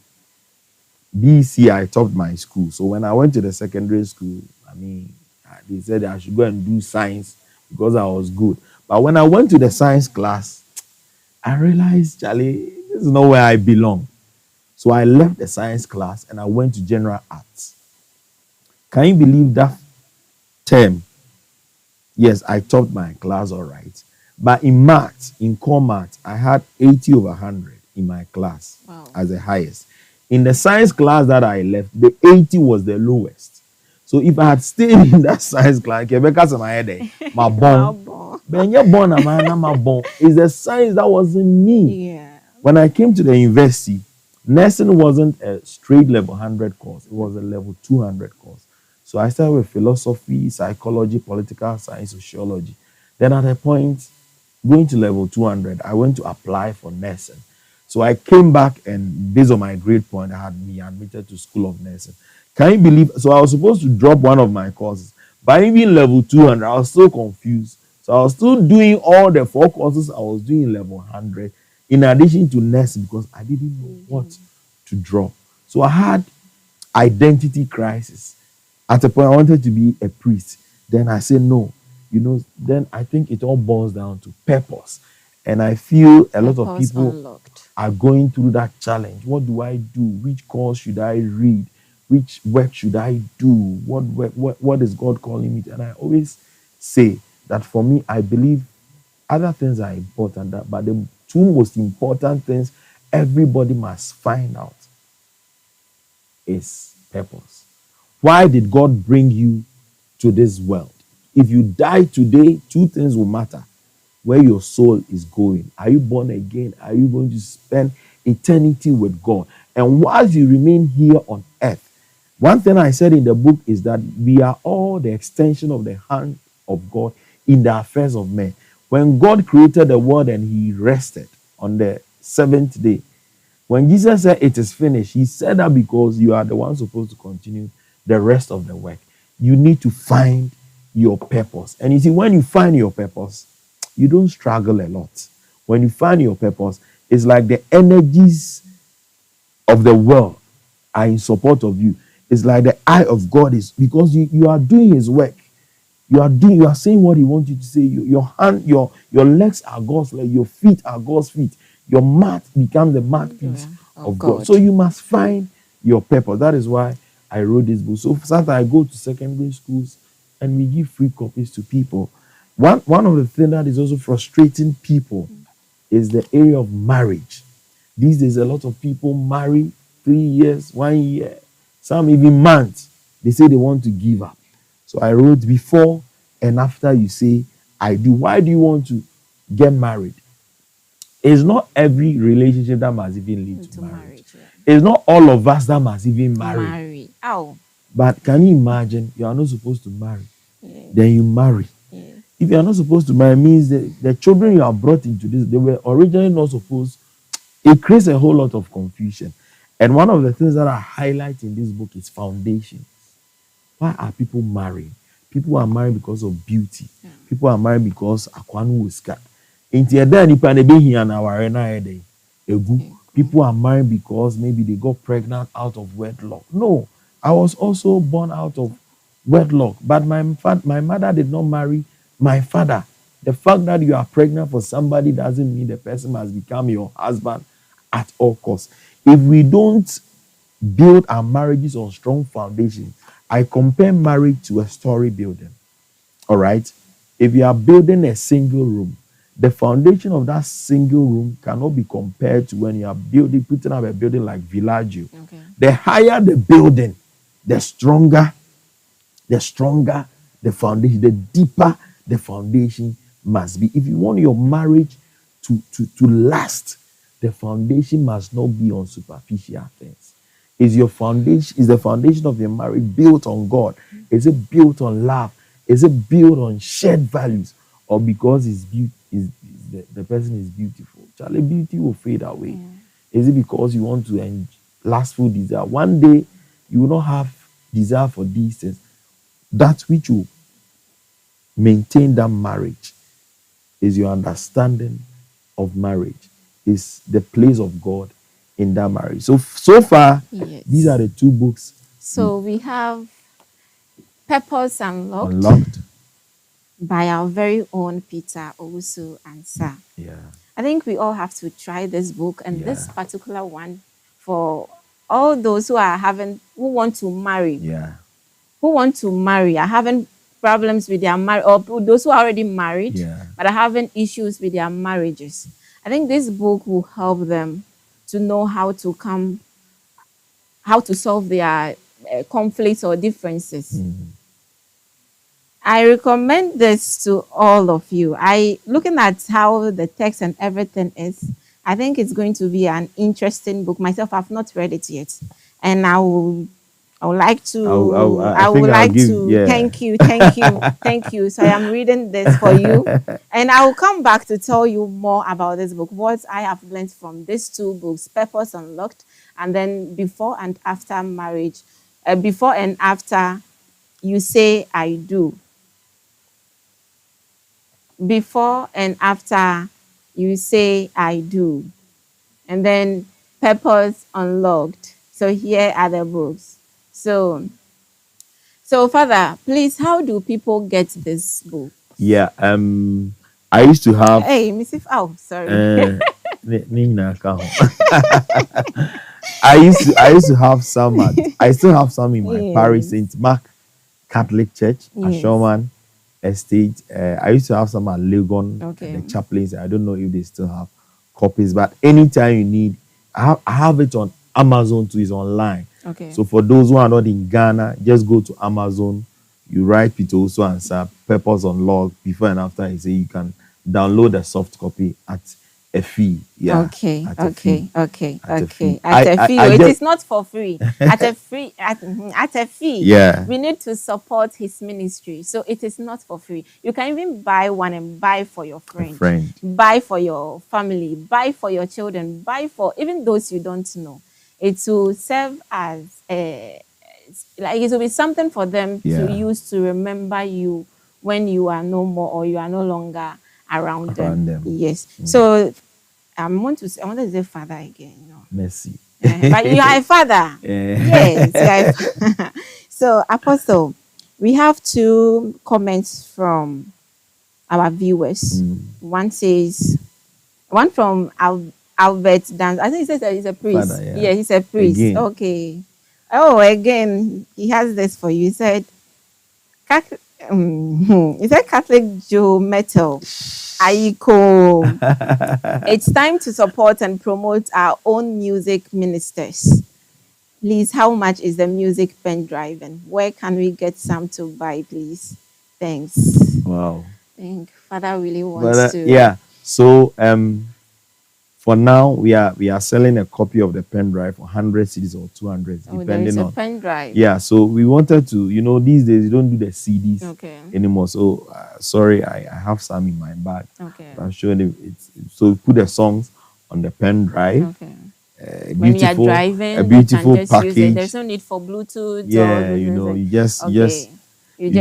S3: BC, I topped my school. So when I went to the secondary school, I mean, they said I should go and do science because I was good. But when I went to the science class, I realized, Charlie, this is not where I belong. So I left the science class and I went to general arts. Can you believe that term? Yes, I topped my class all right. But in maths, in core maths, I had 80 over 100 in my class
S2: Wow.
S3: as the highest. In the science class that I left, the 80 was the lowest. So if I had stayed in that science class, because of my head, my bone,
S2: Wow.
S3: ben you're born a man, I'm a bone. It's the science that wasn't me.
S2: Yeah.
S3: When I came to the university, nursing wasn't a straight level 100 course, it was a level 200 course. So I started with philosophy, psychology, political science, sociology. Then at a point, going to level 200, I went to apply for nursing. So I came back and based on my grade point, I had me admitted to School of Nursing. Can you believe? So I was supposed to drop one of my courses. By even level 200, I was so confused. So I was still doing all the 4 courses I was doing in level 100 in addition to nursing because I didn't know what to drop. So I had identity crisis. At a point, I wanted to be a priest. Then I said no. Then I think it all boils down to purpose. And I feel a lot of
S2: Purpose
S3: people
S2: unlocked.
S3: are going through that challenge. What do I do? Which course should I read? Which work should I do? What is God calling me to? And I always say that for me, I believe other things are important, but the two most important things everybody must find out is purpose. Why did God bring you to this world? If you die today, two things will matter. Where your soul is going. Are you born again? Are you going to spend eternity with God? And while you remain here on earth, one thing I said in the book is that we are all the extension of the hand of God in the affairs of men. When God created the world and he rested on the seventh day, when Jesus said it is finished, he said that because you are the one supposed to continue the rest of the work. You need to find your purpose. And you see, when you find your purpose, you don't struggle a lot. When you find your purpose, it's like the energies of the world are in support of you. It's like the eye of God is because you are doing his work. You are saying what he wants you to say. Your hand, your legs are God's legs, your feet are God's feet. Your mouth becomes the mouthpiece of God. So you must find your purpose. That is why I wrote this book. So sometimes I go to secondary schools and we give free copies to people. One of the things that is also frustrating people is the area of marriage. These days, a lot of people marry 3 years, 1 year, some even months. They say they want to give up. So I wrote before and after you say, I do. Why do you want to get married? It's not every relationship that must even lead to marriage.
S2: Yeah.
S3: It's not all of us that must even marry.
S2: Oh.
S3: But can you imagine you are not supposed to marry?
S2: Yeah.
S3: Then you marry.
S2: Yeah.
S3: If you are not supposed to marry, means the children you are brought into this, they were originally not supposed. It creates a whole lot of confusion. And one of the things that I highlight in this book is foundation. Why are people marrying? People are married because of beauty.
S2: Yeah.
S3: People are married because akwanu uska. People are married because maybe they got pregnant out of wedlock. No, I was also born out of wedlock, but my mother did not marry my father. The fact that you are pregnant for somebody doesn't mean the person must become your husband at all costs. If we don't build our marriages on strong foundation, I compare marriage to a story building. All right. If you are building a single room, the foundation of that single room cannot be compared to when you are putting up a building like Villaggio.
S2: Okay.
S3: The higher the building, the stronger the foundation, the deeper the foundation must be. If you want your marriage to last, the foundation must not be on superficial things. Is the foundation of your marriage built on God? Is it built on love? Is it built on shared values? Or because the person is beautiful? Charlie, beauty will fade away. Is it because you want to lustful desire? One day you will not have desire for these things. That which will maintain that marriage is your understanding of marriage, is the place of God in that marriage. So far,
S2: Yes.
S3: these are the two books
S2: So we have Purpose Unlocked,
S3: unlocked.
S2: by our very own Peter Owusu Ansah.
S3: Yeah.
S2: I think we all have to try this book and this
S3: Yeah.
S2: particular one for all those who want to marry,
S3: Yeah.
S2: are having problems with their marriage, or those who are already married
S3: Yeah.
S2: but are having issues with their marriages. I think this book will help them to know how to solve their conflicts or differences. I recommend this to all of you. Looking at how the text and everything is, I think it's going to be an interesting book. Myself, I've not read it yet, and I would like to. Thank you. So I am reading this for you, and I will come back to tell you more about this book, what I have learned from these two books, Purpose Unlocked, and then Before and After Marriage, Before and After You Say I Do. Before and After You Say I Do, and then Purpose Unlocked. So here are the books. So Father, please, how do people get this book?
S3: Yeah. I used to have.
S2: Hey, Mrs. Oh, sorry.
S3: I used to have some. I still have some in my
S2: Yes.
S3: parish, St. Mark Catholic Church,
S2: Yes.
S3: Ashoman Estate. I used to have some at Legon,
S2: Okay.
S3: the chaplains. I don't know if they still have copies, but anytime you need, I have it on Amazon too. It's online.
S2: Okay.
S3: So for those who are not in Ghana, just go to Amazon. You write Peter Owusu Ansah, Purpose Unlocked, Before and After. You say you can download a soft copy at a fee. Yeah.
S2: Okay.
S3: At a fee.
S2: Okay.
S3: At a fee.
S2: At a fee.
S3: I
S2: It
S3: just-
S2: is not for free. At a free. At a fee.
S3: Yeah.
S2: We need to support his ministry, so it is not for free. You can even buy one and buy for your friend, buy for your family, buy for your children, buy for even those you don't know. It will serve as like it will be something for them
S3: Yeah.
S2: to use to remember you when you are no more or you are no longer around them. Yes. So I want to say father again.
S3: Mercy.
S2: But you are a father. Yes. You are a So Apostle, we have two comments from our viewers. One from Albert Dance. I think he says that he's a priest.
S3: Father, yeah.
S2: Yeah, he's a priest.
S3: Again.
S2: Okay. Oh, again, he has this for you. He said, Catholic Joe Metal. Aiko. It's time to support and promote our own music ministers. Please, how much is the music pen drive and where can we get some to buy, please? Thanks.
S3: Wow.
S2: I think Father really wants to.
S3: Yeah. So for now we are selling a copy of the pen drive for 100 CDs or 200,
S2: Oh, there
S3: depending
S2: is a
S3: on.
S2: pen drive.
S3: Yeah. So we wanted to, these days you don't do the CDs
S2: Okay.
S3: anymore. So sorry, I have some in my bag.
S2: Okay.
S3: I'm sure so we put the songs on the pen drive.
S2: Okay.
S3: When
S2: When you are driving,
S3: a beautiful
S2: you can just use it.
S3: package.
S2: There's no need for Bluetooth.
S3: Yeah,
S2: or
S3: you just
S2: okay.
S3: you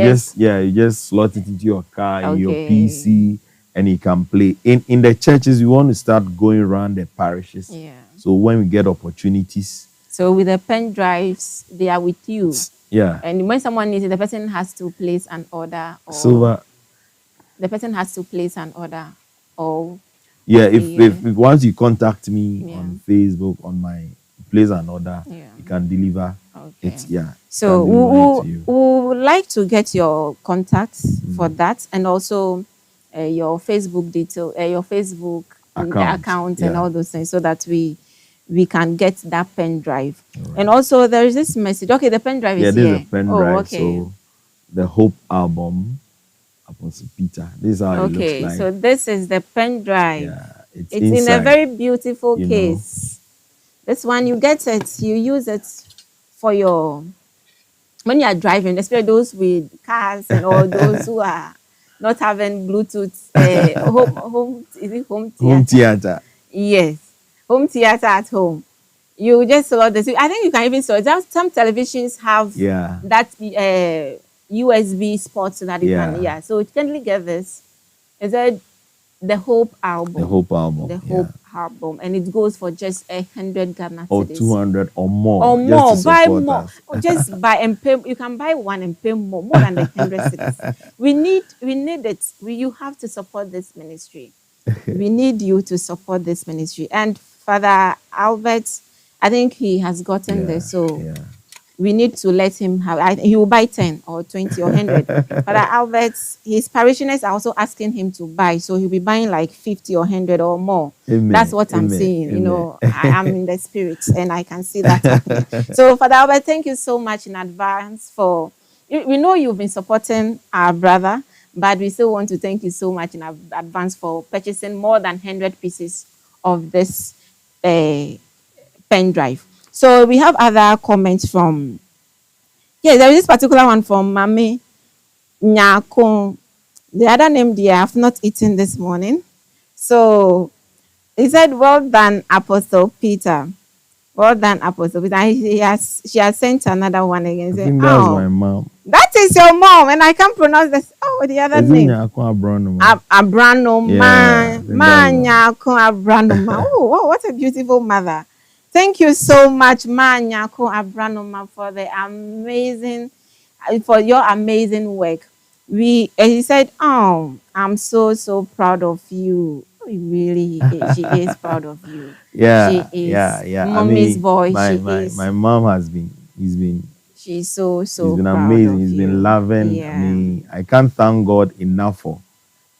S3: just slot it into your car, in your
S2: Okay.
S3: PC, and you can play. In the churches, we want to start going around the parishes.
S2: Yeah.
S3: So when we get opportunities,
S2: So with the pen drives, they are with you.
S3: yeah.
S2: And when someone needs it, the person has to place an order. Or
S3: Silver,
S2: the person has to place an order. Or
S3: yeah.
S2: Yeah.
S3: If once you contact me
S2: Yeah.
S3: on Facebook on my place and order,
S2: Yeah.
S3: you can deliver
S2: Okay.
S3: it. Yeah.
S2: So
S3: can deliver it to you.
S2: we would like to get your contacts for that, and also your Facebook detail, your Facebook account and
S3: yeah.
S2: all those things, so that we can get that pen drive. And also there is this message. Okay, the pen drive
S3: Yeah,
S2: is
S3: this
S2: here.
S3: is a pen drive.
S2: Okay.
S3: So the Hope album, Apostle Peter. This is how it
S2: Okay,
S3: looks like.
S2: so this is the pen drive.
S3: Yeah, it's
S2: in a
S3: inside.
S2: very beautiful
S3: you know.
S2: case. This one, you get it, you use it for when you are driving, especially those with cars and all those who are not having Bluetooth, home theater?
S3: Home theater.
S2: Yes. home theater at home. You just saw this. I think you can even saw it. Some televisions have
S3: Yeah.
S2: that USB spot so that you can,
S3: Yeah.
S2: So you can get this. Is it the Hope album?
S3: The Hope album.
S2: The
S3: yeah.
S2: Hope album, and it goes for just 100 Ghana
S3: Or
S2: cedis.
S3: 200 or more.
S2: Or
S3: just
S2: more,
S3: to
S2: buy
S3: support
S2: more.
S3: us.
S2: Just buy and pay. You can buy one and pay more than the 100 cedis. We need it. You have to support this ministry. We need you to support this ministry. And Father Albert, I think he has gotten this, so
S3: yeah.
S2: we need to let him have. He will buy 10 or 20 or 100. Father Albert, his parishioners are also asking him to buy, so he'll be buying like 50 or 100 or more.
S3: Amen.
S2: That's what I'm
S3: Amen.
S2: saying.
S3: Amen.
S2: You know, I am in the spirit and I can see that happening. So, Father Albert, thank you so much in advance for. We know you've been supporting our brother, but we still want to thank you so much in advance for purchasing more than 100 pieces of this pen drive. So we have other comments from. Yes, there is this particular one from Mami Nyako. The other name there, I have not eaten this morning. So he said, "Well done, Apostle Peter. Well done, Apostle Peter." She has sent another one again.
S3: I
S2: Say,
S3: think that's my mom.
S2: That is your mom, and I can't pronounce this. Oh, the other
S3: Is
S2: name.
S3: Abranoma.
S2: Abranoma. Manyako Abranoma. Oh, what a beautiful mother. Thank you so much, Manyako Abranoma, for the amazing, for your amazing work. He said, "Oh, I'm so proud of you." Really, she is proud of you.
S3: Yeah,
S2: she is.
S3: yeah.
S2: Mommy's boy.
S3: My mom has been.
S2: She's so
S3: He's been
S2: proud
S3: amazing.
S2: of
S3: He's
S2: you.
S3: been loving.
S2: Yeah.
S3: I mean, I can't thank God enough for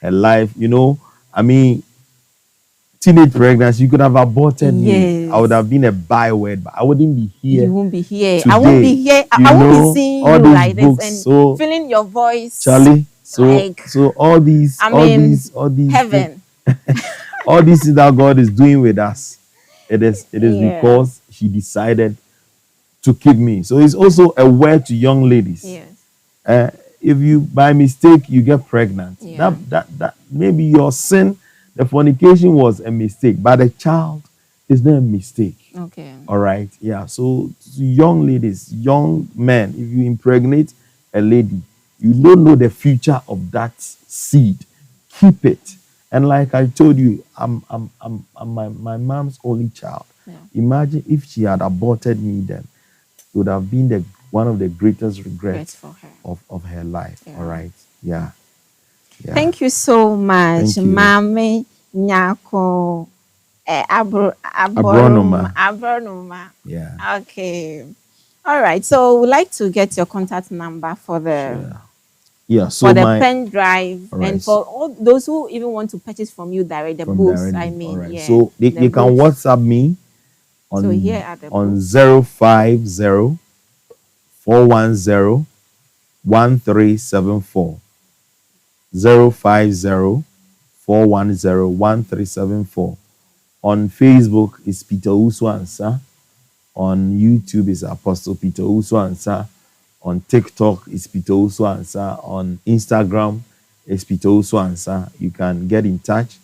S3: her life. You know, I mean, teenage pregnancy, you could have aborted me.
S2: Yes.
S3: I would have been a byword, but I wouldn't be here.
S2: You won't be here.
S3: Today.
S2: I won't be here. I won't be seeing you like this and
S3: so,
S2: feeling your voice.
S3: Charlie,
S2: like,
S3: so all these
S2: heaven.
S3: all these things that God is doing with us, it is because He decided to keep me. So it's also a word to young ladies.
S2: Yes.
S3: If you by mistake you get pregnant,
S2: Yeah.
S3: that maybe your sin, the fornication was a mistake, but the child is not a mistake.
S2: Okay.
S3: All right. Yeah. So young ladies, young men, if you impregnate a lady, you don't know the future of that seed. Keep it. And like I told you, I'm my mom's only child.
S2: Yeah.
S3: Imagine if she had aborted me, then it would have been one of the greatest regrets
S2: for her.
S3: of her life.
S2: Yeah.
S3: All right. Yeah.
S2: Thank you so much,
S3: Thank you.
S2: Mami Nyako
S3: Abronoma.
S2: Abronoma.
S3: Yeah.
S2: Okay. All right. So we'd like to get your contact number for the
S3: Sure. Yeah. So
S2: for the
S3: my
S2: pen drive
S3: All right.
S2: and for all those who even want to purchase from you direct the
S3: from
S2: books.
S3: directly.
S2: I mean,
S3: All right.
S2: yeah.
S3: So they can
S2: books.
S3: WhatsApp me on
S2: So here are the
S3: on
S2: books.
S3: 050 410 1374. 050 410 1374. On Facebook is Peter Uswansa. On YouTube is Apostle Peter Uswansa. On TikTok is Peter Uswansa. On Instagram is Peter Uswansa. You can get in touch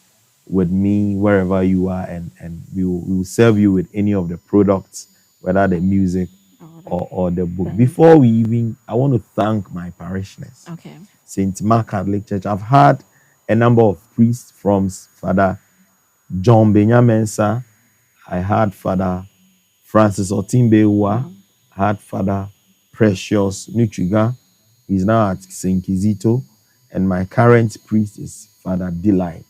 S3: with me wherever you are, and we will serve you with any of the products, whether the music or the book. Before we even, I want to thank my parishioners.
S2: Okay.
S3: St. Mark Catholic Church. I've had a number of priests from Father John Benyamensa. I had Father Francis Otimbewa. I had Father Precious Nutriga. He's now at St. Kizito. And my current priest is Father Delight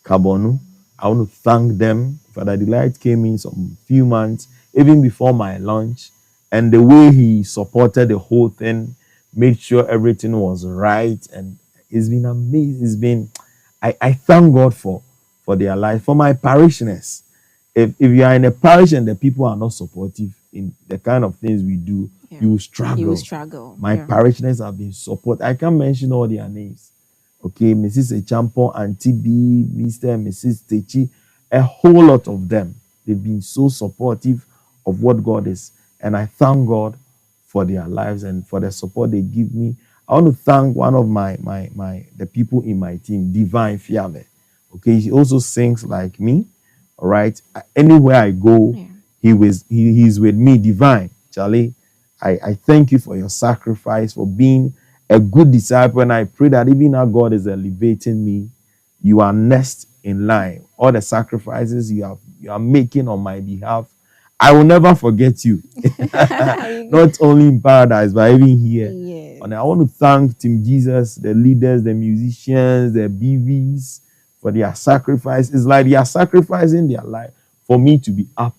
S3: Kabonu. I want to thank them. Father Delight came in some few months, even before my launch. And the way he supported the whole thing, made sure everything was right. And it's been amazing. It's been, I thank God for their life. For my parishioners, if you are in a parish and the people are not supportive in the kind of things we do, you will struggle.
S2: You will struggle.
S3: My parishioners have been supportive. I can't mention all their names. Okay, Mrs. Echampo, Auntie B, Mr. and Mrs. Techi, a whole lot of them. They've been so supportive of what God is. And I thank God for their lives and for the support they give me. I want to thank one of the people in my team, Divine Fiame. Okay, he also sings like me All right. Anywhere I go,
S2: Yeah.
S3: he's with me, divine. Charlie, I thank you for your sacrifice, for being a good disciple. And I pray that even now God is elevating me. You are next in line. All the sacrifices you are making on my behalf, I will never forget you. Not only in paradise, but even here.
S2: Yes.
S3: And I want to thank Team Jesus, the leaders, the musicians, the BVs for their sacrifice. It's like they are sacrificing their life for me to be up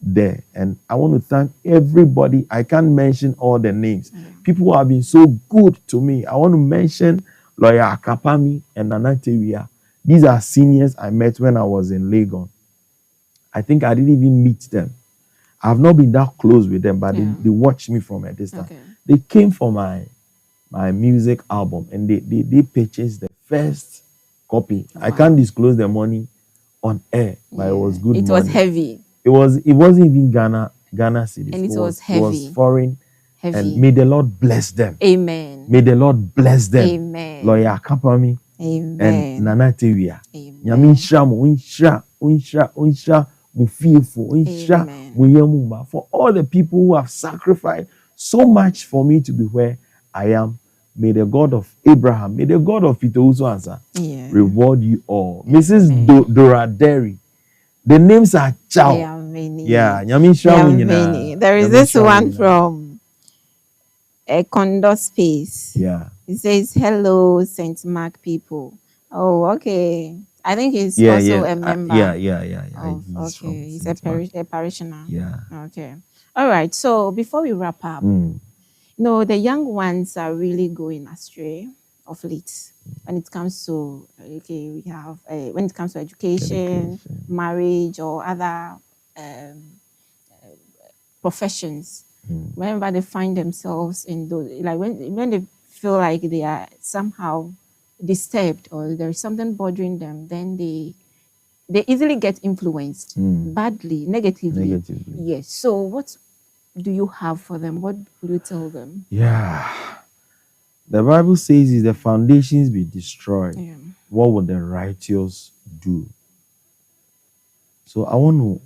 S3: there. And I want to thank everybody. I can't mention all the names. People who have been so good to me. I want to mention Lawyer Akapami and Nanateria. These are seniors I met when I was in Lagos. I think I didn't even meet them. I've not been that close with them, but they watched me from a distance.
S2: Okay.
S3: They came for my music album and they purchased the first copy. I can't disclose the money on air, but it was good
S2: It
S3: money.
S2: was heavy.
S3: It wasn't even Ghana cedis.
S2: And it was heavy.
S3: It was foreign.
S2: Heavy.
S3: And may the Lord bless them.
S2: Amen.
S3: May the Lord bless them.
S2: Amen.
S3: Lawyer Kapami
S2: Amen.
S3: and Nana Teria.
S2: Amen.
S3: Nyame nhyira mo, nhyira mo fiefo, nhyira mo yamuma. For all the people who have sacrificed so much for me to be where I am, may the God of Abraham, may the God of Peter also answer, reward you all. Mrs. Dora Derry. The names are Chow.
S2: There are many.
S3: Yeah,
S2: there is this one from a Condor Space.
S3: Yeah.
S2: It says, "Hello, St. Mark people." Oh, okay. I think he's also a member.
S3: Yeah.
S2: He's a parishioner.
S3: Yeah.
S2: Okay. All right. So before we wrap up, the young ones are really going astray of late when it comes to when it comes to education, marriage, or other professions. Whenever they find themselves in those, like when they feel like they are somehow disturbed or there's something bothering them, then they easily get influenced badly, negatively. Yes. So what do you have for them? What will you tell them?
S3: Yeah. The Bible says, if the foundations be destroyed, what will the righteous do? So I want to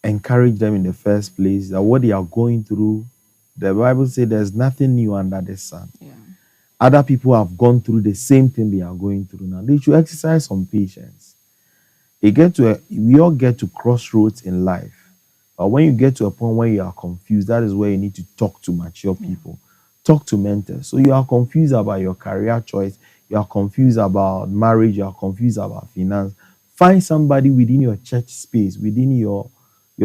S3: encourage them in the first place that what they are going through, the Bible says there's nothing new under the sun. Other people have gone through the same thing they are going through now. They should exercise some patience. We all get to crossroads in life. But when you get to a point where you are confused, that is where you need to talk to mature people. Talk to mentors. So you are confused about your career choice. You are confused about marriage. You are confused about finance. Find somebody within your church space, within your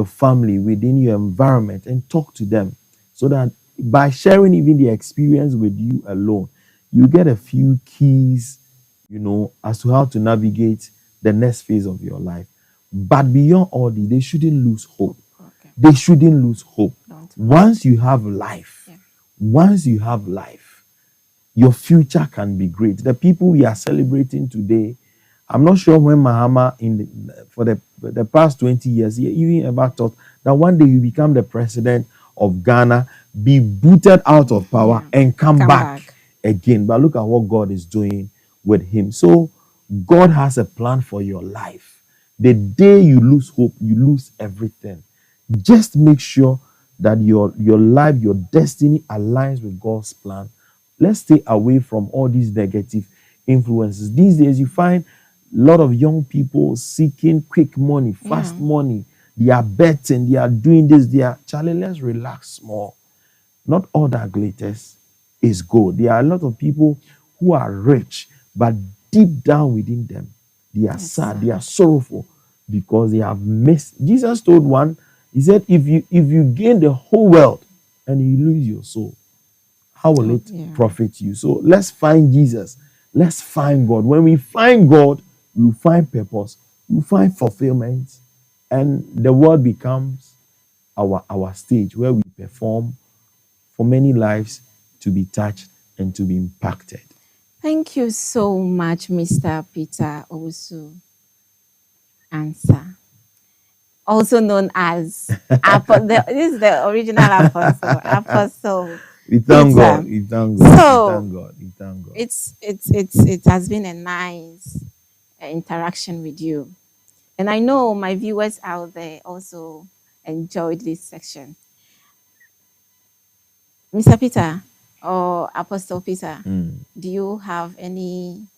S3: family, within your environment, and talk to them. So that by sharing even the experience with you alone, you get a few keys, as to how to navigate the next phase of your life. But beyond all this, they shouldn't lose hope. Okay. They shouldn't lose hope. Once you have life, your future can be great. The people we are celebrating today, I'm not sure when Mahama for the past 20 years, he even ever thought that one day he become the president of Ghana, be booted out of power and come back again. But look at what God is doing with him. So God has a plan for your life. The day you lose hope, you lose everything. Just make sure that your life, your destiny aligns with God's plan. Let's stay away from all these negative influences. These days, you find a lot of young people seeking quick money, fast money. They are betting, they are doing this, Charlie, let's relax more. Not all that glitters is gold. There are a lot of people who are rich, but deep down within them, they are sad, they are sorrowful because they have missed. Jesus told one, he said, if you gain the whole world and you lose your soul, how will it profit you? So let's find Jesus. Let's find God. When we find God, we'll find purpose, we'll find fulfillment, and the world becomes our stage where we perform for many lives to be touched and to be impacted.
S2: Thank you so much, Mr. Peter Owusu Ansah, also known as this is the original apostle.
S3: We thank God. We thank God.
S2: It has been a nice interaction with you. And I know my viewers out there also enjoyed this section. Mr. Peter or Apostle Peter, do you have anything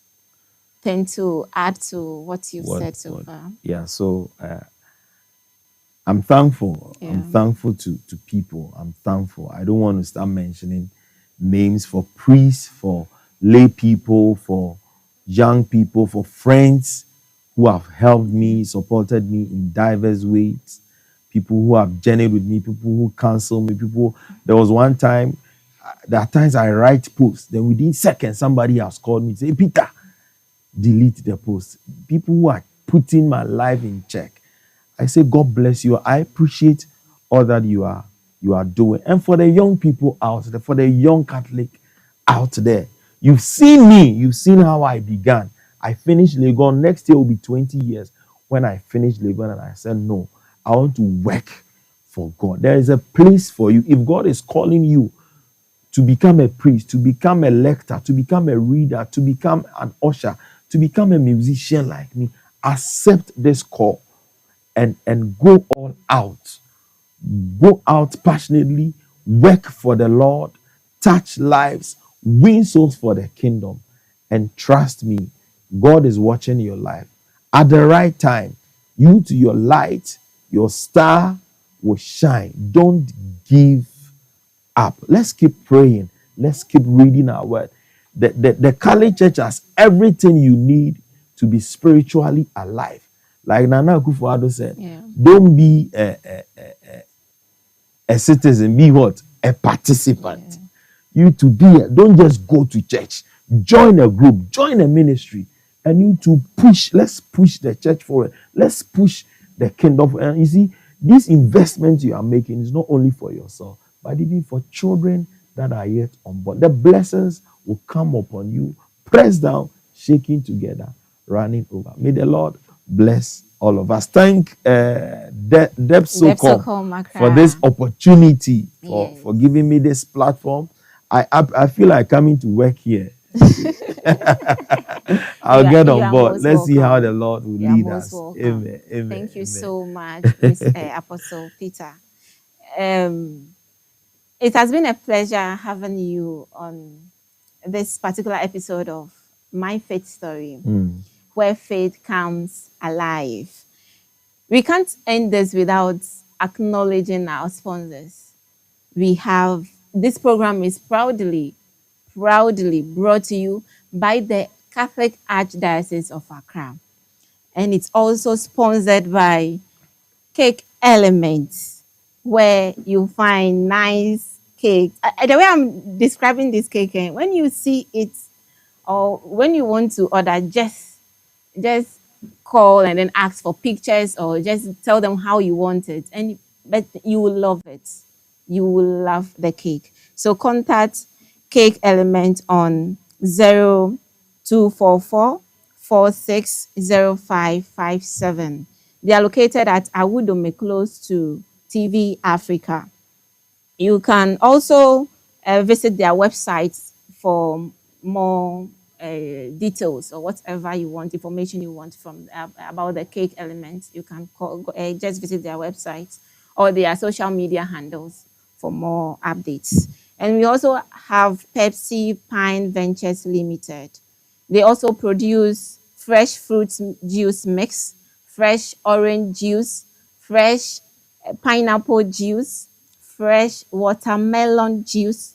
S2: to add to what you've
S3: What?
S2: said so
S3: What?
S2: far?
S3: Yeah. So I'm thankful. I'm
S2: Yeah.
S3: thankful to people. I'm thankful. I don't want to start mentioning names for priests, for lay people, for young people, for friends who have helped me, supported me in diverse ways, people who have journeyed with me, people who counsel me, people. There was one time, there are times I write posts, then within seconds, somebody has called me to say, Peter, delete the post. People who are putting my life in check. I say, God bless you. I appreciate all that you are doing. And for the young people out there, for the young Catholic out there, you've seen me. You've seen how I began. I finished Legon. Next year will be 20 years when I finished Legon, and I said, no, I want to work for God. There is a place for you. If God is calling you to become a priest, to become a lector, to become a reader, to become an usher, to become a musician like me, accept this call and go all out. Go out passionately, work for the Lord, touch lives, win souls for the kingdom. And trust me, God is watching your life. At the right time, you to your light, your star will shine. Don't give up. Let's keep praying. Let's keep reading our word. The Kali Church has everything you need to be spiritually alive. Like Nana Akufo-Addo said,
S2: Yeah.
S3: don't be a citizen, be what? A participant. You to be, don't just go to church. Join a group, join a ministry, and you to push. Let's push the church forward. Let's push the kingdom. And you see, this investment you are making is not only for yourself, but even for children that are yet unborn. The blessings will come upon you, pressed down, shaking together, running over. May the Lord bless all of us. Thank Depsocom
S2: Depsocom
S3: for
S2: Accra.
S3: this opportunity, for
S2: Yes.
S3: giving me this platform. I feel like coming to work here. I'll get
S2: You
S3: on
S2: are
S3: board.
S2: most
S3: Let's see how
S2: welcome.
S3: the Lord will
S2: You are
S3: lead
S2: most
S3: us.
S2: welcome.
S3: Amen. Amen.
S2: Thank you
S3: Amen.
S2: so much, Apostle Peter. It has been a pleasure having you on this particular episode of My Faith Story, where faith comes alive. We can't end this without acknowledging our sponsors. We have this program is proudly brought to you by the Catholic Archdiocese of Accra. And it's also sponsored by Cake Elements, where you find nice cakes. The way I'm describing this cake, when you see it or when you want to order, just call and then ask for pictures or just tell them how you want it, and but you will love it. You will love the cake. So contact Cake Element on 0244 460557. They are located at Awudome, close to TV Africa. You can also visit their website for more details or whatever you want, information you want from about the cake elements. You can just visit their website or their social media handles for more updates. And we also have Pepsi Pine Ventures Limited. They also produce fresh fruit juice mix, fresh orange juice, fresh pineapple juice, fresh watermelon juice,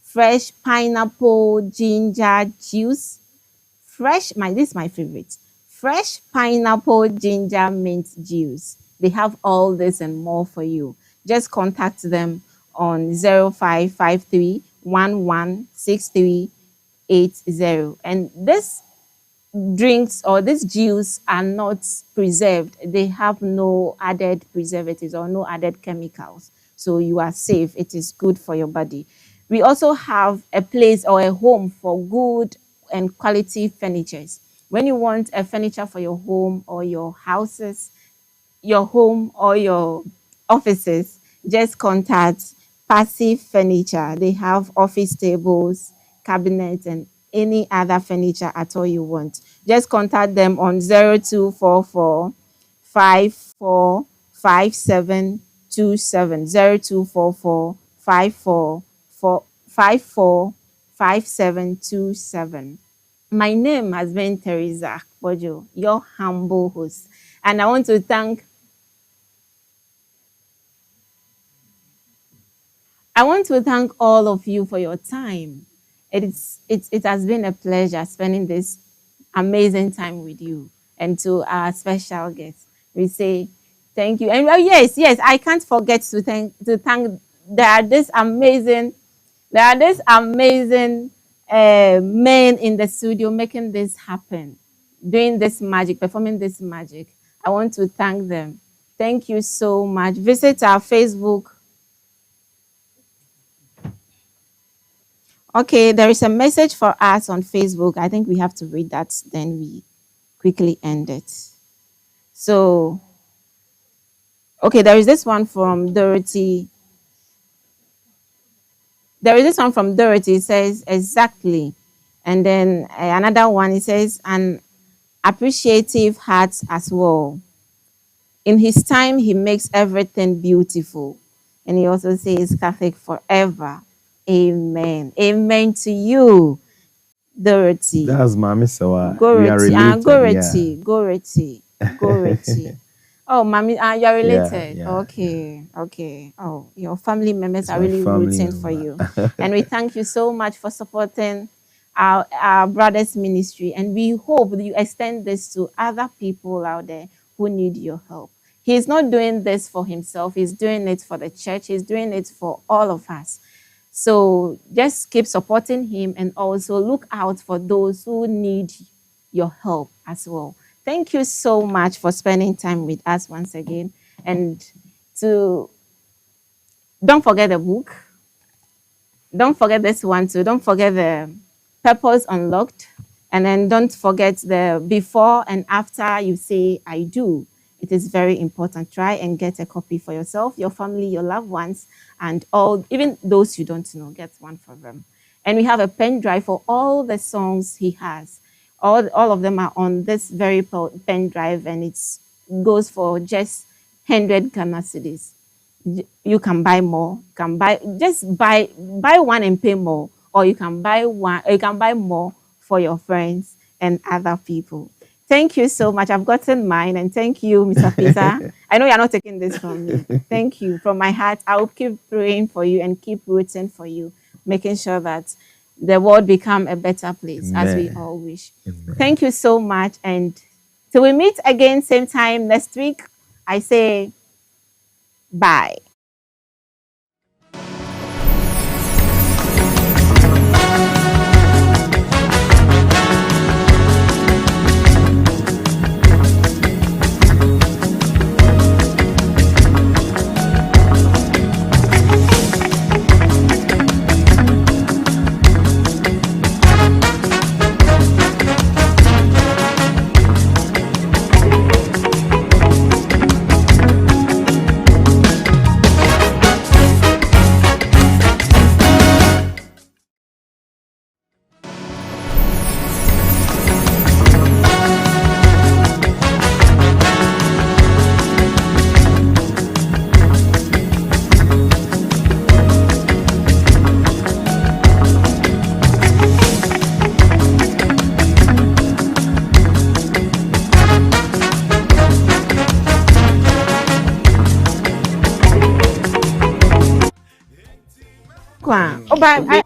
S2: fresh pineapple ginger juice, this is my favorite, fresh pineapple ginger mint juice. They have all this and more for you. Just contact them on 0553 116380. And this drinks or this juice are not preserved. They have no added preservatives or no added chemicals. So you are safe. It is good for your body. We also have a place or a home for good and quality furnitures. When you want a furniture for your home or your houses, your home or your offices, just contact Passive Furniture. They have office tables, cabinets, and any other furniture at all you want. Just contact them on 0244 545727 0244 545727. My name has been Teresa Bojo, your humble host. And I want to thank all of you for your time. It has been a pleasure spending this amazing time with you. And to our special guest, we say thank you. And yes, I can't forget to thank there are this amazing men in the studio making this happen, doing this magic, performing this magic. I want to thank them. Thank you so much. Visit our Facebook. Okay, there is a message for us on Facebook. I think we have to read that, then we quickly end it. So, okay, there is this one from Dorothy. It says, exactly. And then another one, it says, an appreciative heart as well. In his time, he makes everything beautiful. And he also says, Catholic forever. Amen. Amen to you, Dorothy.
S3: That's Mami Sawa. We are related.
S2: Goreti. Oh, Mami, you are related.
S3: Yeah.
S2: Okay. Oh, your family members
S3: It's
S2: are
S3: my
S2: really
S3: family
S2: rooting for you.
S3: member.
S2: And we thank you so much for supporting our brothers' ministry. And we hope that you extend this to other people out there who need your help. He's not doing this for himself, he's doing it for the church, he's doing it for all of us. So just keep supporting him and also look out for those who need your help as well. Thank you so much for spending time with us once again. And don't forget the book. Don't forget this one too. Don't forget the Purpose Unlocked. And then don't forget the before and after you say I do. It is very important. Try and get a copy for yourself, your family, your loved ones, and all, even those you don't know, get one for them. And we have a pen drive for all the songs he has. All of them are on this very pen drive, and it goes for just 100 Ghana cedis. You can buy more. Buy one and pay more, or you can buy more for your friends and other people. Thank you so much. I've gotten mine, and thank you, Mr. Peter. I know you're not taking this from me. Thank you from my heart. I will keep praying for you and keep rooting for you, making sure that the world become a better place as we all wish.
S3: Amen.
S2: Thank you so much, and till we meet again same time next week, I say bye. Oh, bye.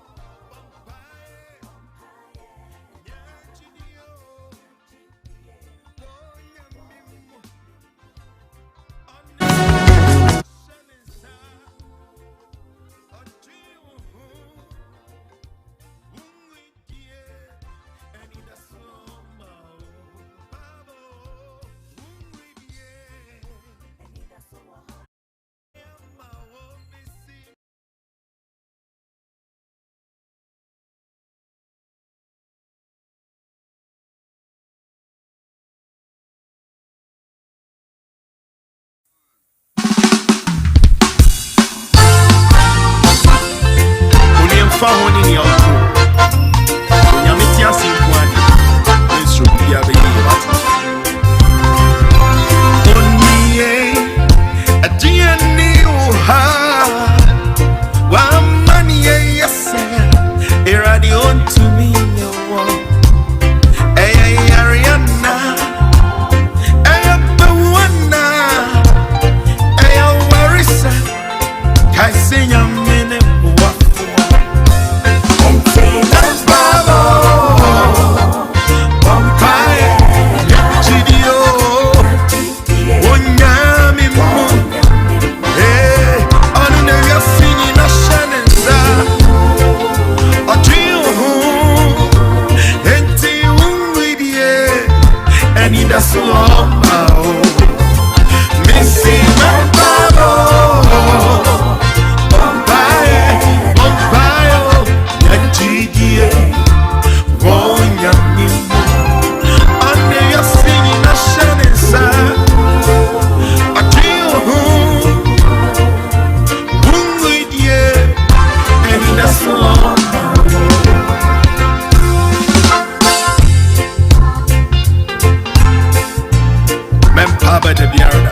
S1: bada biara.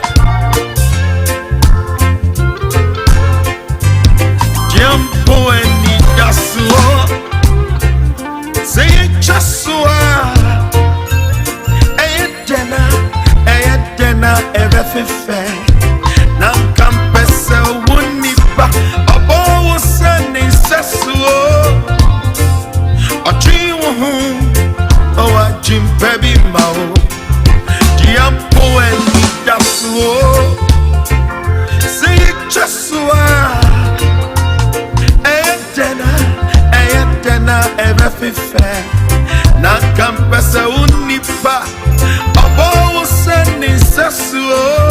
S1: Jumpo eni dasuo, say chasua. Eyedena everfefe. Nankampese wuniba, obo wuseni sesuo. Ochiwuhum, owa jimpebi mao. Diampo eni dasuo, say chasua. Eyedena everfefe. Nankampese wuniba, obo wuseni sesuo.